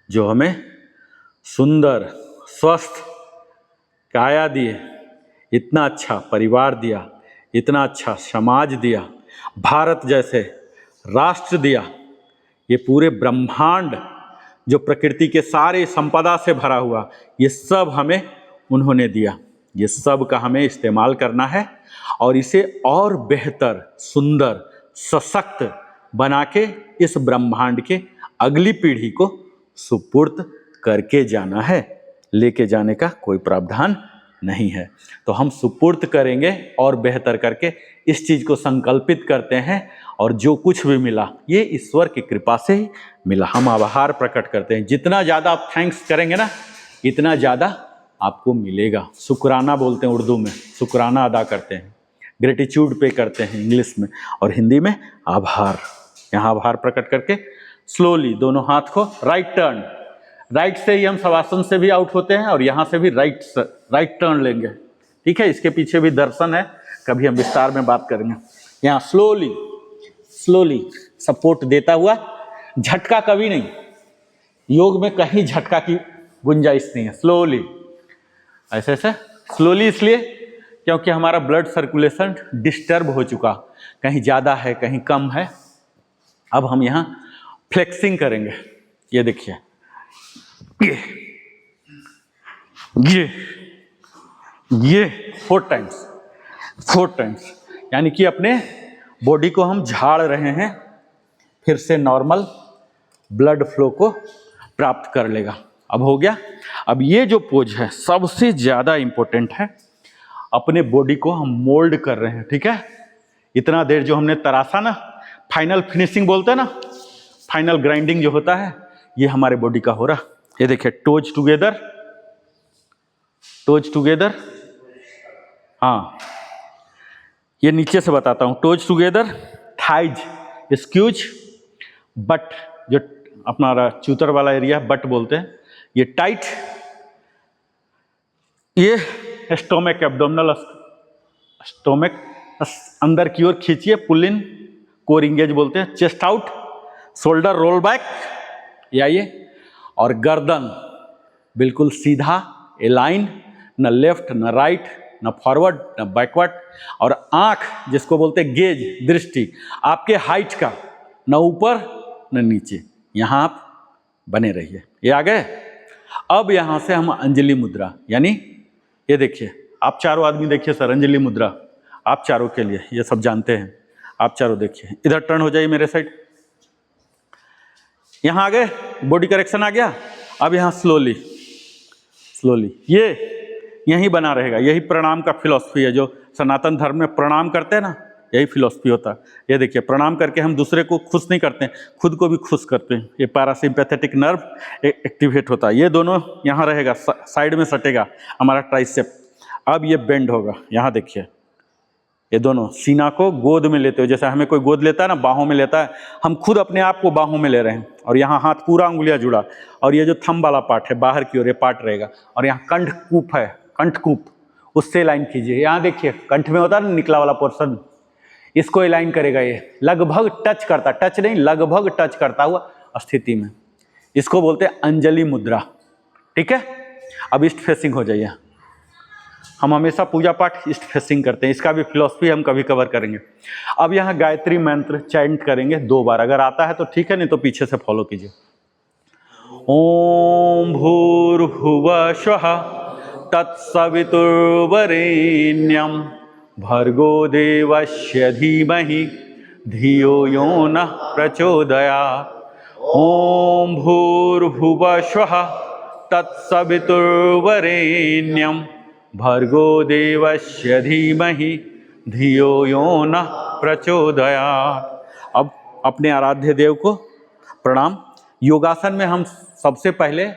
जो हमें सुंदर स्वस्थ काया दिए, इतना अच्छा परिवार दिया, इतना अच्छा समाज दिया, भारत जैसे राष्ट्र दिया, ये पूरे ब्रह्मांड जो प्रकृति के सारे संपदा से भरा हुआ, ये सब हमें उन्होंने दिया। ये सब का हमें इस्तेमाल करना है और इसे और बेहतर, सुंदर, सशक्त बना के इस ब्रह्मांड के अगली पीढ़ी को सुपुर्द करके जाना है। लेके जाने का कोई प्रावधान नहीं है, तो हम सुपुर्द करेंगे और बेहतर करके इस चीज़ को संकल्पित करते हैं। और जो कुछ भी मिला ये ईश्वर की कृपा से ही मिला। हम आभार प्रकट करते हैं। जितना ज़्यादा आप थैंक्स करेंगे ना, इतना ज़्यादा आपको मिलेगा। शुक्राना बोलते हैं उर्दू में, शुक्राना अदा करते हैं, ग्रेटिट्यूड पे करते हैं इंग्लिश में, और हिंदी में आभार। यहाँ आभार प्रकट करके स्लोली दोनों हाथ को राइट टर्न, राइट से ही हम शवासन से भी आउट होते हैं और यहाँ से भी राइट टर्न लेंगे। ठीक है, इसके पीछे भी दर्शन है, कभी हम विस्तार में बात करेंगे। यहाँ स्लोली स्लोली सपोर्ट देता हुआ, झटका कभी नहीं, योग में कहीं झटका की गुंजाइश नहीं है। स्लोली ऐसे ऐसे स्लोली, इसलिए क्योंकि हमारा ब्लड सर्कुलेशन डिस्टर्ब हो चुका, कहीं ज़्यादा है कहीं कम है। अब हम यहाँ फ्लेक्सिंग करेंगे। ये देखिए, ये 4 टाइम्स, यानी कि अपने बॉडी को हम झाड़ रहे हैं, फिर से नॉर्मल ब्लड फ्लो को प्राप्त कर लेगा। अब हो गया। अब ये जो पोज है सबसे ज़्यादा इम्पोर्टेंट है, अपने बॉडी को हम मोल्ड कर रहे हैं। ठीक है, इतना देर जो हमने तराशा ना, फाइनल फिनिशिंग बोलते हैं ना, फाइनल ग्राइंडिंग जो होता है, ये हमारे बॉडी का हो रहा। ये देखिए, टोज टुगेदर, हाँ ये नीचे से बताता हूँ। टोज टुगेदर, थाइज स्क्यूज, बट जो अपना चूतर वाला एरिया बट बोलते हैं, ये टाइट, ये स्टोमक, एब्डोमिनल स्टोमक अंदर की ओर खींचिए, पुल इन, कोर इंगेज बोलते हैं, chest out, shoulder roll back, ये और गर्दन बिल्कुल सीधा एलाइन, न लेफ्ट न राइट न फॉरवर्ड न बैकवर्ड, और आंख जिसको बोलते हैं गेज, दृष्टि आपके हाइट का, न ऊपर न नीचे, यहाँ आप बने रहिए। ये आ गए। अब यहाँ से हम अंजलि मुद्रा, यानी ये देखिए, आप चारों आदमी देखिए सर, अंजलि मुद्रा आप चारों के लिए, ये सब जानते हैं। आप चारों देखिए, इधर टर्न हो जाइए मेरे साइड। यहाँ आ गए, बॉडी करेक्शन आ गया। अब यहाँ स्लोली ये यहीं बना रहेगा। यही प्रणाम का फिलॉसफी है जो सनातन धर्म में प्रणाम करते हैं ना, यही फिलॉसफी होता है। ये देखिए, प्रणाम करके हम दूसरे को खुश नहीं करते हैं, खुद को भी खुश करते हैं। ये पैरासिम्पैथेटिक नर्व एक्टिवेट होता है। ये दोनों यहाँ रहेगा, साइड में सटेगा हमारा ट्राइसेप। अब ये बेंड होगा, यहाँ देखिए, ये दोनों सीना को गोद में लेते हो, जैसे हमें कोई गोद लेता है ना, बाहों में लेता है, हम खुद अपने आप को बाहों में ले रहे हैं। और यहाँ हाथ पूरा उंगलियां जुड़ा, और ये जो थंब वाला पार्ट है बाहर की ओर, ये पार्ट रहेगा। और यहाँ कंठकूप है, कंठकूप, उससे लाइन कीजिए। यहाँ देखिए, कंठ में होता है ना निकला वाला पोर्शन, इसको अलाइन करेगा। ये लगभग टच करता, टच नहीं, लगभग टच करता हुआ स्थिति में, इसको बोलते हैं अंजलि मुद्रा। ठीक है, अब ईस्ट फेसिंग हो जाइए। हम हमेशा पूजा पाठ ईस्ट फेसिंग करते हैं, इसका भी फिलॉसफी हम कभी कवर करेंगे। अब यहाँ गायत्री मंत्र चैंट करेंगे 2 बार, अगर आता है तो ठीक है, नहीं तो पीछे से फॉलो कीजिए। ओम भूर्भुवः स्वः तत्सवितुर्वरेण्यं भर्गो देवस्य धीमहि धियो यो नः प्रचोदयात्। ओम भूर्भुवः स्वः तत्सवितुर्वरेण्यं भर्गो देवस्य धीमहि धियो यो नः प्रचोदयात्। अब अपने आराध्य देव को प्रणाम। योगासन में हम सबसे पहले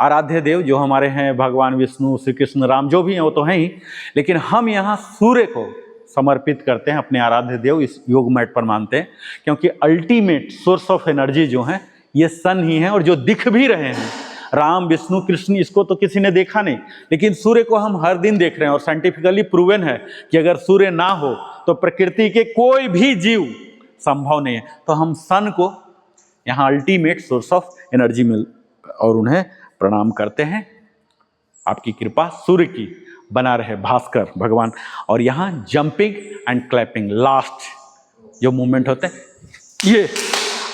आराध्य देव जो हमारे हैं, भगवान विष्णु, श्री कृष्ण, राम, जो भी हैं वो तो हैं ही, लेकिन हम यहाँ सूर्य को समर्पित करते हैं, अपने आराध्य देव इस योग मैट पर मानते हैं, क्योंकि अल्टीमेट सोर्स ऑफ एनर्जी जो है ये सन ही है। और जो दिख भी रहे हैं, राम, विष्णु, कृष्ण, इसको तो किसी ने देखा नहीं, लेकिन सूर्य को हम हर दिन देख रहे हैं। और साइंटिफिकली प्रूवन है कि अगर सूर्य ना हो तो प्रकृति के कोई भी जीव संभव नहीं है। तो हम सन को यहाँ अल्टीमेट सोर्स ऑफ एनर्जी मिल और उन्हें प्रणाम करते हैं। आपकी कृपा सूर्य की बना रहे भास्कर भगवान। और यहाँ जंपिंग एंड क्लैपिंग, लास्ट जो मूवमेंट होते हैं, ये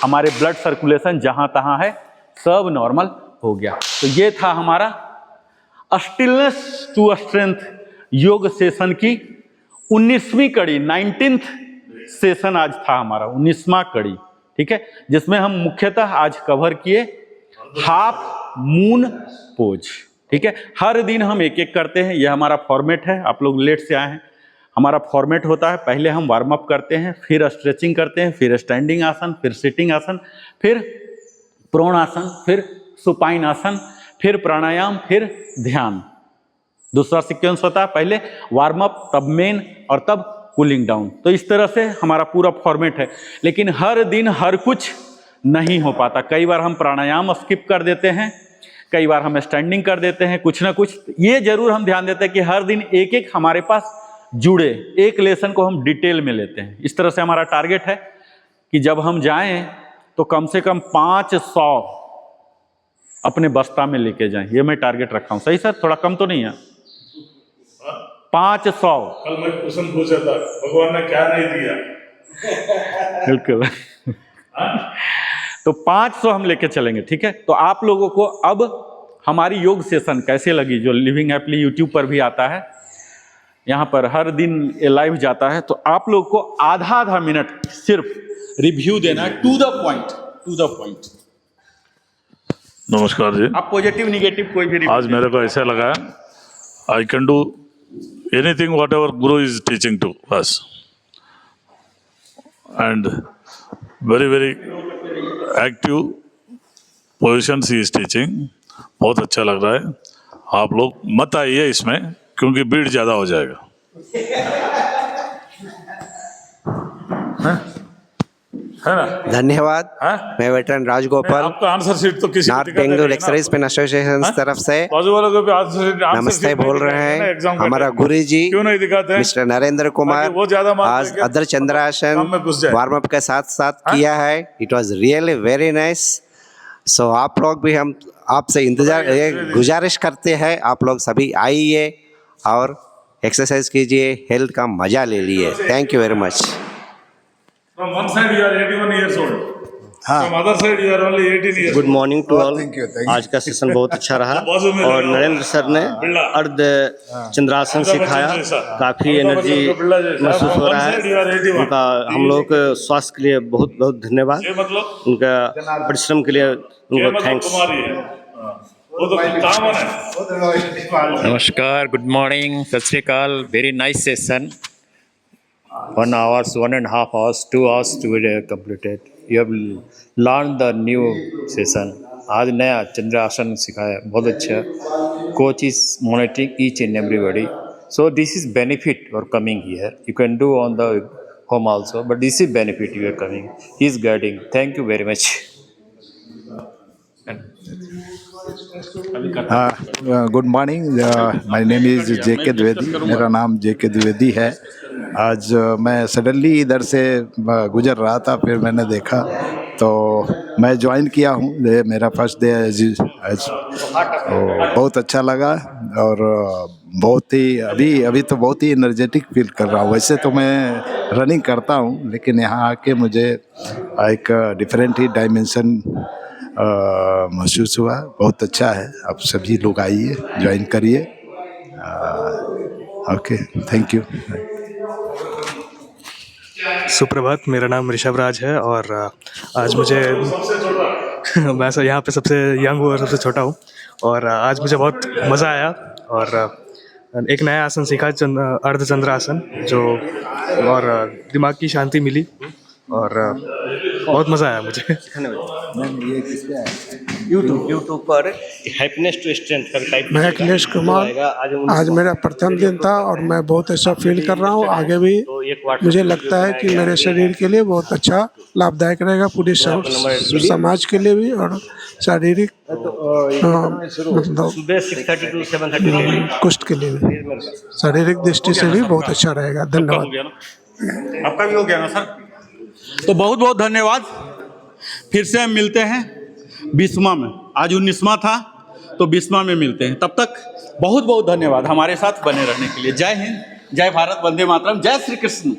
हमारे ब्लड सर्कुलेशन जहाँ तहाँ है सब नॉर्मल हो गया। तो ये था हमारा स्टिलनेस टू स्ट्रेंथ योग सेशन की 19वीं कड़ी, 19th सेशन आज था हमारा, 19वां कड़ी। ठीक है, जिसमें हम मुख्यतः आज कवर किए हाफ मून पोज। ठीक है, हर दिन हम एक एक करते हैं, यह हमारा फॉर्मेट है। आप लोग लेट से आए हैं, हमारा फॉर्मेट होता है, पहले हम वार्म अप करते हैं, फिर स्ट्रेचिंग करते हैं, फिर स्टैंडिंग आसन, फिर सिटिंग आसन, फिर प्रोण आसन, फिर सुपाइन आसन, फिर प्राणायाम, फिर ध्यान। दूसरा सीक्वेंस होता है, पहले वार्म अप, तब मेन, और तब कूलिंग डाउन। तो इस तरह से हमारा पूरा फॉर्मेट है। लेकिन हर दिन हर कुछ नहीं हो पाता, कई बार हम प्राणायाम स्किप कर देते हैं, कई बार हम स्टैंडिंग कर देते हैं, कुछ ना कुछ। ये जरूर हम ध्यान देते हैं कि हर दिन एक एक हमारे पास जुड़े, एक लेसन को हम डिटेल में लेते हैं। इस तरह से हमारा टारगेट है कि जब हम जाएं तो कम से कम 500 अपने बस्ता में लेके जाएं। ये मैं टारगेट रखा हूं। सही सर, थोड़ा कम तो नहीं है? 500। कल मैं क्वेश्चन पूछा था, भगवान ने क्या नहीं दिया? बिल्कुल। तो 500 हम लेके चलेंगे। ठीक है, तो आप लोगों को अब हमारी योग सेशन कैसे लगी, जो लिविंग हैप्पीली यूट्यूब पर भी आता है, यहाँ पर हर दिन लाइव जाता है, तो आप लोग को आधा मिनट सिर्फ रिव्यू देना है, टू द पॉइंट। नमस्कार जी। आप पॉजिटिव निगेटिव कोई भी आज मेरे को ऐसा लगा, I can do anything whatever guru is teaching to us, and very very active positions he is teaching. बहुत अच्छा लग रहा है। आप लोग मत आइए इसमें, क्योंकि भीड़ ज्यादा हो जाएगा। है ना? धन्यवाद। हाँ? मैं वेटरन राजगोपाल, आपका आंसर शीट तो किसी north Bengaluru exercise pen association तरफ से बाजू वालों को भी आंसर शीट नमस्ते बोल रहे हैं। हमारा गुरुजी क्यों नहीं दिखाते हैं? मिस्टर नरेंद्र कुमार वो ज्यादा मार्क्स आज लेके अदर चंद्रासन काम में घुस जाए। वार्म अप के साथ साथ किया है। It was really very nice. So आप लोग भी, हम आपसे गुजारिश करते हैं, आप लोग सभी आइए और एक्सरसाइज कीजिए, हेल्थ का मजा ले लिए। Thank you very much. From one side you are 81 years old. From other side you are only 18 years good old. Morning to all. thank you. आज का सेशन बहुत अच्छा रहा बाजू में और लगा नरेंद्र सर ने बिल्ला। अर्ध चंद्रासन सिखाया, जैसा। काफी अमिताभ एनर्जी बच्चन को बिल्ला जैसा। महसूस हो One रहा side you are है। 81. उनका हम लोग के स्वास्थ्य के लिए बहुत बहुत धन्यवाद। ये मतलब उनका परिश्रम के लिए ये उनको मतलब थैंक्स। तुम्हारी है। हाँ। वो तो कॉमन है। नमस्कार, गुड मॉर्निंग, सत श्री अकाल। Very nice session. 1 hour, 1.5 hours, 2 hours to be completed. You have learned the new session. आज नया चंद्र आसन सिखाया, बहुत अच्छा। Coach is monitoring each and everybody, so this is benefit for coming here. You can do on the home also, but this is benefit you are coming. He is guiding. Thank you very much. Good morning, my name is JK Dwivedi. मेरा नाम जेके द्विवेदी है. आज मैं suddenly इधर से गुजर रहा था, फिर मैंने देखा तो मैं ज्वाइन किया हूँ. ये मेरा फर्स्ट डे आज बहुत अच्छा लगा और बहुत ही अभी तो बहुत ही एनर्जेटिक फील कर रहा हूँ. वैसे तो मैं रनिंग करता हूँ, लेकिन यहाँ आके मुझे एक डिफरेंट ही डायमेंशन महसूस हुआ. बहुत अच्छा है. आप सभी लोग आइए, ज्वाइन करिए. Okay, thank you. सुप्रभात, मेरा नाम ऋषभ राज है और आज मुझे मैं यहाँ पे सबसे यंग हूँ और सबसे छोटा हूँ. और आज मुझे बहुत मज़ा आया और एक नया आसन सीखा, अर्धचंद्र आसन, जो और दिमाग की शांति मिली और बहुत मज़ा आया मुझे. यूट्यूब पर हैप्पीनेस टू स्ट्रेंथ का टाइप. मैं अखिलेश कुमार. आज मेरा प्रथम दिन था और मैं बहुत अच्छा फील कर रहा हूँ. आगे भी मुझे लगता है कि मेरे शरीर के लिए बहुत अच्छा लाभदायक रहेगा, पूरे समाज के लिए भी और शारीरिक सुबह 6:30 to 7:30 कुष्ठ के लिए भी, शारीरिक दृष्टि से भी बहुत अच्छा रहेगा. धन्यवाद. आपका भी हो गया ना सर? तो बहुत बहुत धन्यवाद. फिर से हम मिलते हैं 20वां में. आज 19वां था, तो 20वां में मिलते हैं. तब तक बहुत बहुत धन्यवाद हमारे साथ बने रहने के लिए. जय हिंद, जय भारत, वंदे मातरम, जय श्री कृष्ण.